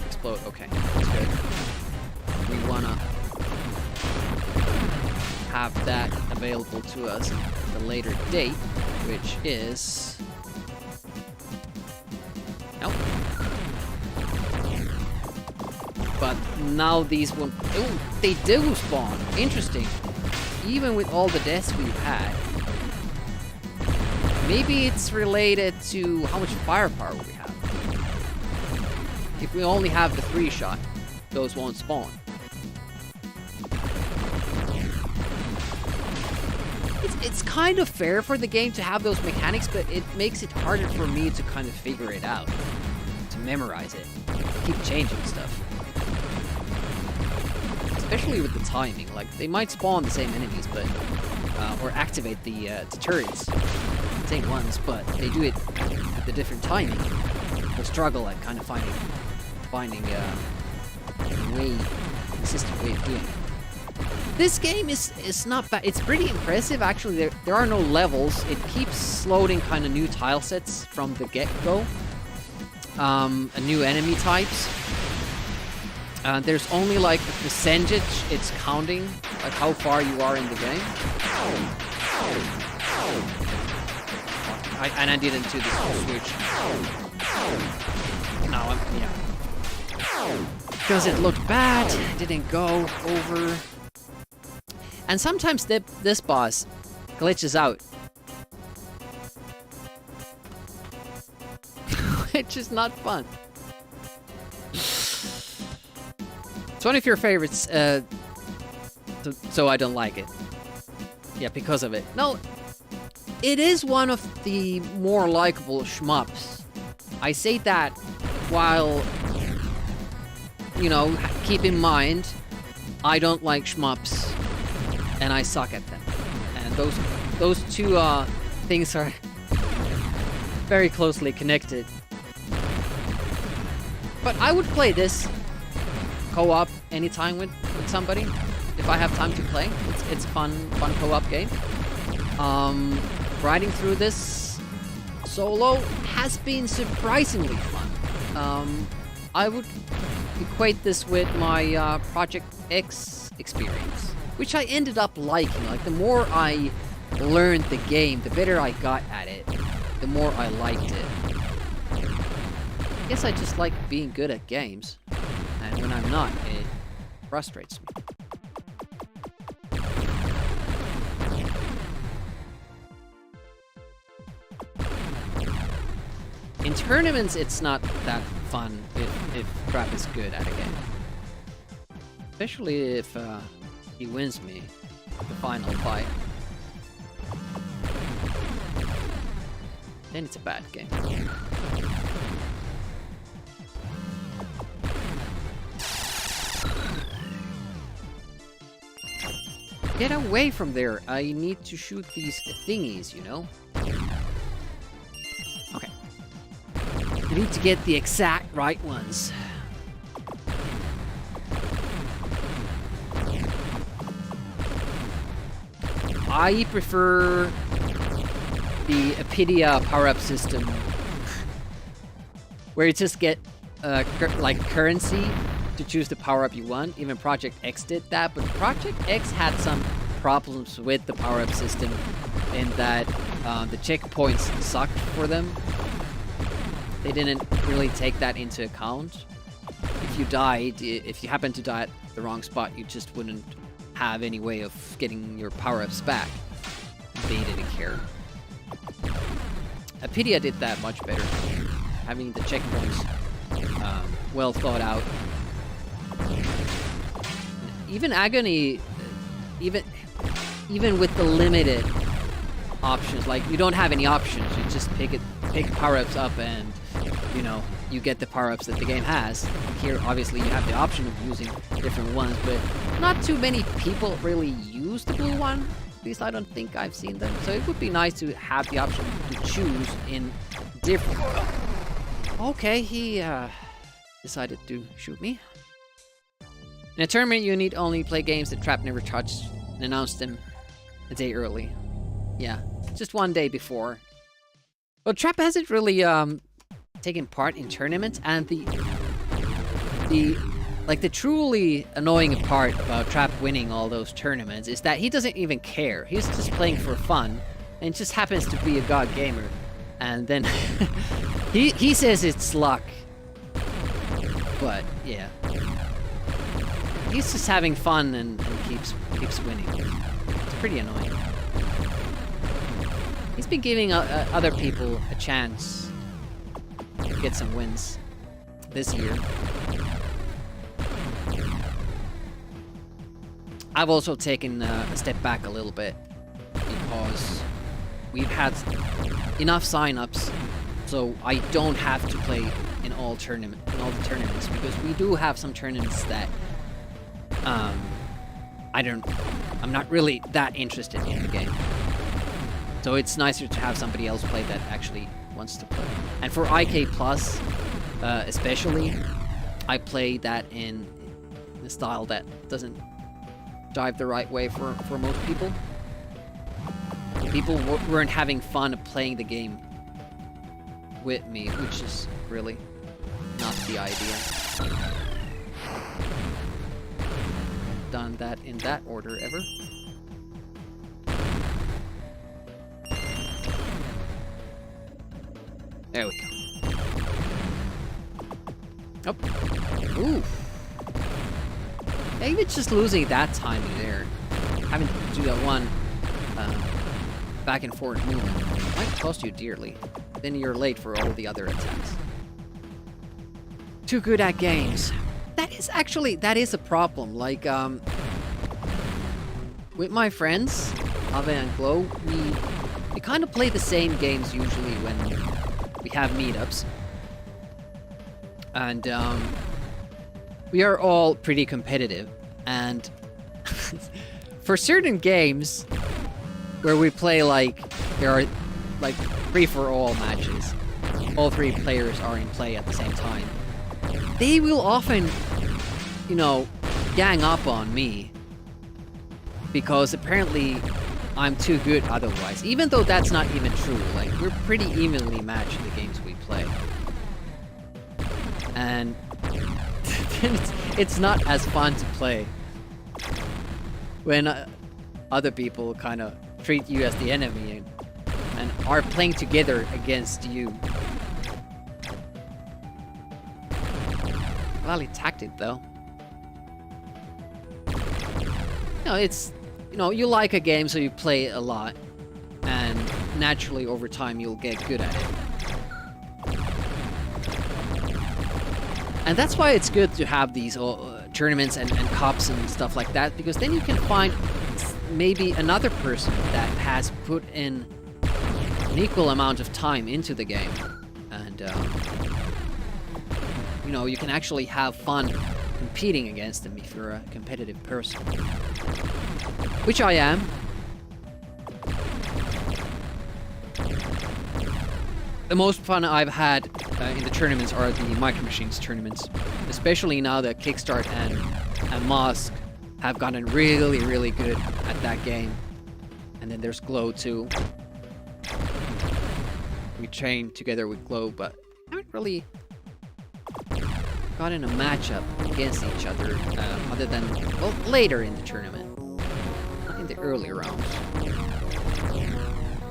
Explode. Okay, that's good. We wanna have that available to us at a later date, which is... Nope. But now these will... Oh, they do spawn. Interesting. Even with all the deaths we've had. Maybe it's related to how much firepower we have. If we only have the 3-shot, those won't spawn. It's kind of fair for the game to have those mechanics, but it makes it harder for me to kind of figure it out. To memorize it. Keep changing stuff. Especially with the timing. Like, they might spawn the same enemies, but... or activate the turrets. Same ones, but they do it with the different timing. They struggle at kind of finding a consistent way of doing it. This game is not bad. It's pretty impressive, actually. There are no levels. It keeps loading kind of new tile sets from the get-go. New enemy types. There's only like a percentage it's counting, like how far you are in the game. And I didn't do this switch. No, yeah. Because it looked bad, it didn't go over. And sometimes this boss glitches out. Which is not fun. It's one of your favorites, so I don't like it. Yeah, because of it. No, it is one of the more likable shmups. I say that while, you know, keep in mind, I don't like shmups, and I suck at them. And those two things are very closely connected. But I would play this co-op anytime with somebody if I have time to play. It's fun co-op game. Riding through this solo has been surprisingly fun. I would equate this with my Project X experience, which I ended up liking. Like, the more I learned the game, the better I got at it, the more I liked it. I guess I just like being good at games, and when I'm not, it frustrates me. In tournaments, it's not that fun if crap is good at a game. Especially if he wins me the final fight. Then it's a bad game. Get away from there. I need to shoot these thingies, you know? Okay. I need to get the exact right ones. I prefer the Apidia power-up system, where you just get like currency to choose the power-up you want. Even Project X did that, but Project X had some problems with the power-up system in that the checkpoints sucked for them. They didn't really take that into account. If you died, if you happened to die at the wrong spot, you just wouldn't have any way of getting your power-ups back. They didn't care. Apidia did that much better, having the checkpoints well thought out. Even Agony, even with the limited options, like you don't have any options, you just pick power-ups up and you know you get the power-ups that the game has. Here obviously you have the option of using different ones, but not too many people really use the blue one. At least I don't think I've seen them. So it would be nice to have the option to choose in different... Okay, he decided to shoot me. In a tournament, you need only play games that Trap never touched and announce them a day early. Yeah, just one day before. Well, Trap hasn't really taken part in tournaments, and the truly annoying part about Trap winning all those tournaments is that he doesn't even care. He's just playing for fun, and just happens to be a god gamer. And then he says it's luck, but yeah, he's just having fun and keeps winning. It's pretty annoying. He's been giving other people a chance to get some wins this year. I've also taken a step back a little bit because we've had enough sign-ups, so I don't have to play in all the tournaments, because we do have some tournaments that I'm not really that interested in the game. So it's nicer to have somebody else play that actually wants to play. And for IK Plus, especially, I play that in a style that doesn't dive the right way for most people. People weren't having fun playing the game with me, which is really not the idea. Done that in that order ever. There we go. Oh. Ooh. Maybe it's just losing that timing there. Having to do that one back and forth movement might cost you dearly. Then you're late for all the other attacks. Too good at games. That is a problem. Like, with my friends, Ave and Glow, we kind of play the same games usually when we have meetups. And, we are all pretty competitive. And for certain games where we play, like, there are, like, free-for-all matches, all three players are in play at the same time, they will often, you know, gang up on me because apparently I'm too good otherwise, even though that's not even true. Like, we're pretty evenly matched in the games we play. And it's not as fun to play when other people kind of treat you as the enemy and are playing together against you. Well, he tacked it though. You know, it's, you know, you like a game, so you play it a lot, and naturally over time you'll get good at it. And that's why it's good to have these tournaments and cups and stuff like that, because then you can find maybe another person that has put in an equal amount of time into the game, and you know, you can actually have fun competing against them if you're a competitive person, which I am. The most fun I've had in the tournaments are the Micro Machines tournaments, especially now that Kickstart and Mosk have gotten really, really good at that game. And then there's Glow too. We train together with Glow, but haven't really got in a matchup against each other, other than, well, later in the tournament. Not in the early rounds.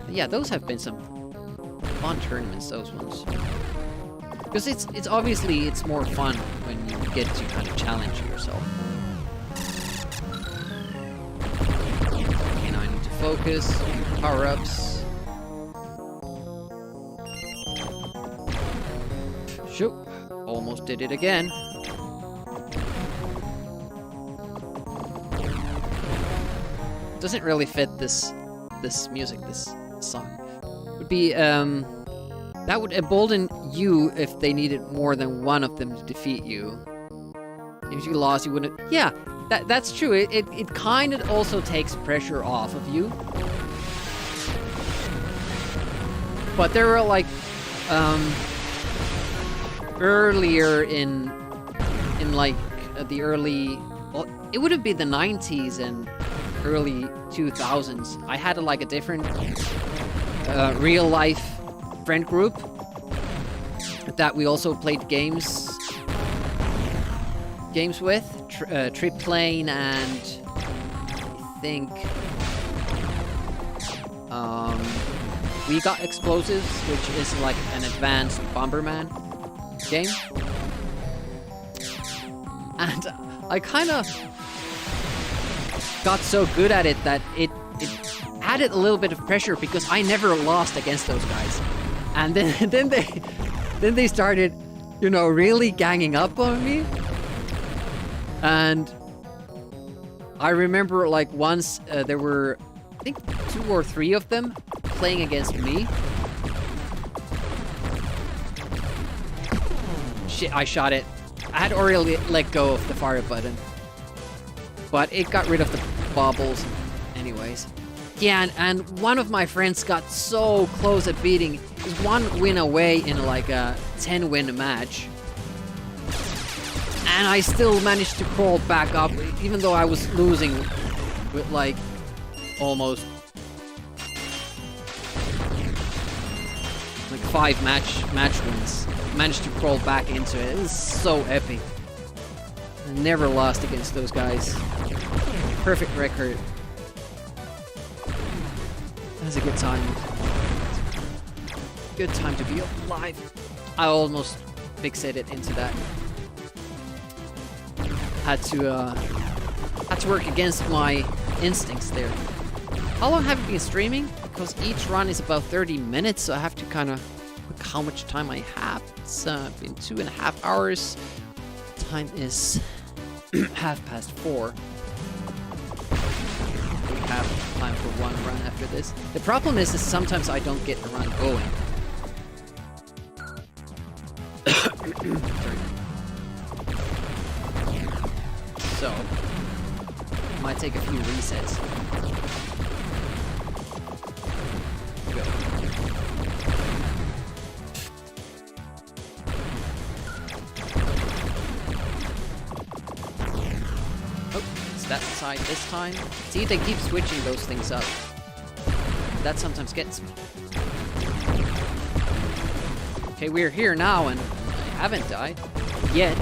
But yeah, those have been some fun tournaments, those ones. Because it's obviously, it's more fun when you get to kind of challenge yourself. Okay, now I need to focus, power-ups. Shoot. Almost did it again. Doesn't really fit this music, this song. Would be that would embolden you if they needed more than one of them to defeat you. If you lost, you wouldn't. Yeah, that's true. It kind of also takes pressure off of you. But there were like earlier in like the early, well, it wouldn't be the 90s and early 2000s. I had like a different real life friend group that we also played games with. Trip Plane and I think We Got Explosives, which is like an advanced Bomberman game. And I kind of got so good at it that it added a little bit of pressure because I never lost against those guys. And then they started, you know, really ganging up on me. And I remember like once there were, I think 2 or 3 of them playing against me. Shit, I shot it. I had already let go of the fire button. But it got rid of the bubbles anyways. Yeah, and one of my friends got so close at beating. He was 1 win away in like a 10-win match. And I still managed to crawl back up, even though I was losing with like almost like 5 match wins. Managed to crawl back into it. It was so epic. I never lost against those guys. Perfect record. That was a good time. Good time to be alive. I almost fixated into that. Had to work against my instincts there. How long have you been streaming? Because each run is about 30 minutes, so I have to kind of look how much time I have. It's been 2.5 hours. Time is 4:30. We have time for 1 run after this. The problem is sometimes I don't get the run going. Sorry. So, might take a few resets. Go. Oh, it's that side this time. See, they keep switching those things up. That sometimes gets me. Okay, we're here now, and I haven't died yet.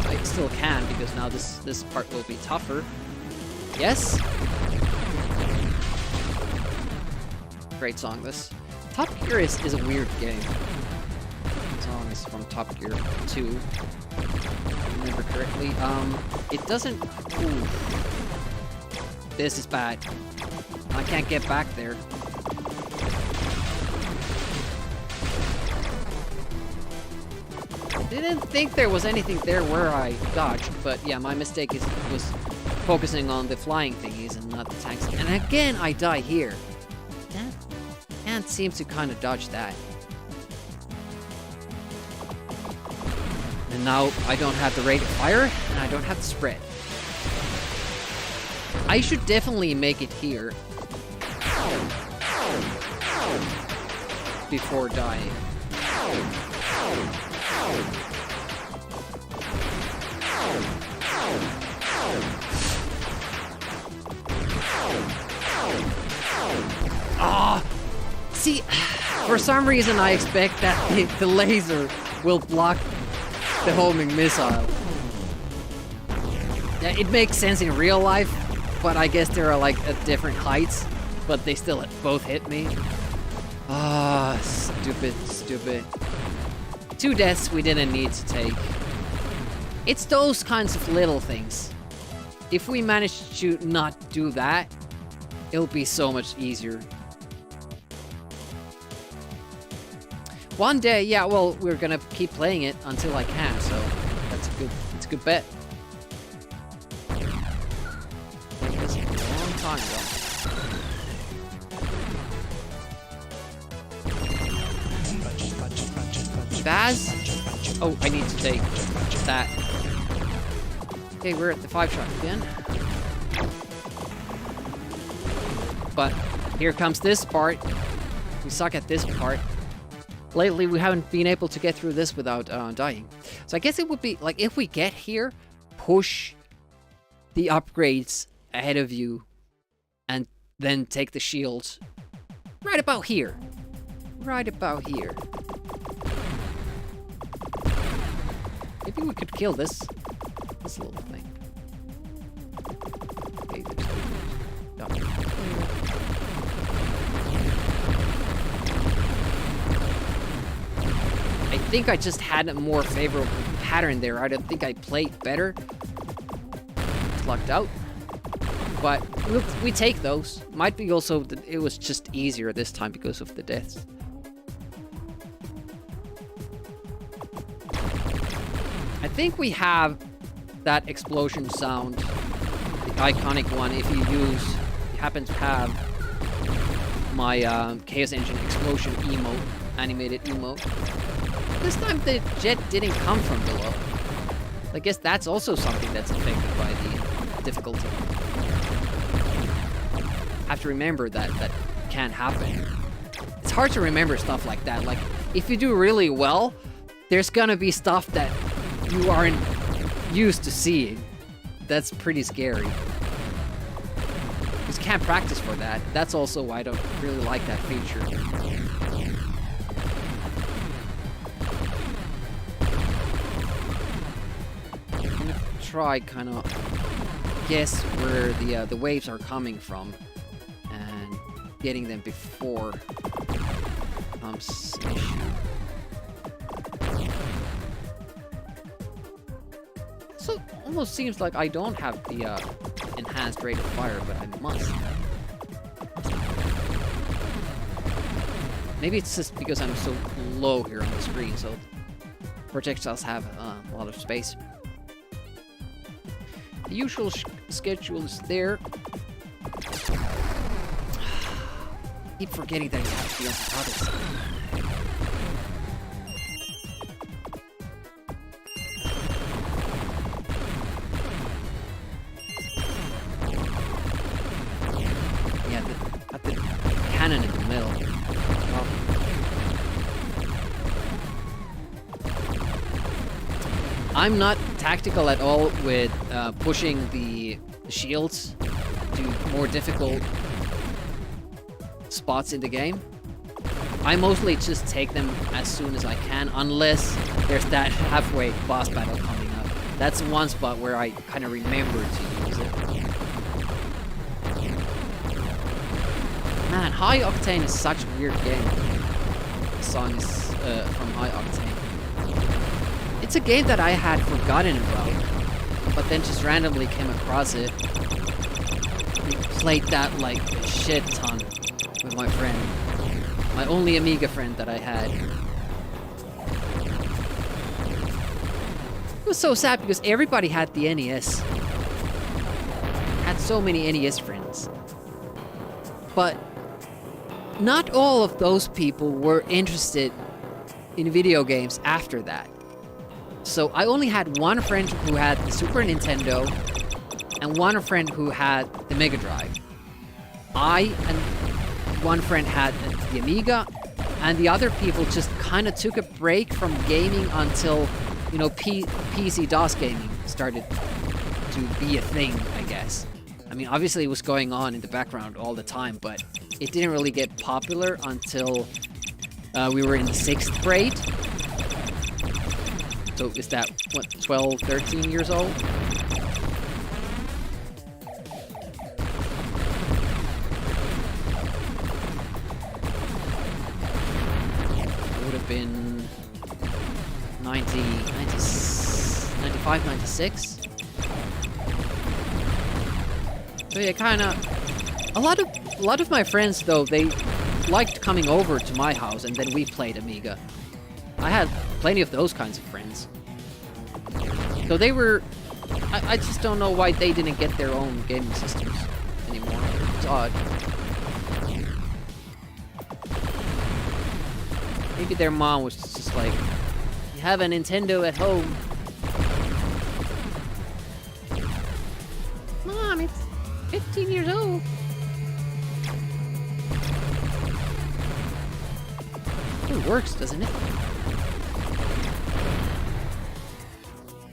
I still can, because now this part will be tougher. Yes? Great song, this. Top Gear is a weird game. The song is from Top Gear 2. If I remember correctly. It doesn't... Ooh. This is bad. I can't get back there. Didn't think there was anything there where I dodged, but yeah, my mistake was focusing on the flying thingies and not the tanks. And again, I die here. That can't seem to kind of dodge that. And now I don't have the rate of fire, and I don't have the spread. I should definitely make it here before dying. some reason, I expect that the laser will block the homing missile. Yeah, it makes sense in real life, but I guess they're like at different heights, but they still both hit me. Ah, stupid, stupid. 2 deaths we didn't need to take. It's those kinds of little things. If we manage to not do that, it'll be so much easier. One day, yeah, well, we're gonna keep playing it until I can, so it's a good bet. This a long time ago. Baz? Oh, I need to take that. Okay, we're at the 5-shot again. But here comes this part. We suck at this part. Lately, we haven't been able to get through this without dying. So I guess it would be, like, if we get here, push the upgrades ahead of you, and then take the shields right about here. Right about here. Maybe we could kill this little thing. Okay, I think I just had a more favorable pattern there. I don't think I played better. It's lucked out. But we take those. Might be also that it was just easier this time because of the deaths. I think we have that explosion sound, the iconic one, if you happen to have my Chaos Engine explosion emote, animated emote. This time the jet didn't come from below. I guess that's also something that's affected by the difficulty. Have to remember that can happen. It's hard to remember stuff like that. Like, if you do really well, there's gonna be stuff that you aren't used to seeing. That's pretty scary. Because you can't practice for that. That's also why I don't really like that feature. I'm gonna try kind of guess where the waves are coming from and getting them before it becomes an issue. So almost seems like I don't have the enhanced rate of fire, but I must. Maybe it's just because I'm so low here on the screen, so projectiles have a lot of space. The usual schedule is there. Keep forgetting that you have to be on the other side. Cannon in the middle. Oh. I'm not tactical at all with pushing the shields to more difficult spots in the game. I mostly just take them as soon as I can, unless there's that halfway boss battle coming up. That's one spot where I kind of remember to use it. Man, High Octane is such a weird game. The song is from High Octane. It's a game that I had forgotten about, but then just randomly came across it. We played that like a shit ton with my friend. My only Amiga friend that I had. It was so sad because everybody had the NES. Had so many NES friends. But not all of those people were interested in video games after that. So I only had one friend who had the Super Nintendo and one friend who had the Mega Drive. I and one friend had the Amiga, and the other people just kind of took a break from gaming until, you know, PC DOS gaming started to be a thing, I guess. I mean, obviously it was going on in the background all the time, but it didn't really get popular until We were in the 6th grade. So is that, what, 12, 13 years old? It would have been 95, 96. So yeah, kind of. A lot of my friends though, they liked coming over to my house and then we played Amiga. I had plenty of those kinds of friends. So they were. I just don't know why they didn't get their own gaming systems anymore. It's odd. Maybe their mom was just like, "You have a Nintendo at home." Mom, it's 15 years old. It works, doesn't it?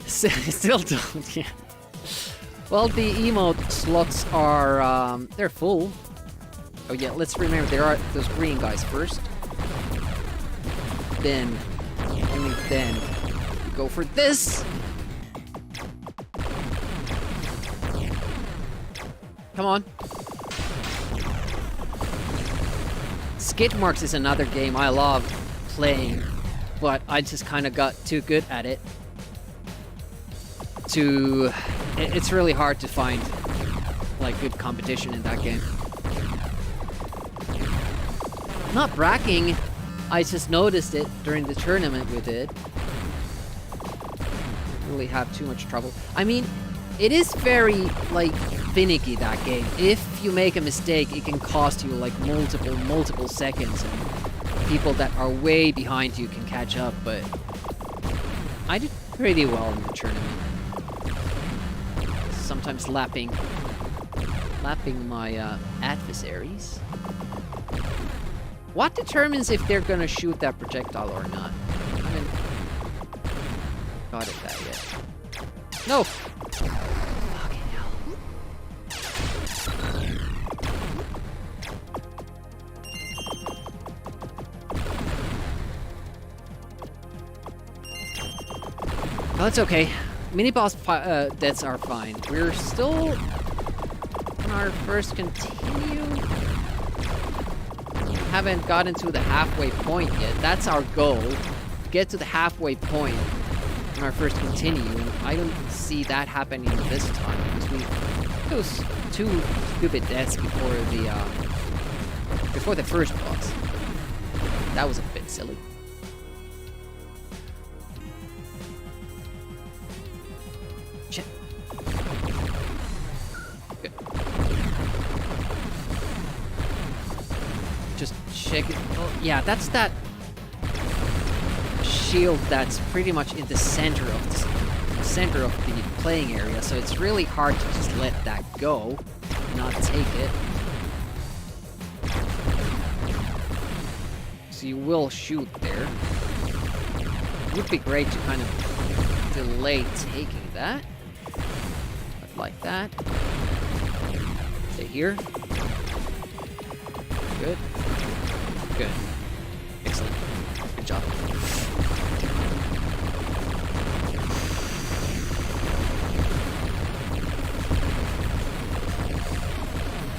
Still don't, yeah. Well, the emote slots are, they're full. Oh yeah, let's remember there are those green guys first. Then, only then, you go for this! Come on. Skid Marks is another game I love playing, but I just kind of got too good at it. It's really hard to find like good competition in that game. Not bragging, I just noticed it during the tournament we did. Really have too much trouble. I mean, it is very like finicky, that game. If you make a mistake, it can cost you like multiple seconds, and people that are way behind you can catch up, but I did pretty well in the tournament. Sometimes lapping my adversaries. What determines if they're gonna shoot that projectile or not? I haven't got it that yet. No! Fucking hell. Oh, it's okay. Mini-boss deaths are fine. We're still on our first continue. Haven't gotten to the halfway point yet. That's our goal. Get to the halfway point on our first continue. And I don't see that happening this time because we those 2 stupid deaths before the first boss. That was a bit silly. Good. Just check it. Oh, yeah, that's that shield that's pretty much in the center of the playing area, so it's really hard to just let that go, not take it. So you will shoot there. It would be great to kind of delay taking that. But like that. Stay here. Good. Good. Excellent. Good job.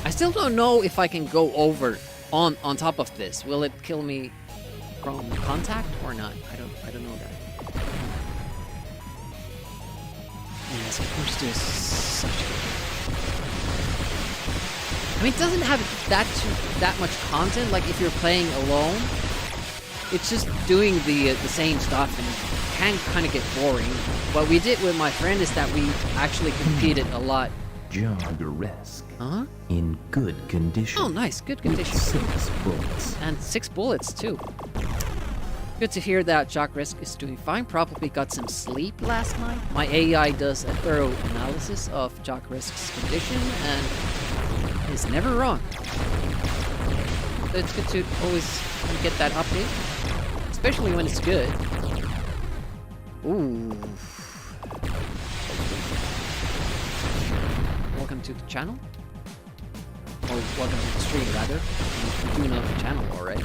I still don't know if I can go over on top of this. Will it kill me from contact or not? I don't know that. Yes, of course there's such a... I mean, it doesn't have that much content. Like if you're playing alone, it's just doing the same stuff, and it can kind of get boring. What we did with my friend is that we actually competed a lot. Jogger-esque. Huh? In good condition. Oh, nice. Good condition. With 6 bullets. And 6 bullets, too. Good to hear that Jogger-esque is doing fine. Probably got some sleep last night. My AI does a thorough analysis of Jogger-esque's condition, and is never wrong. So it's good to always get that update. Especially when it's good. Ooh. Welcome to the channel. Or welcome to the stream, rather. You do know the channel already.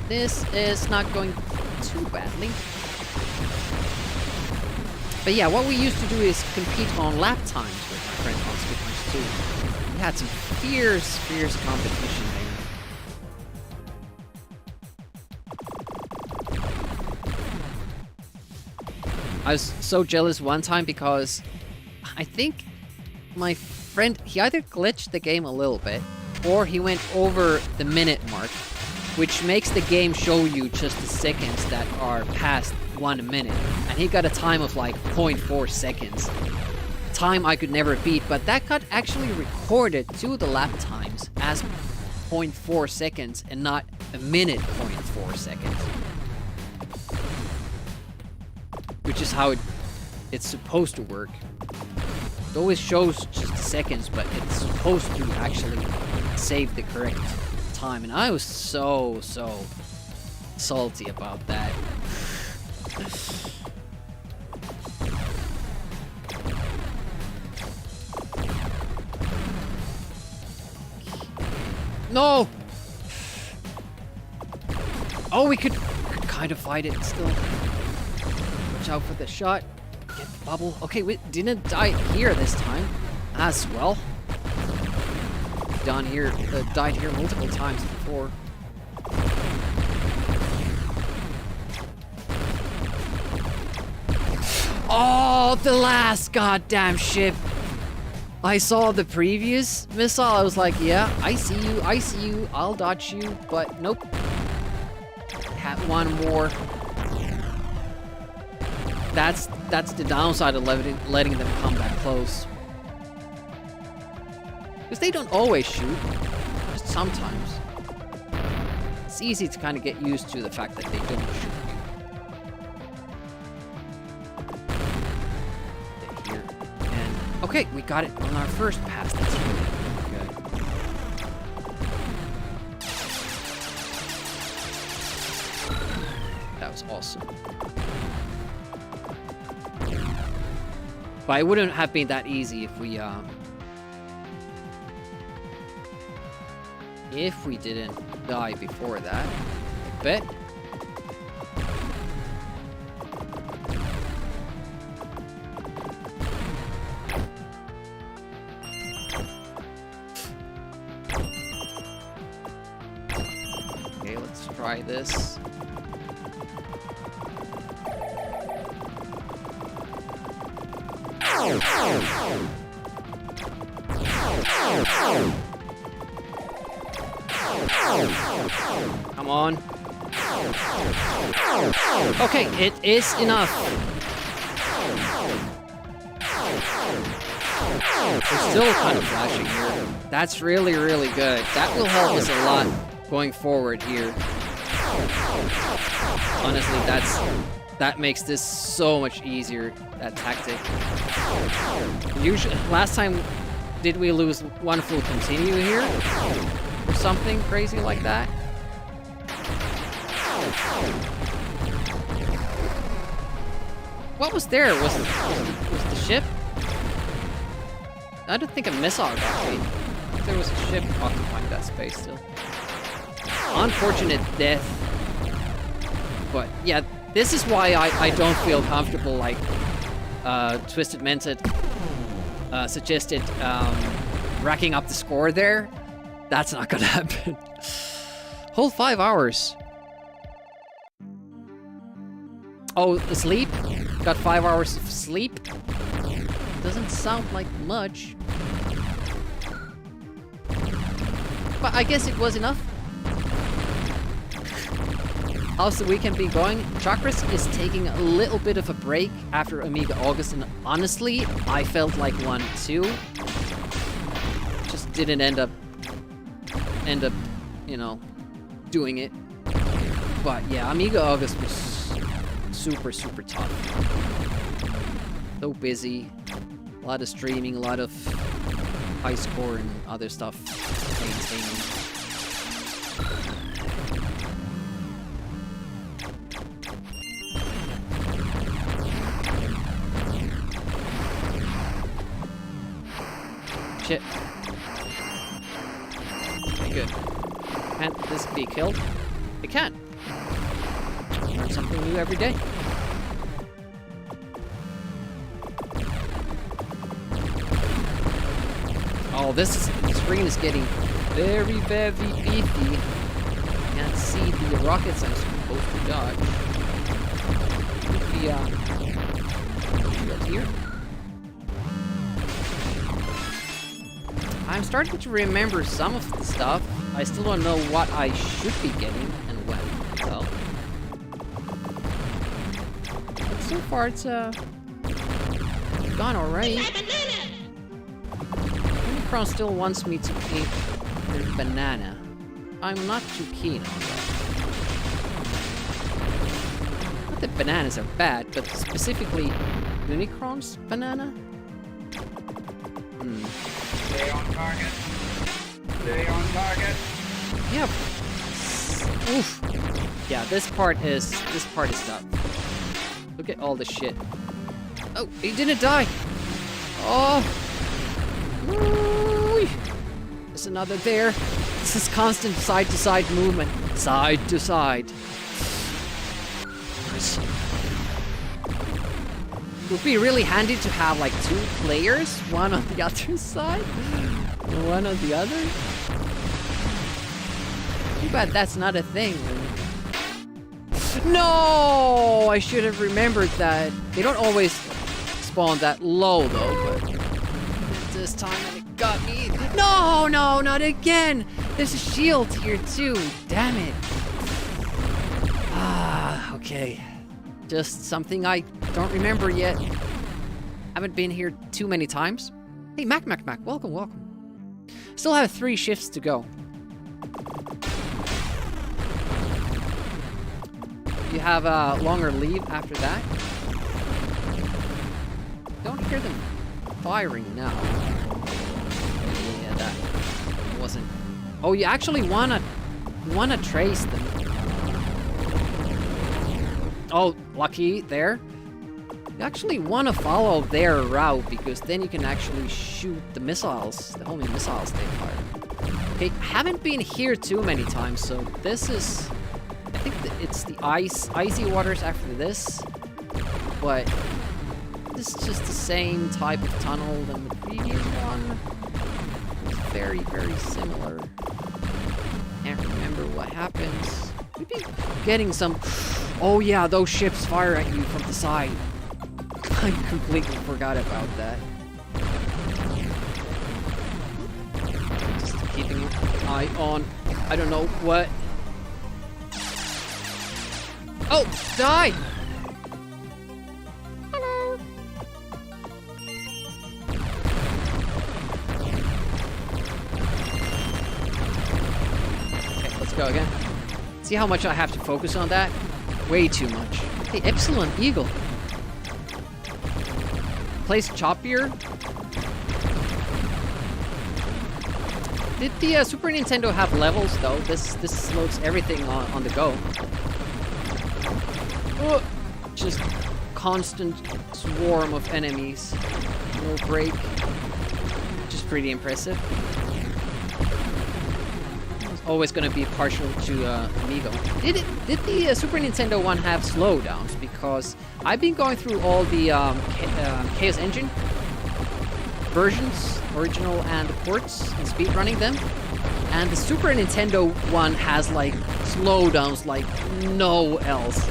This is not going too badly. But yeah, what we used to do is compete on lap times with my friend on Speed Punch 2. We had some fierce competition there. I was so jealous one time because I think my friend, he either glitched the game a little bit or he went over the minute mark, which makes the game show you just the seconds that are past 1 minute. And he got a time of like 0.4 seconds. Time I could never beat, but that got actually recorded to the lap times as 0.4 seconds and not a minute 0.4 seconds. Which is how it's supposed to work. It always shows just seconds, but it's supposed to actually save the correct time. And I was so salty about that. No! Oh, we could kind of fight it still. Watch out for the shot. Get the bubble. Okay, we didn't die here this time as well. Died here multiple times before. Oh, the last goddamn ship. I saw the previous missile. I was like, yeah, I see you, I'll dodge you, but nope. Had one more. That's the downside of letting them come that close. Because they don't always shoot, just sometimes. It's easy to kind of get used to the fact that they don't shoot you. Here. And okay, we got it on our first pass. That's really good. That was awesome. But it wouldn't have been that easy if we didn't die before that. I bet. Okay, let's try this. Come on. Okay, it is enough. We're still kind of flashing here. That's really, really good. That will help us a lot going forward here. Honestly, that makes this so much easier, that tactic. Usually, last time, did we lose one full continue here? Or something crazy like that? What was there? Was the ship? I don't think a missile got me. There was a ship occupying that space still. Unfortunate death. But yeah, this is why I don't feel comfortable, like Twisted Mented suggested racking up the score there. That's not gonna happen. Whole 5 hours. Oh, sleep? Got 5 hours of sleep? Doesn't sound like much. But I guess it was enough. How's the weekend been going? Chakras is taking a little bit of a break after Amiga August, and honestly, I felt like one too. Just didn't end up, you know, doing it. But yeah, Amiga August was super tough. So busy, a lot of streaming, a lot of high score and other stuff maintaining. Shit. Okay, good. Can't this be killed? It can. Learn something new every day. Oh, the screen is getting very, very beefy. Can't see the rockets I'm supposed to dodge. Shield here. I'm starting to remember some of the stuff. I still don't know what I should be getting and when. So, but so far it's gone alright. Unicron still wants me to eat their banana. I'm not too keen on that. Not that bananas are bad, but specifically Unicron's banana? Stay on target. Stay on target. Yeah. Oof. Yeah, this part is tough. Look at all the shit. Oh, he didn't die. Oh. Woo-wee. There's another there. This is constant side-to-side movement. Side to side. It would be really handy to have like 2 players, one on the other side, and one on the other. Too bad that's not a thing. No! I should have remembered that. They don't always spawn that low though, but this time it got me. No, no, not again! There's a shield here too. Damn it. Ah, okay. Just something I don't remember yet. Haven't been here too many times. Hey, Mac, welcome, welcome. Still have 3 shifts to go. You have a longer leave after that. Don't hear them firing now. Yeah, that wasn't. Oh, you actually wanna trace them. Oh, lucky there. You actually want to follow their route because then you can actually shoot the missiles, the homing missiles they fire. Okay, haven't been here too many times, so this is, I think it's the icy waters after this, but this is just the same type of tunnel than the previous one. It's very, very similar. Can't remember what happens. Maybe getting some. Oh yeah, those ships fire at you from the side. I completely forgot about that. Just keeping an eye on. I don't know what. Oh, die! Hello. Okay, let's go again. See how much I have to focus on that? Way too much. Hey, Epsilon Eagle. Plays choppier. Did the Super Nintendo have levels though? This loads everything on the go. Oh, just constant swarm of enemies. No break. Just pretty impressive. Always going to be partial to Amiga. Did the Super Nintendo one have slowdowns? Because I've been going through all the Chaos Engine versions, original and the ports, and speedrunning them. And the Super Nintendo one has like slowdowns like no else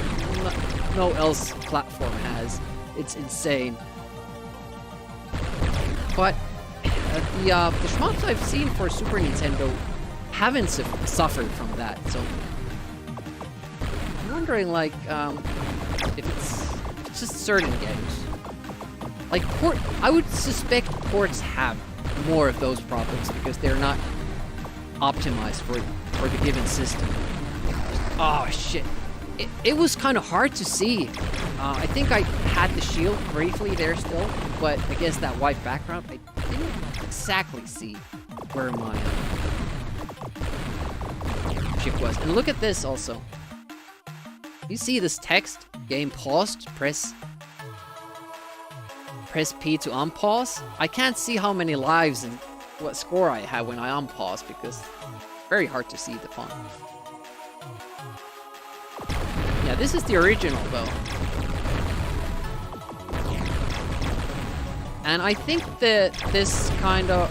platform has. It's insane. But the shmups I've seen for Super Nintendo haven't suffered from that, so I'm wondering like if it's just certain games. Like I would suspect ports have more of those problems because they're not optimized for the given system. Oh shit! It was kind of hard to see. I think I had the shield briefly there still, but against that white background, I didn't exactly see where my ship was. And look at this also. You see this text? Game paused. Press P to unpause. I can't see how many lives and what score I had when I unpause because it's very hard to see the font. Yeah, Yeah, this is the original though. And I think that this kind of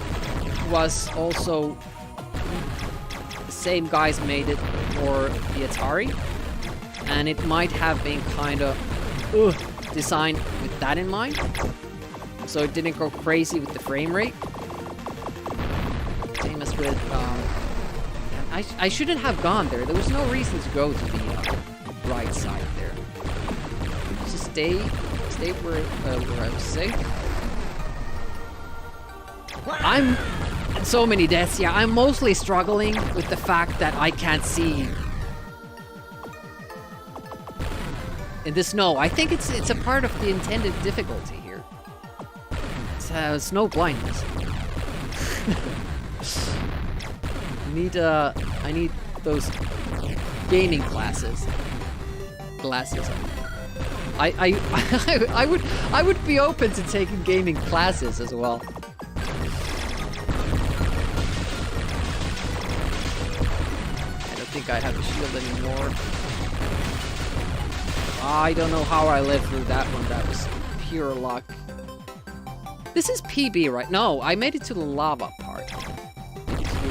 was also the same guys made it for the Atari, and it might have been kind of designed with that in mind, so it didn't go crazy with the frame rate. Same as with I shouldn't have gone there. There was no reason to go to the right side there. Just stay where I was safe. I'm so many deaths. Yeah, I'm mostly struggling with the fact that I can't see in the snow. I think it's a part of the intended difficulty here. It's snow blindness. I need those gaming glasses. I would be open to taking gaming classes as well. I don't think I have a shield anymore. I don't know how I lived through that one. That was pure luck. This is PB, right? No, I made it to the lava part.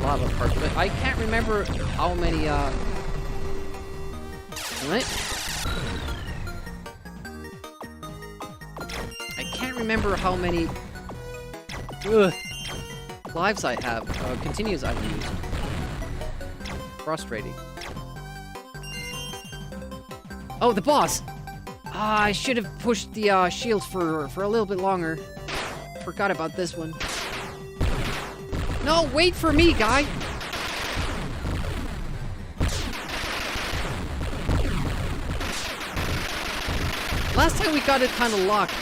But I can't remember how many, what? I can't remember how many lives I have, continues I've used. Frustrating. Oh, the boss! I should have pushed the shield for a little bit longer. Forgot about this one. No, wait for me, guy! Last time we got it kind of locked.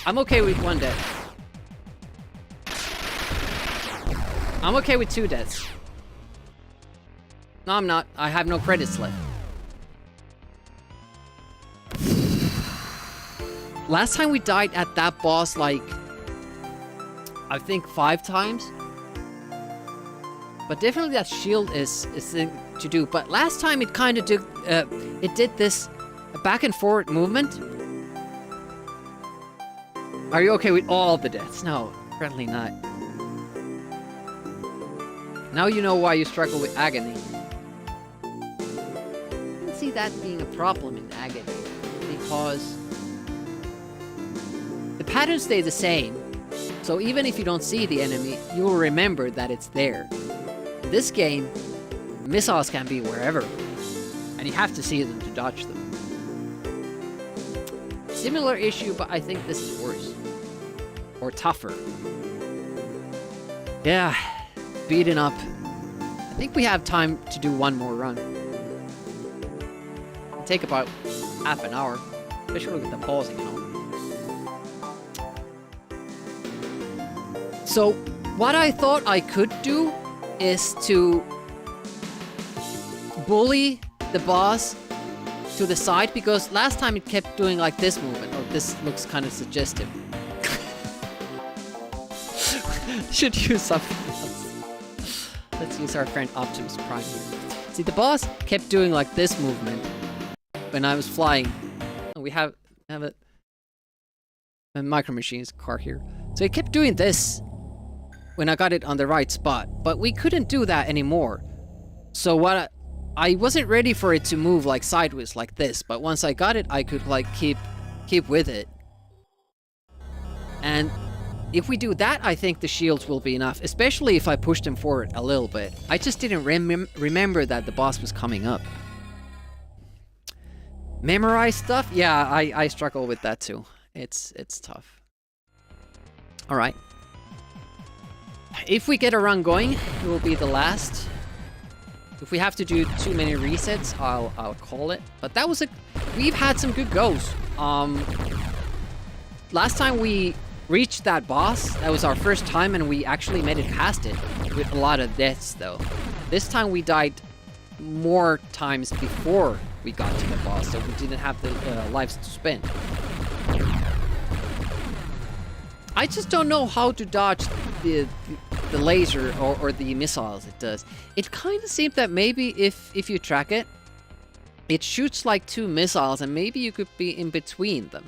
I'm okay with one death. I'm okay with 2 deaths. No, I'm not. I have no credits left. Last time we died at that boss, like, I think 5 times. But definitely that shield is thing to do. But last time it kind of did, it did this back and forward movement. Are you okay with all the deaths? No, apparently not. Now you know why you struggle with agony. I didn't see that being a problem in agony, because the patterns stay the same. So even if you don't see the enemy, you'll remember that it's there. In this game, missiles can be wherever, and you have to see them to dodge them. Similar issue, but I think this is worse. Or tougher. Yeah, beaten up. I think we have time to do one more run. It'll take about half an hour, especially with the pausing and all. So, what I thought I could do is to bully the boss to the side, because last time it kept doing like this movement. Oh, this looks kind of suggestive. Should use something else. Let's use our friend Optimus Prime here. See, the boss kept doing like this movement when I was flying. We have a Micro Machines car here. So it kept doing this when I got it on the right spot, but we couldn't do that anymore. So what I wasn't ready for it to move like sideways like this, but once I got it, I could like keep with it. And if we do that, I think the shields will be enough, especially if I push them forward a little bit. I just didn't remember that the boss was coming up. Memorize stuff? Yeah, I struggle with that too. It's tough. All right. If we get a run going, it will be the last. If we have to do too many resets, I'll call it. But that was we've had some good goes. Last time we reached that boss, that was our first time, and we actually made it past it with a lot of deaths though. This time we died more times before we got to the boss, so we didn't have the lives to spend. I just don't know how to dodge the laser or the missiles it does. It kind of seemed that maybe if you track it, it shoots like 2 missiles, and maybe you could be in between them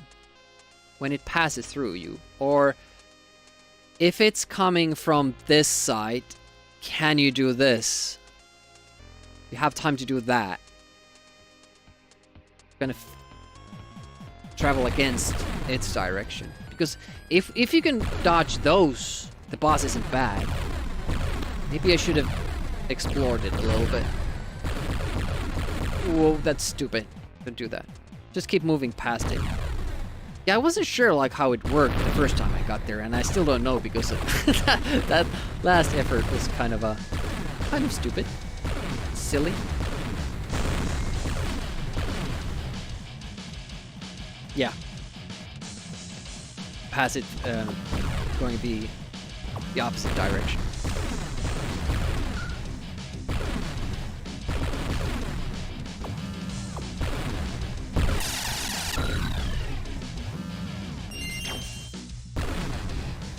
when it passes through you. Or if it's coming from this side, can you do this? You have time to do that. Gonna travel against its direction. Because if you can dodge those, the boss isn't bad. Maybe I should have explored it a little bit. Whoa, that's stupid. Don't do that. Just keep moving past it. Yeah, I wasn't sure like how it worked the first time I got there, and I still don't know because of that last effort was kind of stupid, silly. Yeah. Pass it going the opposite direction.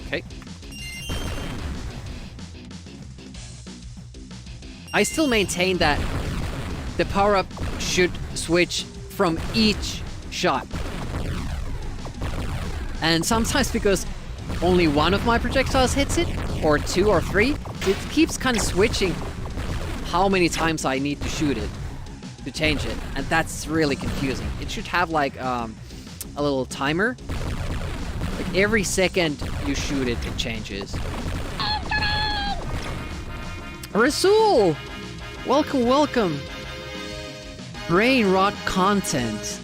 Okay. I still maintain that the power-up should switch from each shot. And sometimes because only one of my projectiles hits it, or 2 or 3, it keeps kind of switching how many times I need to shoot it to change it. And that's really confusing. It should have like a little timer. Like every second you shoot it, it changes. Rasul! Welcome, welcome. Brain rot content.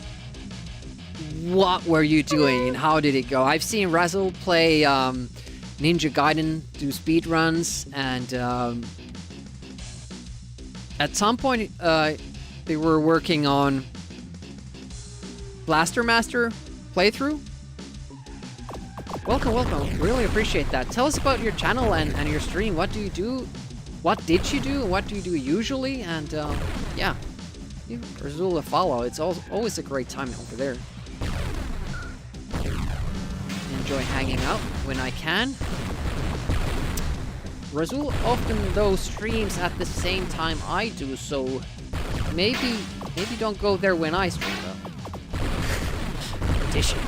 What were you doing and how did it go? I've seen Rasul play Ninja Gaiden, do speedruns, and at some point they were working on Blaster Master playthrough. Welcome, welcome. Really appreciate that. Tell us about your channel and your stream. What do you do? What did you do? What do you do usually? And yeah, give Rasul a follow. It's always a great time over there. Enjoy hanging out when I can. Rasul often though streams at the same time I do, so maybe don't go there when I stream though. Edition.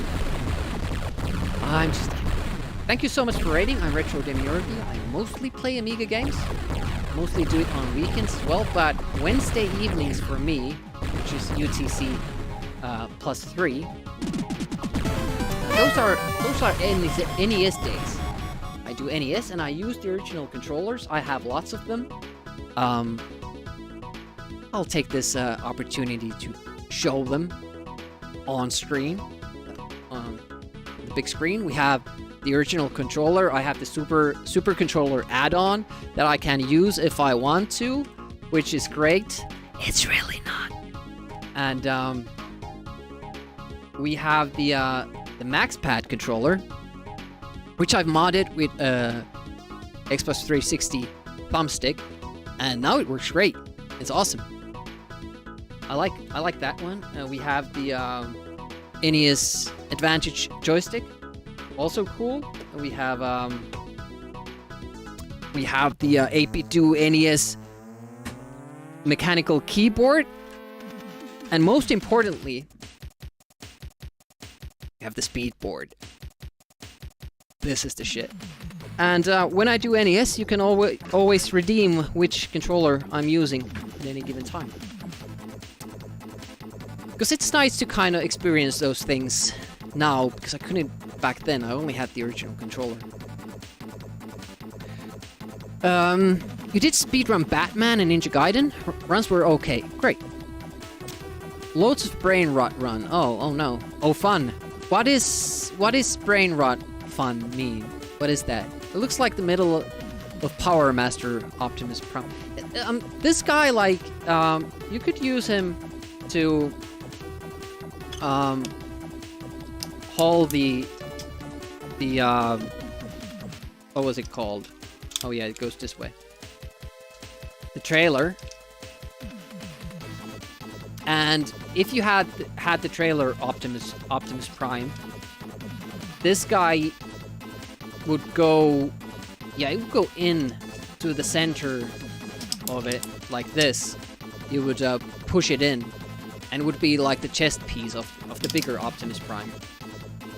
I'm just kidding. Thank you so much for rating. I'm Retro Demiurgy. I mostly play Amiga games. Mostly do it on weekends as well, but Wednesday evenings for me, which is UTC +3. Those are NES days. I do NES and I use the original controllers. I have lots of them. I'll take this opportunity to show them on screen. On the big screen, we have the original controller. I have the super controller add-on that I can use if I want to, which is great. It's really not. And we have the MaxPad controller, which I've modded with Xbox 360 thumbstick, and now it works great. It's awesome. I like that one. We have the NES Advantage joystick, also cool. And we have the 8-bit NES mechanical keyboard, and most importantly, we have the speed board. This is the shit. And when I do NES, you can always redeem which controller I'm using at any given time. Because it's nice to kind of experience those things now, because I couldn't back then. I only had the original controller. You did speedrun Batman and Ninja Gaiden? Runs were okay. Great. Loads of brain rot run. Oh no. Oh, fun. What is brain rot fun mean? What is that? It looks like the middle of Power Master Optimus Prime. This guy, like, you could use him to haul the what was it called? Oh yeah, it goes this way. The trailer. And if you had the trailer Optimus Prime, this guy would go, yeah, it would go in to the center of it like this. You would push it in, and would be like the chest piece of the bigger Optimus Prime.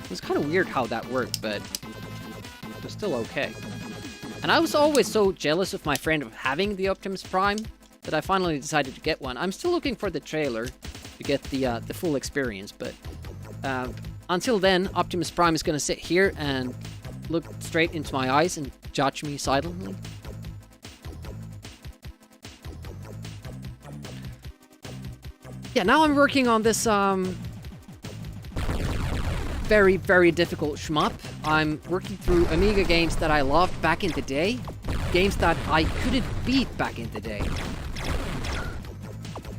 It was kind of weird how that worked, but it was still okay. And I was always so jealous of my friend of having the Optimus Prime that I finally decided to get one. I'm still looking for the trailer to get the full experience, but until then, Optimus Prime is going to sit here and look straight into my eyes and judge me silently. Yeah, now I'm working on this very, very difficult shmup. I'm working through Amiga games that I loved back in the day. Games that I couldn't beat back in the day.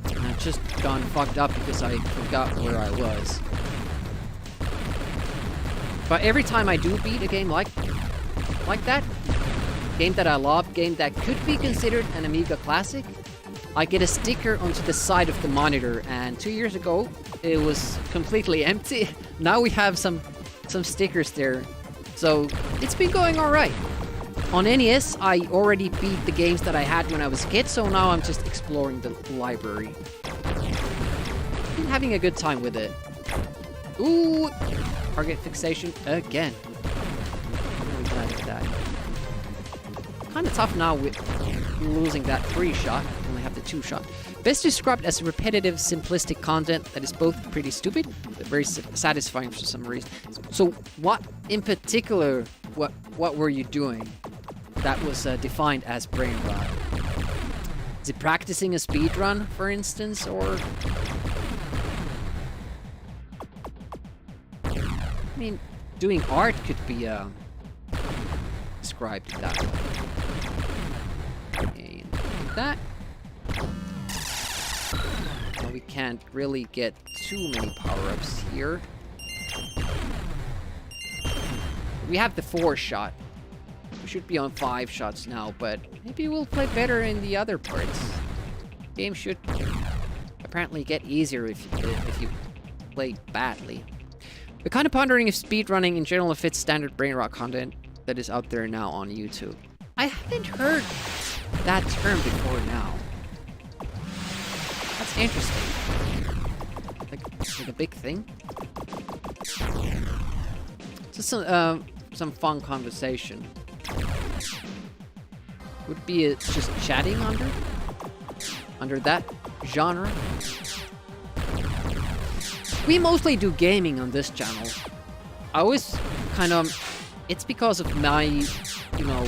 And I've just gone fucked up because I forgot where I was. But every time I do beat a game like that, game that I love, game that could be considered an Amiga classic, I get a sticker onto the side of the monitor, and 2 years ago it was completely empty. Now we have some stickers there, so it's been going alright. On NES, I already beat the games that I had when I was a kid, so now I'm just exploring the library. Been having a good time with it. Ooh! Target fixation again. I'm really glad at that. Kinda tough now with losing that 3-shot. I only have the 2-shot. Best described as repetitive, simplistic content that is both pretty stupid, but very satisfying for some reason. So what in particular, what were you doing that was defined as brain rot? Is it practicing a speed run, for instance, or... I mean, doing art could be described that way. Okay, that. Well, we can't really get too many power-ups here. We have the 4-shot. We should be on 5 shots now, but maybe we'll play better in the other parts. Game should apparently get easier if you play badly. We're kind of pondering if speedrunning in general fits standard brain rot content that is out there now on YouTube. I haven't heard that term before now. That's interesting. Like a big thing. Just some fun conversation. Would be just chatting under that genre. We mostly do gaming on this channel. I always kind of... It's because of my, you know,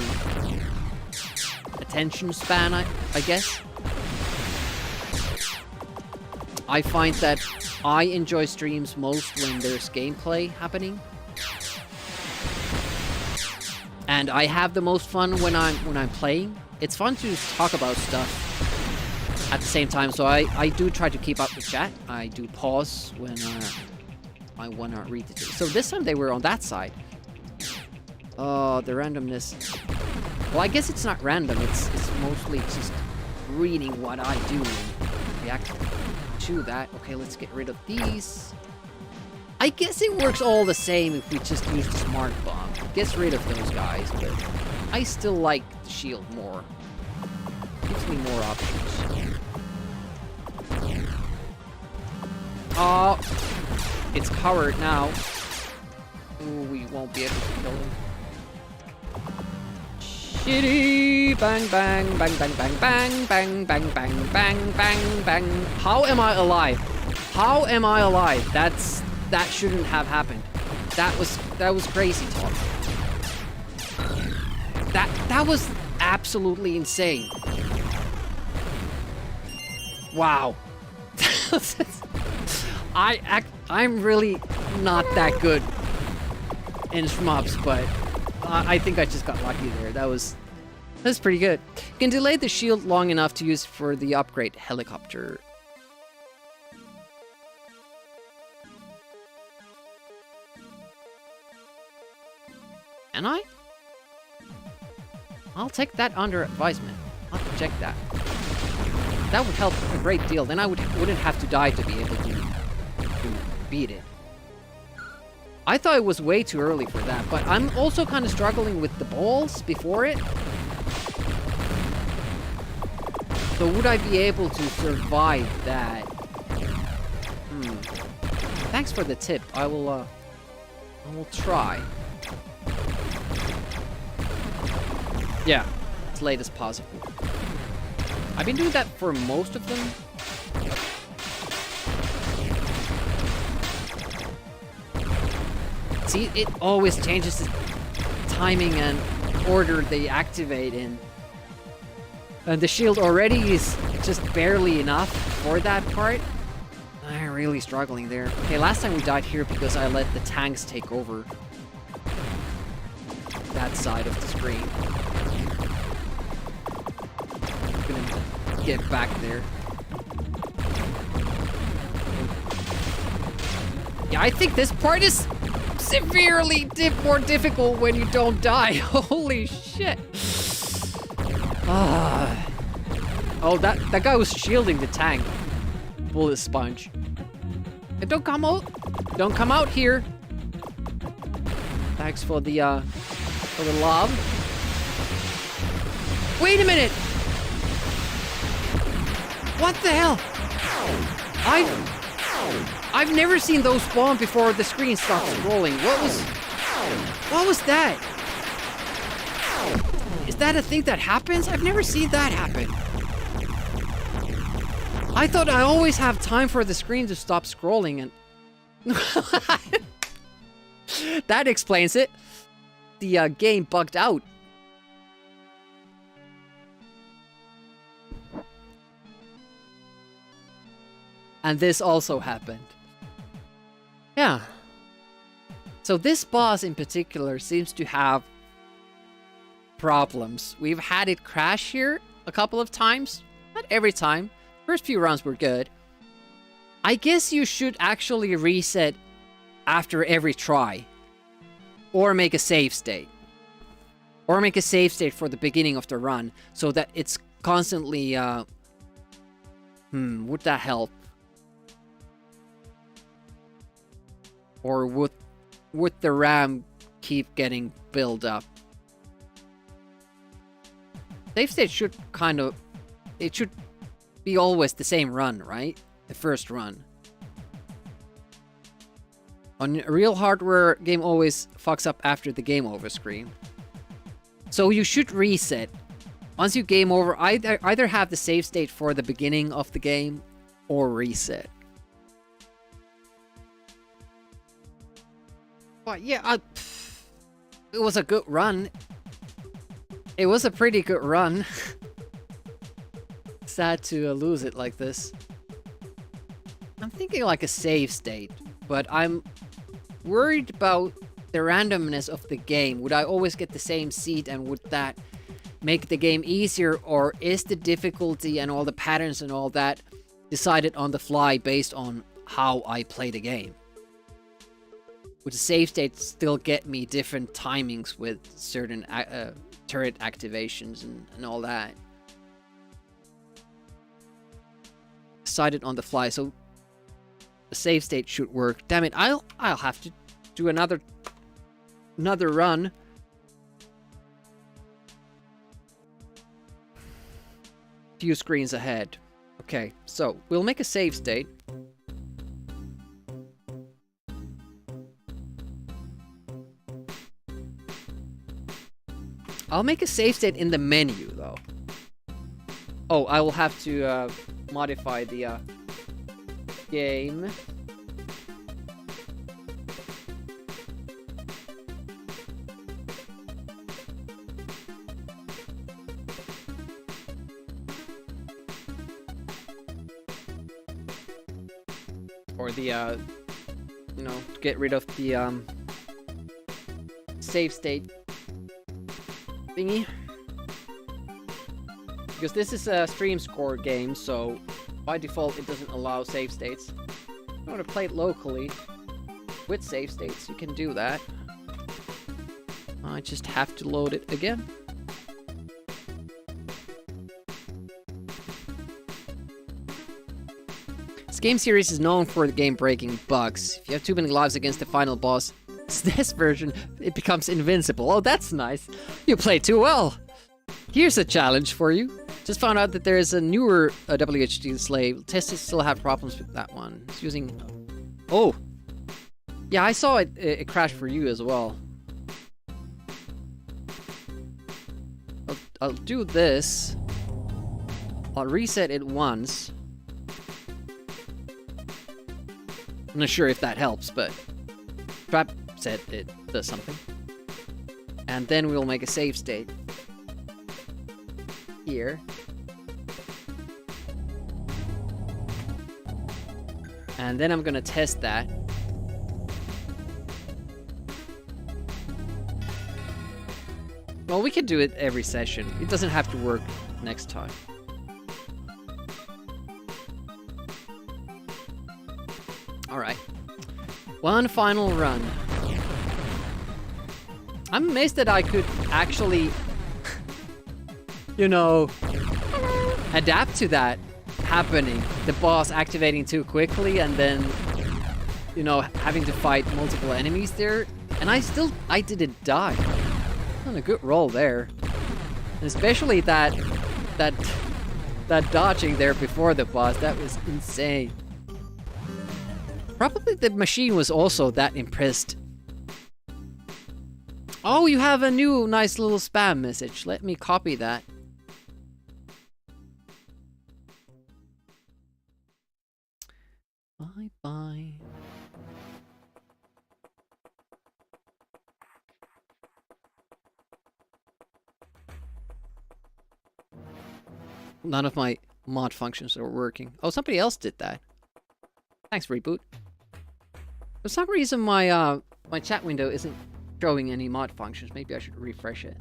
attention span, I guess. I find that I enjoy streams most when there's gameplay happening. And I have the most fun when I'm playing. It's fun to talk about stuff at the same time, so I do try to keep up with chat. I do pause when I want to read the chat. So this time they were on that side. Oh, the randomness. Well, I guess it's not random. It's mostly just reading what I do and react to that. Okay, let's get rid of these. I guess it works all the same if we just use the smart bomb. It gets rid of those guys, but I still like the shield more. Gives me more options. Oh, it's covered now. Ooh, we won't be able to kill him. Shitty! Bang, bang, bang, bang, bang, bang, bang, bang, bang, bang, bang, bang. How am I alive? How am I alive? That shouldn't have happened. That was crazy talk. That was absolutely insane. Wow. I'm really not that good in shmups, but I think I just got lucky there. That's pretty good. You can delay the shield long enough to use for the upgrade helicopter. Can I? I'll take that under advisement. I'll have to check that. That would help a great deal. Then I wouldn't have to die to be able to beat it. I thought it was way too early for that, but I'm also kind of struggling with the balls before it. So would I be able to survive that thanks for the tip. I will try. Yeah, as late as possible. I've been doing that for most of them. See, it always changes the timing and order they activate in. And the shield already is just barely enough for that part. I'm really struggling there. Okay, last time we died here because I let the tanks take over that side of the screen. I'm gonna get back there. Yeah, I think this part is severely more difficult when you don't die. Holy shit. Oh, that guy was shielding the tank. Bullet sponge. And don't come out here. Thanks for the lob. Wait a minute. What the hell? I've never seen those spawn before the screen stopped scrolling. What was that? Is that a thing that happens? I've never seen that happen. I thought I always have time for the screen to stop scrolling and... That explains it. The game bugged out. And this also happened. Yeah. So this boss in particular seems to have problems. We've had it crash here a couple of times. Not every time. First few rounds were good. I guess you should actually reset after every try. Or make a save state. Or make a save state for the beginning of the run. So that it's constantly... would that help? Or would the RAM keep getting built up? Save state should kind of... It should be always the same run, right? The first run. On real hardware, game always fucks up after the game over screen. So you should reset. Once you game over, either have the save state for the beginning of the game or reset. But yeah, it was a good run. It was a pretty good run. Sad to lose it like this. I'm thinking like a save state, but I'm worried about the randomness of the game. Would I always get the same seed, and would that make the game easier, or is the difficulty and all the patterns and all that decided on the fly based on how I play the game? Would the save state still get me different timings with certain turret activations and all that? Decided on the fly, so the save state should work. Damn it, I'll have to do another run. Few screens ahead. Okay, so we'll make a save state. I'll make a save state in the menu, though. Oh, I will have to modify the game. Or the, you know, to get rid of the save state thingy. Because this is a stream score game, so by default it doesn't allow save states. If you want to play it locally with save states, you can do that. I just have to load it again. This game series is known for the game breaking bugs. If you have too many lives against the final boss, this version, it becomes invincible. Oh, that's nice. You play too well. Here's a challenge for you. Just found out that there is a newer WHD slave. Tested still have problems with that one. It's using... Oh! Yeah, I saw it crash for you as well. I'll do this. I'll reset it once. I'm not sure if that helps, but Trap said it does something. And then we'll make a save state. Here. And then I'm gonna test that. Well, we can do it every session. It doesn't have to work next time. Alright. One final run. I'm amazed that I could actually, you know, adapt to that happening. The boss activating too quickly and then, you know, having to fight multiple enemies there. And I didn't die. Done a good roll there. And especially that dodging there before the boss, that was insane. Probably the machine was also that impressed. Oh, you have a new nice little spam message. Let me copy that. Bye bye. None of my mod functions are working. Oh, somebody else did that. Thanks, Reboot. For some reason, my my chat window isn't showing any mod functions. Maybe I should refresh it.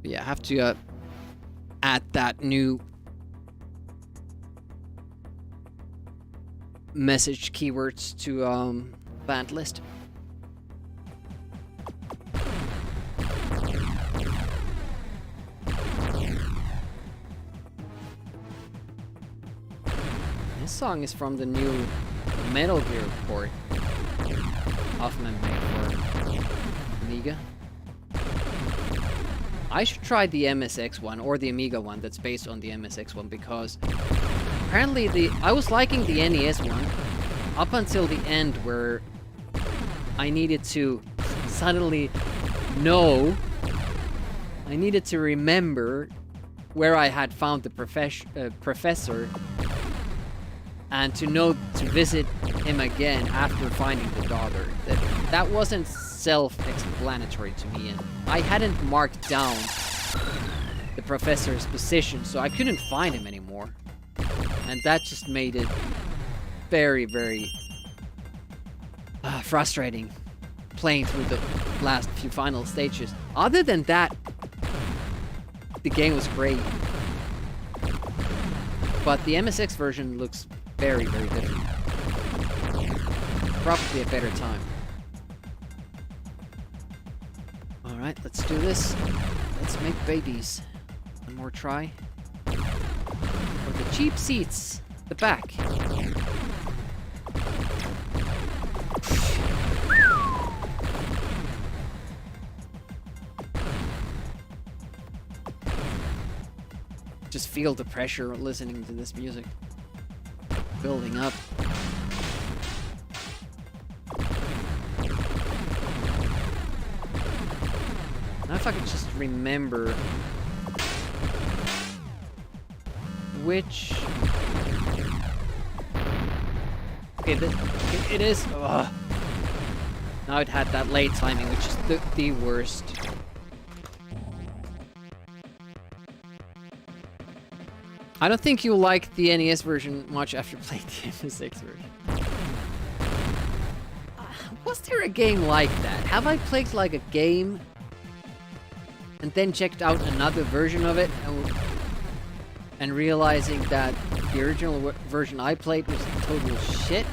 But yeah, I have to add that new message keywords to banned list. This song is from the new Metal Gear port of made for Amiga. I should try the MSX one or the Amiga one that's based on the MSX one because apparently I was liking the NES one up until the end where I needed to suddenly know, I needed to remember where I had found the professor and to know to visit him again after finding the daughter. That wasn't self-explanatory to me, and I hadn't marked down the professor's position, so I couldn't find him anymore. And that just made it very, very frustrating playing through the last few final stages. Other than that, the game was great. But the MSX version looks very, very different. Probably a better time. Alright, let's do this. Let's make babies. One more try. For the cheap seats. The back. Just feel the pressure listening to this music. Building up. Now if I could just remember which... Okay, it is... Ugh. Now it had that late timing, which is the worst. I don't think you'll like the NES version much after playing the MSX version. Was there a game like that? Have I played like a game and then checked out another version of it and realizing that the original version I played was total shit?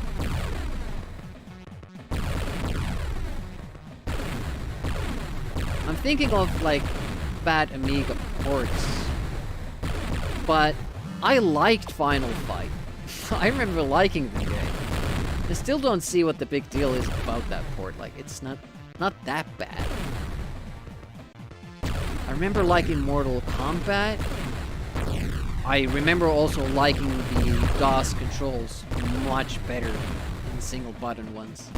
I'm thinking of like bad Amiga ports, but I liked Final Fight. I remember liking the game. I still don't see what the big deal is about that port. Like, it's not that bad. I remember liking Mortal Kombat. I remember also liking the DOS controls much better than single button ones.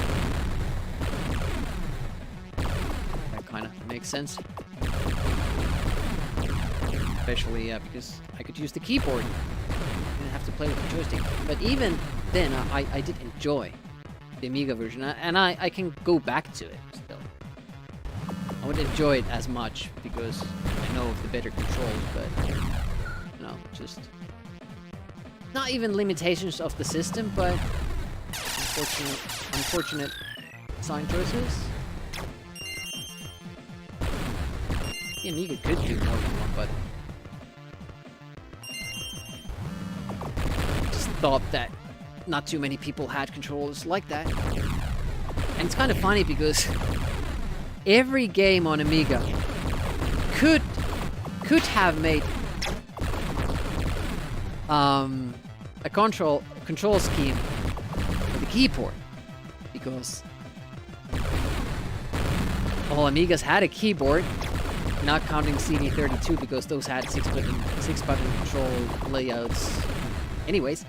That kind of makes sense. Especially because I could use the keyboard. I didn't have to play with the joystick. But even then, I did enjoy the Amiga version, and I can go back to it still. I wouldn't enjoy it as much because I know of the better controls, but you know, just not even limitations of the system, but unfortunate design choices. The Amiga could do more than one button. Just thought that not too many people had controllers like that. And it's kind of funny because every game on Amiga could have made a control scheme for the keyboard, because all Amigas had a keyboard, not counting CD32 because those had six button control layouts anyways.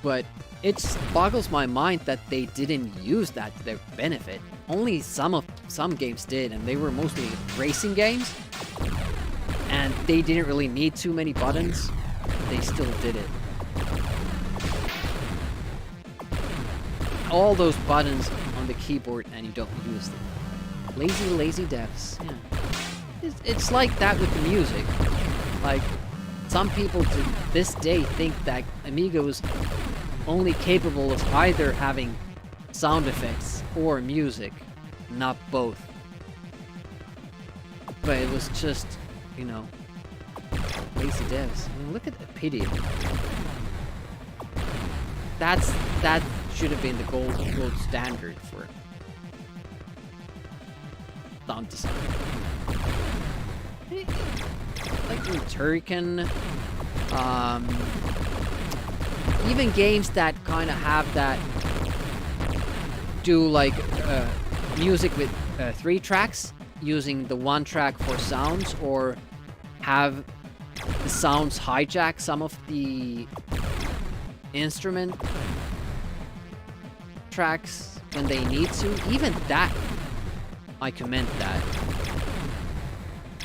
But it boggles my mind that they didn't use that to their benefit. Only some games did, and they were mostly racing games, and they didn't really need too many buttons. They still did it. All those buttons on the keyboard, and you don't use them. Lazy devs. Yeah. It's like that with the music. Like, some people to this day think that Amiga was only capable of either having sound effects or music, not both. But it was just, you know, lazy devs. I mean, look at the pity. That should have been the gold standard for sound design. Like in Turrican, even games that kind of have that, do like music with 3 tracks, using the 1 track for sounds, or have the sounds hijack some of the instrument tracks when they need to. Even that, I commend that.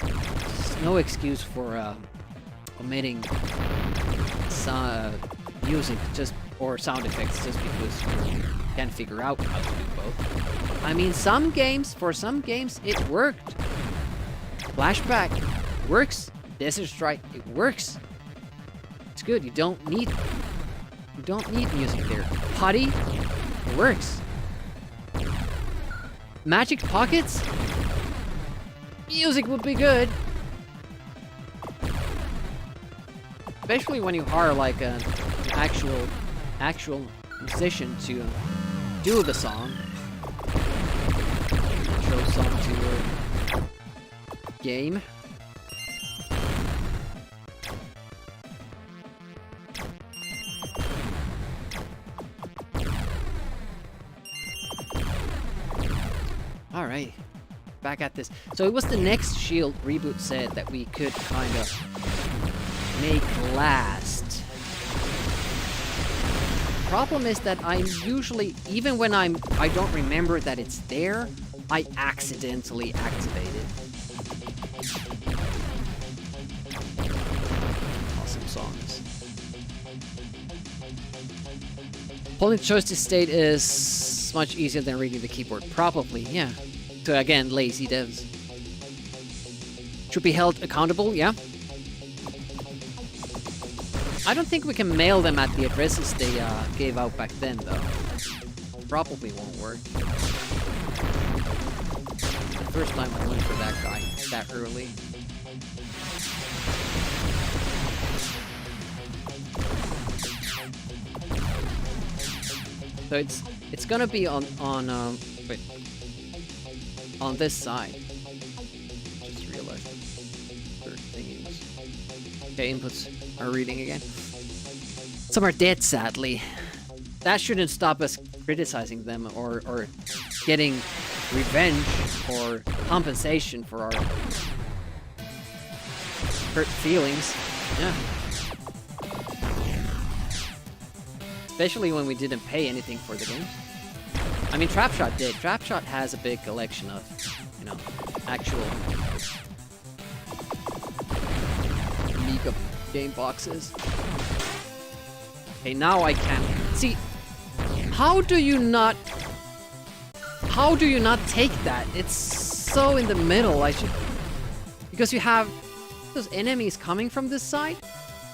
There's no excuse for omitting music or sound effects just because you can't figure out how to do both. I mean, for some games it worked. Flashback works. Desert Strike, it works. It's good. You don't need music there. Putty, it works. Magic Pockets, music would be good. Especially when you hire like an actual musician to do the song. Intro song to your game. Alright, back at this. So it was the next Shield reboot said that we could kind of make last. Problem is that I'm usually, even when I don't remember that it's there, I accidentally activate it. Awesome songs. Pulling joystick state is much easier than reading the keyboard. Probably, yeah. So again, lazy devs. Should be held accountable, yeah. I don't think we can mail them at the addresses they gave out back then, though. Probably won't work. The first time I went for that guy that early. So it's gonna be on this side. Just realized third thingies. Okay, inputs are reading again. Some are dead, sadly. That shouldn't stop us criticizing them or getting revenge or compensation for our hurt feelings. Yeah. Especially when we didn't pay anything for the game. I mean, Trapshot did. Trapshot has a big collection of, you know, actual Amiga game boxes. Okay, now I can see. How do you not take that? It's so in the middle. Because you have those enemies coming from this side.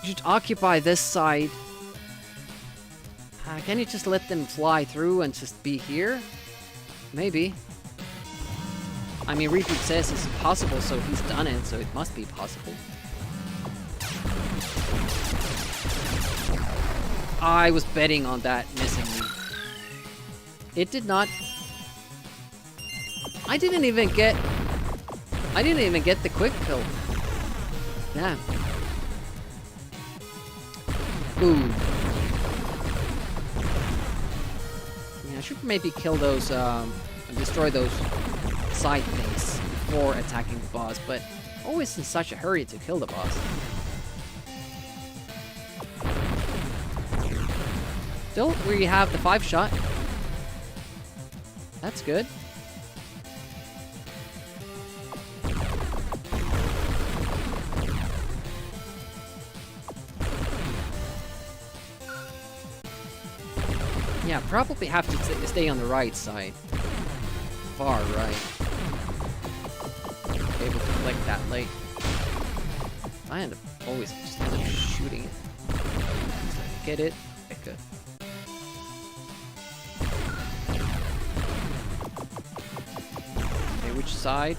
You should occupy this side. Can you just let them fly through and just be here? Maybe. I mean, Reboot says it's possible, so he's done it, so it must be possible. I was betting on that missing me. It did not. I didn't even get the quick kill. Damn. Ooh. Yeah, I should maybe kill those, and destroy those side things before attacking the boss, but always in such a hurry to kill the boss. Still, we have the 5-shot. That's good. Yeah, probably have to stay on the right side. Far right. Be able to collect that late. I always just end up shooting it. Get it? Okay, good. Okay, which side?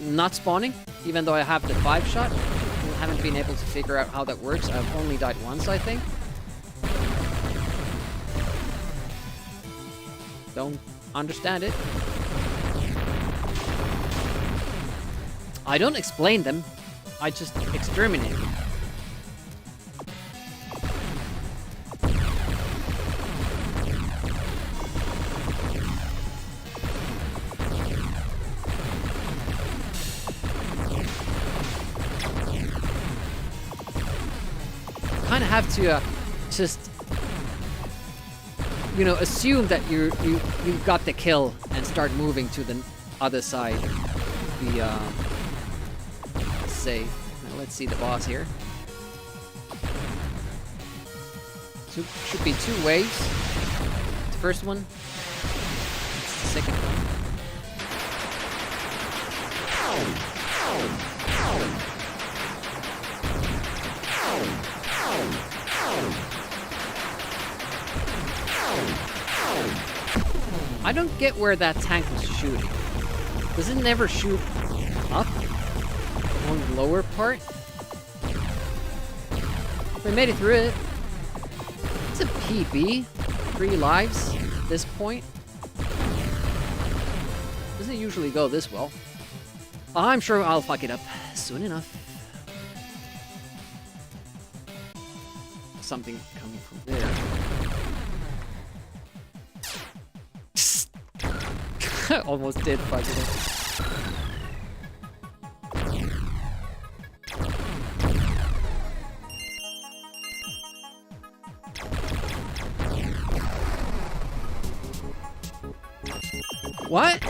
Not spawning, even though I have the 5-shot. I haven't been able to figure out how that works. I've only died once, I think. Don't understand it. I don't explain them. I just exterminate them. Kind of have to just, you know, assume that you got the kill and start moving to the other side. Safe. Now let's see the boss here. So should be 2 waves. The first one, the second one. I don't get where that tank was shooting. Does it never shoot up on the lower part? We made it through it. It's a PB. 3 lives at this point. Doesn't usually go this well. I'm sure I'll fuck it up soon enough. Something coming from there. Almost did fuck it up. What?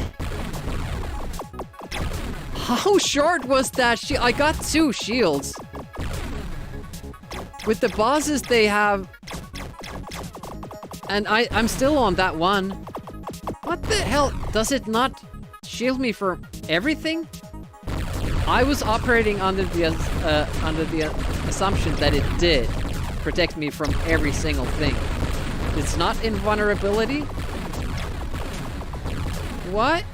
How short was that shield? I got 2 shields. With the bosses they have... And I'm still on that one. What the hell? Does it not shield me for everything? I was operating under the assumption that it did protect me from every single thing. It's not invulnerability? What?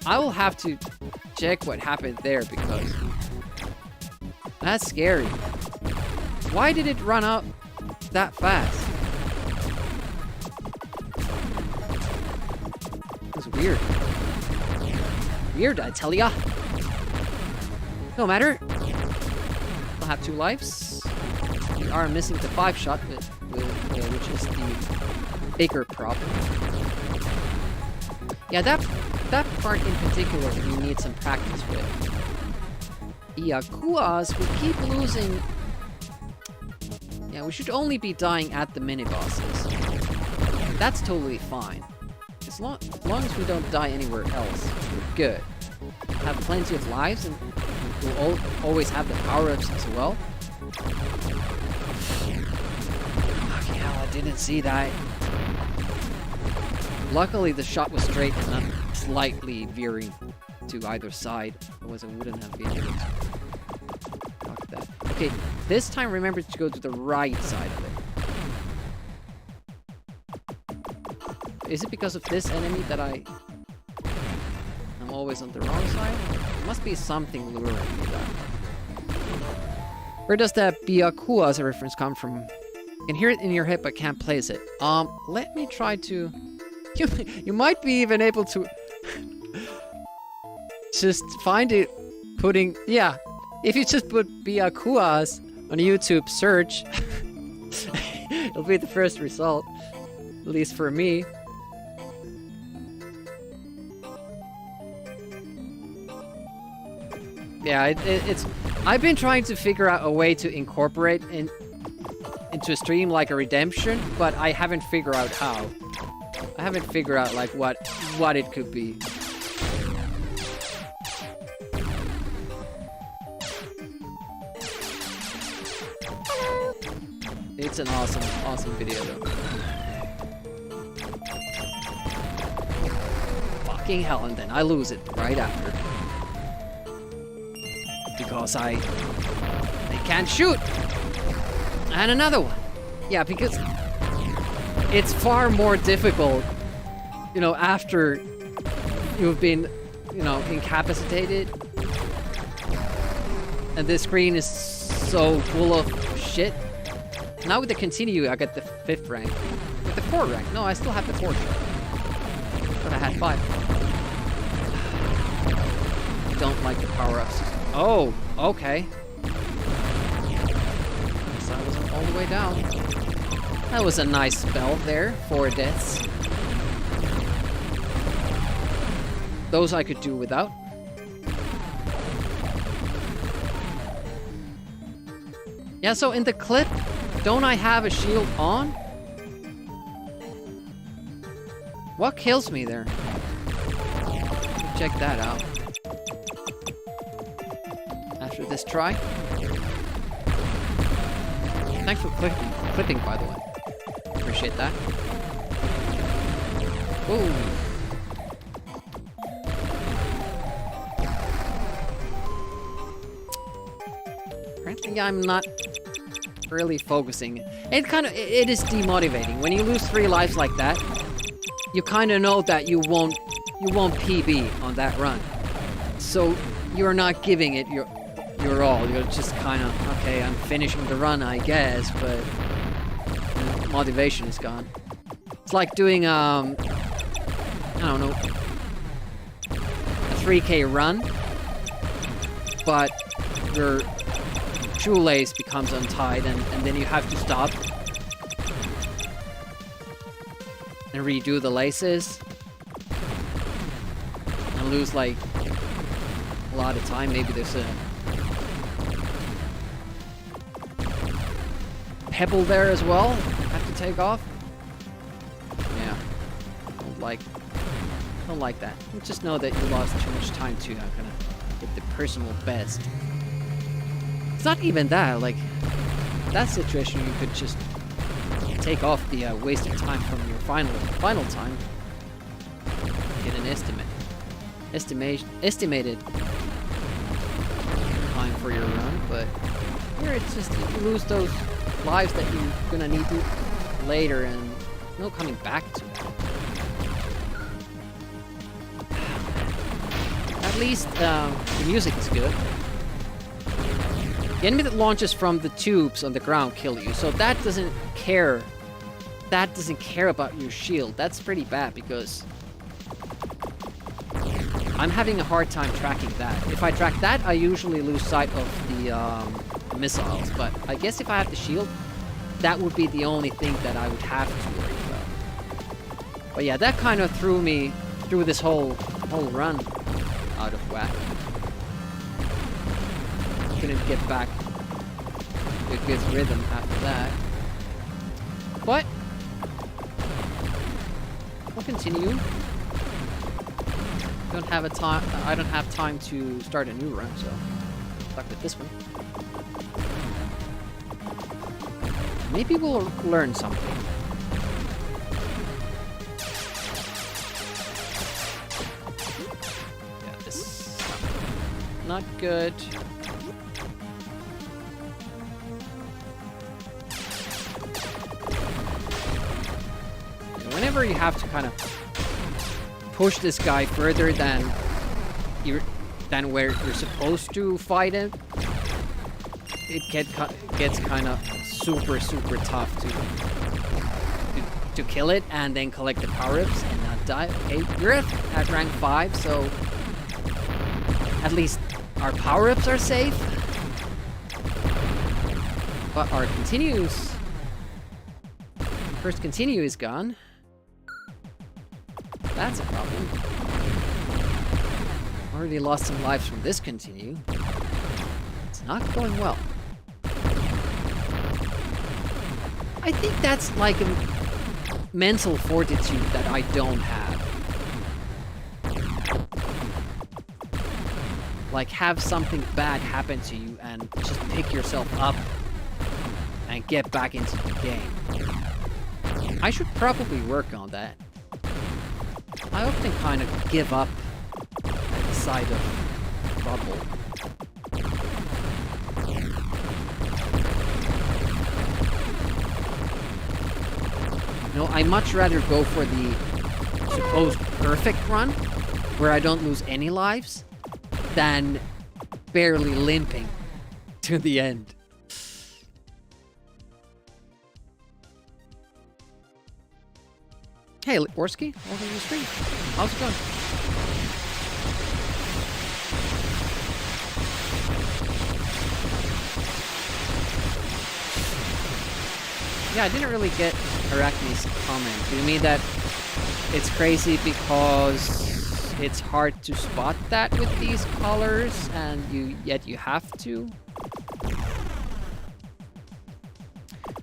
I will have to check what happened there because that's scary. Why did it run out that fast? It's weird. Weird, I tell ya. No matter. I'll have 2 lives. We are missing the 5-shot, which is the bigger problem. Yeah, that part in particular we need some practice with. Byakuas, we keep losing. Yeah, we should only be dying at the mini-bosses. That's totally fine. As long as we don't die anywhere else, we're good. Have plenty of lives, and we'll always have the power-ups as well. Fucking hell, I didn't see that. Luckily, the shot was straight and not slightly veering to either side. Otherwise, I wouldn't have been able to. Fuck that. Okay, this time remember to go to the right side of it. Is it because of this enemy that I'm always on the wrong side? There must be something luring me that. Where does that Byakuya as a reference come from? You can hear it in your head but can't place it. Let me try to... You might be even able to... just find it putting... Yeah, if you just put Byakuas on YouTube search, it'll be the first result. At least for me. Yeah, it's... I've been trying to figure out a way to incorporate into a stream like a redemption, but I haven't figured out how. I haven't figured out like what it could be. It's an awesome video though. Fucking hell, and then I lose it right after. Because they can't shoot. And another one. Yeah, because it's far more difficult, you know, after you've been, you know, incapacitated. And this screen is so full of shit. Now with the continue, I get the 5th rank. With the 4th rank. No, I still have the 4th rank. But I had 5. Don't like the power-ups. Oh, okay. So I wasn't all the way down. That was a nice spell there, 4 deaths. Those I could do without. Yeah, so in the clip, don't I have a shield on? What kills me there? Check that out. After this try. Thanks for clipping, by the way. Appreciate that. Ooh. Apparently I'm not really focusing. It is demotivating. When you lose 3 lives like that, you kind of know that you won't PB on that run. So you're not giving it your all. You're just kind of, okay, I'm finishing the run, I guess, but motivation is gone. It's like doing, I don't know, a 3K run, but your shoelace becomes untied and then you have to stop and redo the laces and lose like a lot of time. Maybe there's a pebble there as well. Have to take off. Yeah, don't like that. Just know that you lost too much time to kind of get the personal best. It's not even that. Like that situation, you could just take off the wasted time from your final time. Get an estimated time for your run, but here it's just you lose those lives that you're gonna need to later, and no coming back to them. At least the music is good. The enemy that launches from the tubes on the ground kill you, so that doesn't care. That doesn't care about your shield. That's pretty bad because I'm having a hard time tracking that. If I track that, I usually lose sight of the missiles, but I guess if I have the shield, that would be the only thing that I would have to worry about. But yeah, that kind of threw me through this whole run out of whack. couldn't get back a good rhythm after that. But we'll continue. I don't have time to start a new run, so stuck with this one. Maybe we'll learn something. Yeah, this is not good. Whenever you have to kind of push this guy further than where you're supposed to fight him, it gets kind of super tough to kill it and then collect the power-ups and not die. Okay, you're at rank 5, so at least our power-ups are safe. But our first continue is gone. That's a problem. Already lost some lives from this continue. It's not going well. I think that's like a mental fortitude that I don't have. Like, have something bad happen to you and just pick yourself up and get back into the game. I should probably work on that. I often kind of give up at the sight of trouble. No, I much rather go for the supposed perfect run, where I don't lose any lives, than barely limping to the end. Hey, Orsky, welcome to the stream. How's it going? Yeah, I didn't really get Arachne's comment. Do you mean that it's crazy because it's hard to spot that with these colors, and yet you have to?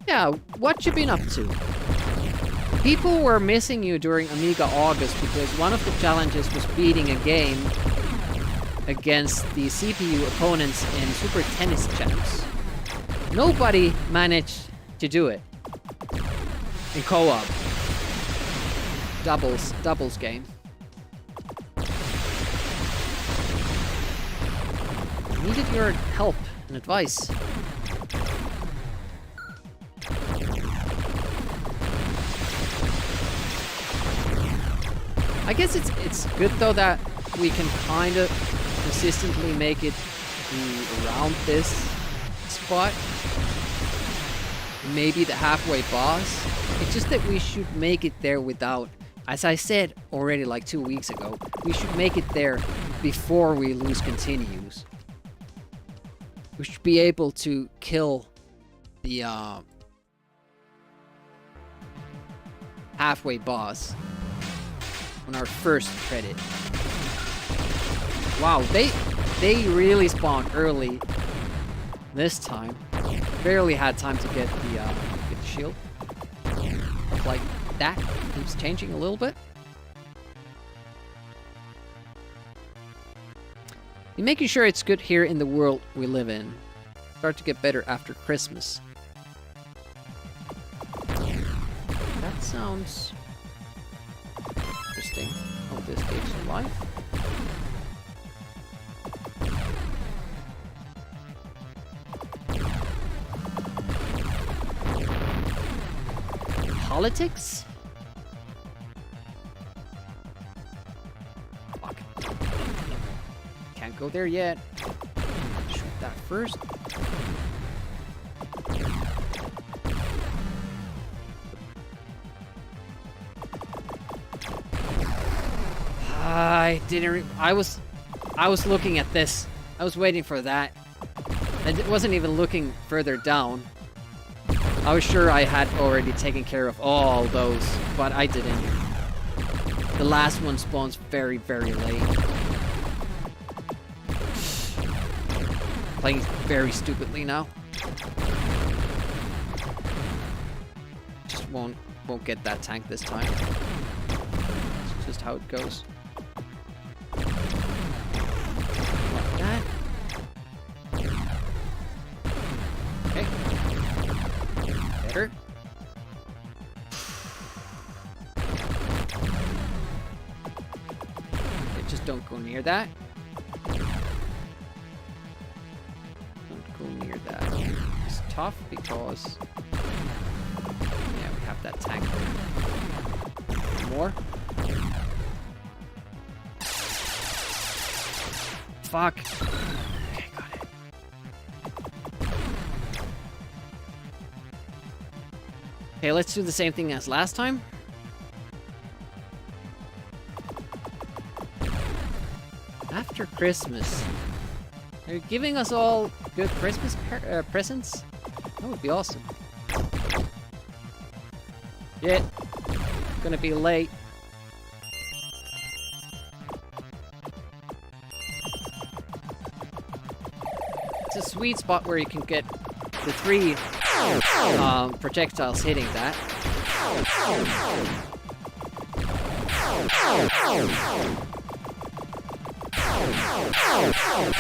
Yeah, what you been up to? People were missing you during Amiga August because one of the challenges was beating a game against the CPU opponents in Super Tennis Champs. Nobody managed to do it in co-op. Doubles game. Needed your help and advice. I guess it's good though that we can kind of consistently make it around this spot. Maybe the halfway boss. It's just that we should make it there without, as I said already like 2 weeks ago, we should make it there before we lose continues. We should be able to kill the halfway boss on our first credit. Wow, they really spawned early this time. Barely had time to get the shield. Like that keeps changing a little bit. You're making sure it's good here in the world we live in. Start to get better after Christmas. That sounds interesting. Hope this game's alive. Politics? Fuck. Can't go there yet. Shoot that first. I didn't. I was looking at this. I was waiting for that. I wasn't even looking further down. I was sure I had already taken care of all those, but I didn't. The last one spawns very, very late. playing very stupidly now. Just won't get that tank this time. It's just how it goes. Like that. Okay. Better. Okay, just don't go near that. Don't go near that. It's tough because yeah, we have that tank there. More. Fuck. Okay, got it. Okay, let's do the same thing as last time. After Christmas. They're giving us all good Christmas presents? That would be awesome. Shit. Gonna be late. It's a sweet spot where you can get the 3 projectiles hitting that.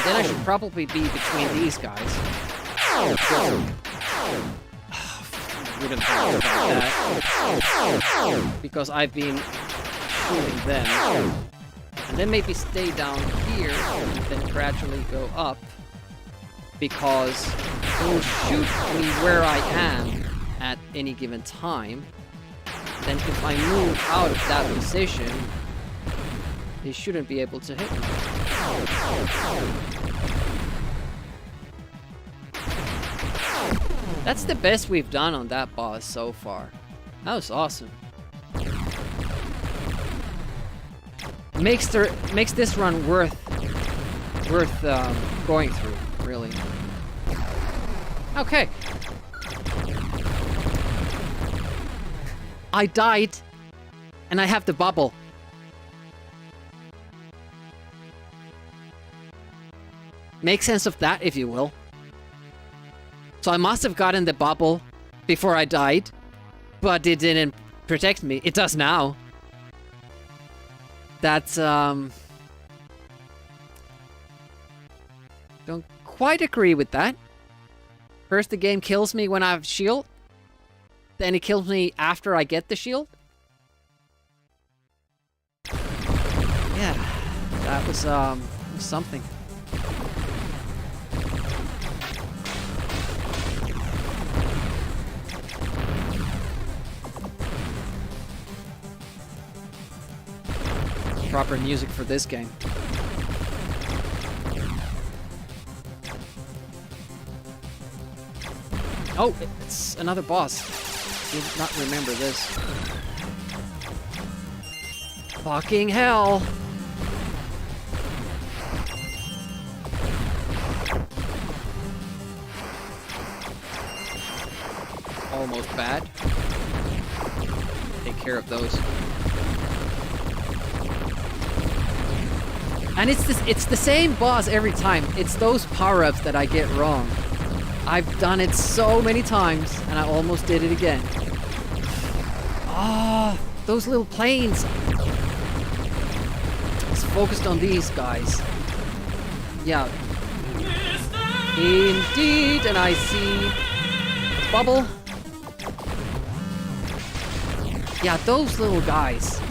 Then I should probably be between these guys. Wouldn't have about that. Because I've been shooting them. And then maybe stay down here and then gradually go up. Because they'll shoot me where I am at any given time. Then if I move out of that position, they shouldn't be able to hit me. That's the best we've done on that boss so far. That was awesome. Makes this run worth going through, really. Okay. I died, and I have the bubble. Make sense of that, if you will. So I must have gotten the bubble before I died, but it didn't protect me. It does now. That's, don't quite agree with that. First the game kills me when I have shield, then it kills me after I get the shield. Yeah, that was something. Proper music for this game. Oh, it's another boss. Did not remember this. Fucking hell! Almost bad. Take care of those. And it's the same boss every time. It's those power-ups that I get wrong. I've done it so many times, and I almost did it again. Ah, those little planes. It's focused on these guys. Yeah. Indeed, and I see a bubble. Yeah, those little guys.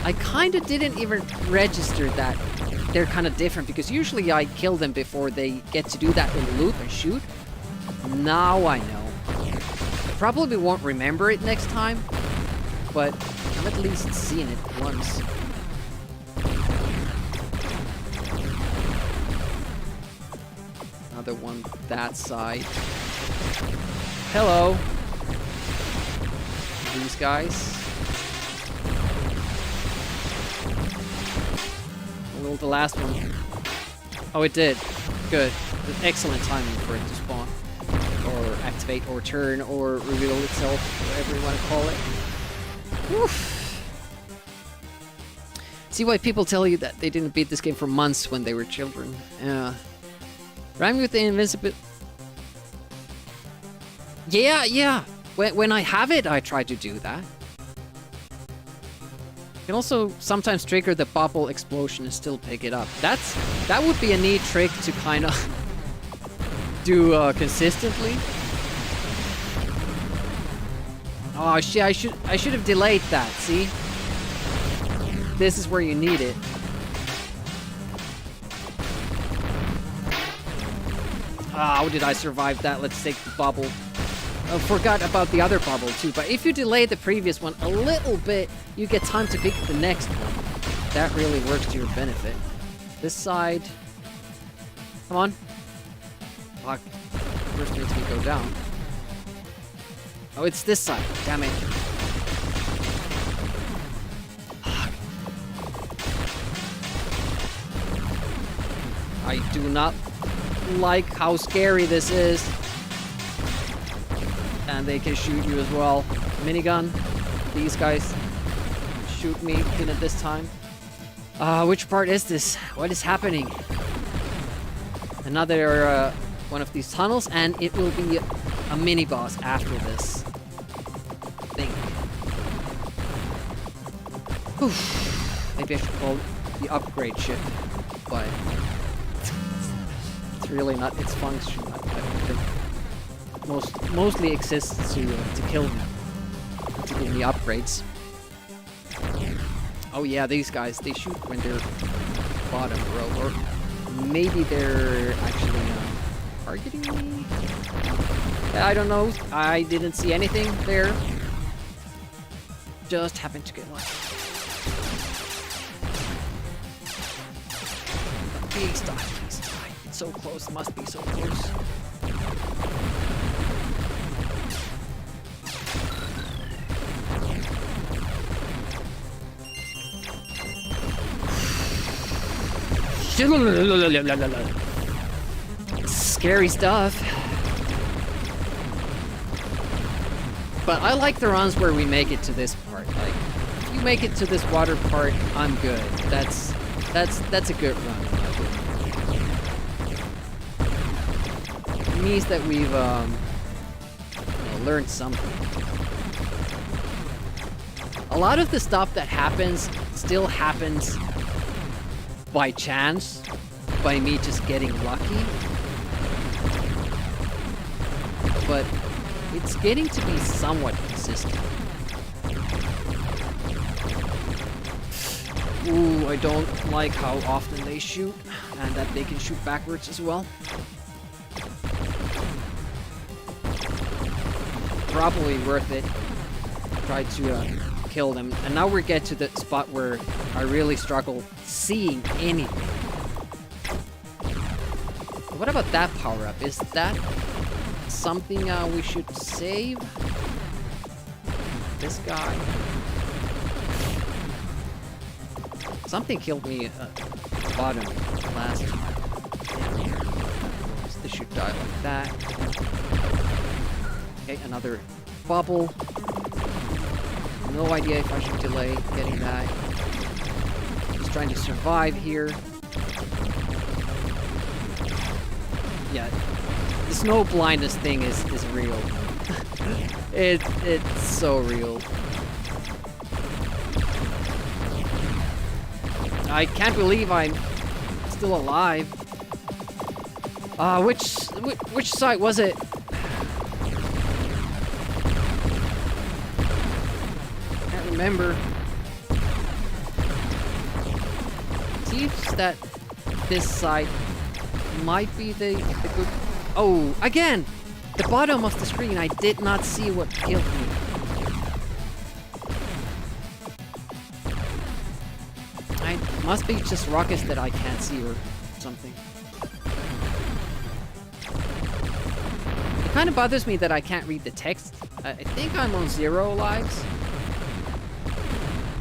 I kinda didn't even register that they're kinda different, because usually I kill them before they get to do that little loop and shoot. Now I know. I probably won't remember it next time, but I've at least seen it once. Another one that side. Hello. These guys. Well, the last one. Oh, it did. Good. Excellent timing for it to spawn. Or activate, or turn, or reveal itself, whatever you want to call it. Woof. See why people tell you that they didn't beat this game for months when they were children. Yeah. Rhyme with the invincibility. Yeah. When I have it, I try to do that. You can also sometimes trigger the bubble explosion and still pick it up. That would be a neat trick to kind of do consistently. Oh shit! I should have delayed that. See, this is where you need it. How did I survive that? Let's take the bubble. I forgot about the other bubble too, but if you delay the previous one a little bit, you get time to pick the next one. That really works to your benefit. This side... Come on. Fuck. First makes me go down. Oh, it's this side. Damn it. Fuck. I do not like how scary this is. And they can shoot you as well. Minigun. These guys shoot me. Didn't this time. Which part is this? What is happening? Another one of these tunnels, and it will be a mini boss after this thing. Whew. Maybe I should call it the upgrade ship, but it's really not its function. I don't think. Mostly exists to kill me, to give me upgrades. Oh yeah, these guys, they shoot when they're bottom row, or maybe they're actually targeting me? I don't know, I didn't see anything there. Just happened to get lucky. Please die, please die. It's so close, it must be so close. Scary stuff. But I like the runs where we make it to this part. Like, if you make it to this water part, I'm good. That's a good run. It means that we've learned something. A lot of the stuff that happens still happens by chance, by me just getting lucky. But it's getting to be somewhat consistent. Ooh, I don't like how often they shoot, and that they can shoot backwards as well. Probably worth it. Try to kill them. And now we get to the spot where I really struggle seeing anything. What about that power-up? Is that something we should save? This guy. Something killed me at the bottom last time. This should die like that. Okay, another bubble. No idea if I should delay getting that. Just trying to survive here. Yeah, the snow blindness thing is real. It's so real. I can't believe I'm still alive. Which site was it? Can't remember. Seems that this site might be the good... Oh, again! The bottom of the screen, I did not see what killed me. It must be just rockets that I can't see or something. It kind of bothers me that I can't read the text. I think I'm on 0 lives.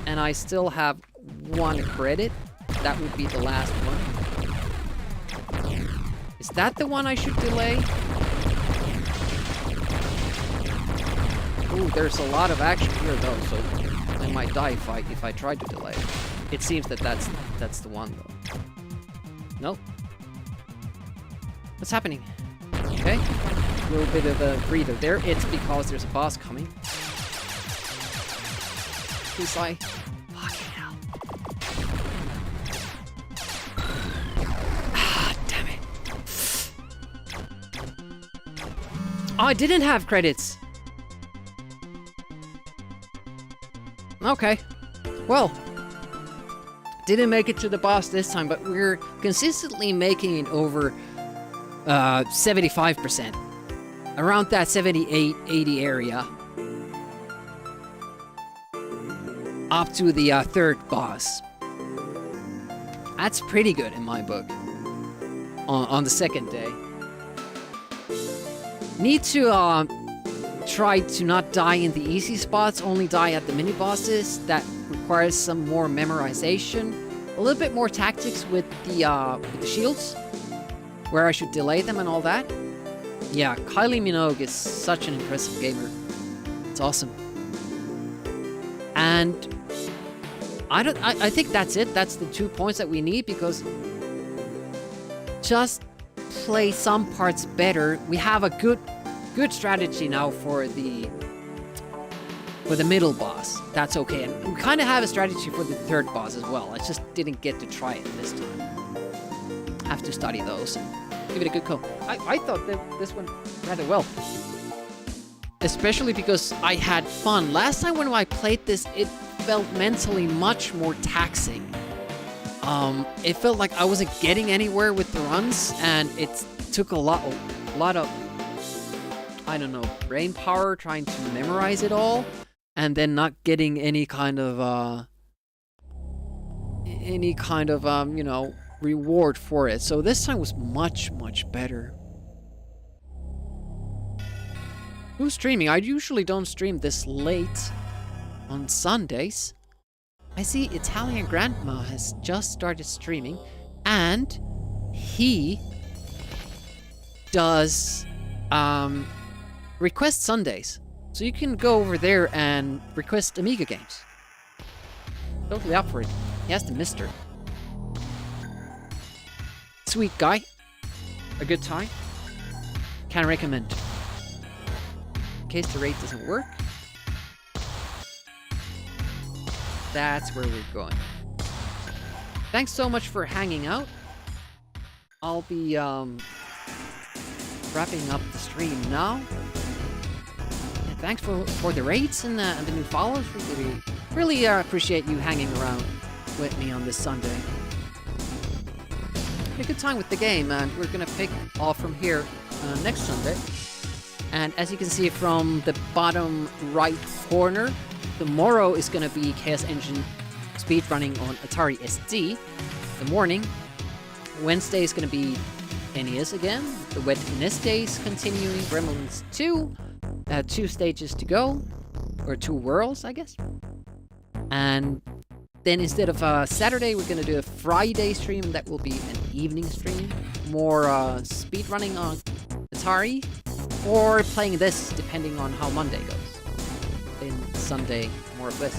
And I still have 1 credit. That would be the last one. Is that the one I should delay? Ooh, there's a lot of action here though, so I might die if I try to delay. It seems that that's the one though. Nope. What's happening? Okay. A little bit of a breather there. It's because there's a boss coming. Too sly. Fucking hell. Ah, damn it. Oh, I didn't have credits. Okay. Well. Didn't make it to the boss this time, but we're consistently making it over 75%. Around that 78, 80 area. Up to the third boss. That's pretty good in my book. On the second day. Need to try to not die in the easy spots, only die at the mini bosses. That requires some more memorization. A little bit more tactics with the shields. Where I should delay them and all that. Yeah, Kylie Minogue is such an impressive gamer. It's awesome. And I think that's it. That's the 2 points that we need, because just play some parts better. We have a good strategy now for the middle boss. That's okay. And we kind of have a strategy for the third boss as well. I just didn't get to try it this time. Have to study those and give it a good go. I thought that this went rather well. Especially because I had fun. Last time when I played this, it felt mentally much more taxing. It felt like I wasn't getting anywhere with the runs, and it took a lot of, I don't know, brain power trying to memorize it all, and then not getting any kind of, you know, reward for it. So this time was much better. Who's streaming? I usually don't stream this late on Sundays. I see Italian Grandma has just started streaming, and he does request Sundays. So you can go over there and request Amiga games. Totally up for it. He has the Mister. Sweet guy. A good time. Can recommend. In case the rate doesn't work, that's where we're going. Thanks so much for hanging out. I'll be wrapping up the stream now. And thanks for the rates and the new follows. Really appreciate you hanging around with me on this Sunday. Had a good time with the game, and we're gonna pick off from here next Sunday. And as you can see from the bottom right corner, tomorrow is going to be Chaos Engine speedrunning on Atari ST. The morning. Wednesday is going to be NES again. The Wednesday is continuing. Gremlins 2. 2 stages to go. Or 2 worlds, I guess. And then instead of Saturday, we're going to do a Friday stream. That will be an evening stream. More speedrunning on Atari. Or playing this, depending on how Monday goes. Then Sunday, more of this.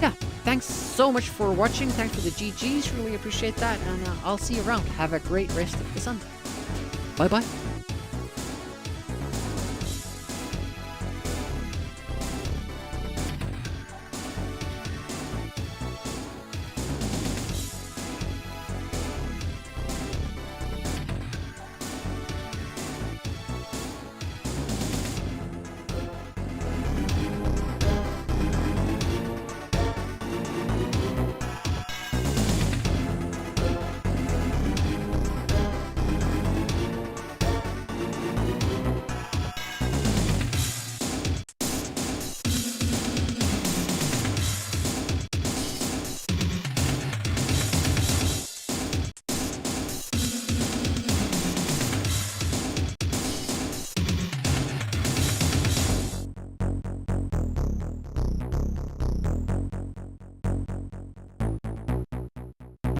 Yeah, thanks so much for watching. Thanks for the GGs. Really appreciate that. And I'll see you around. Have a great rest of the Sunday. Bye-bye.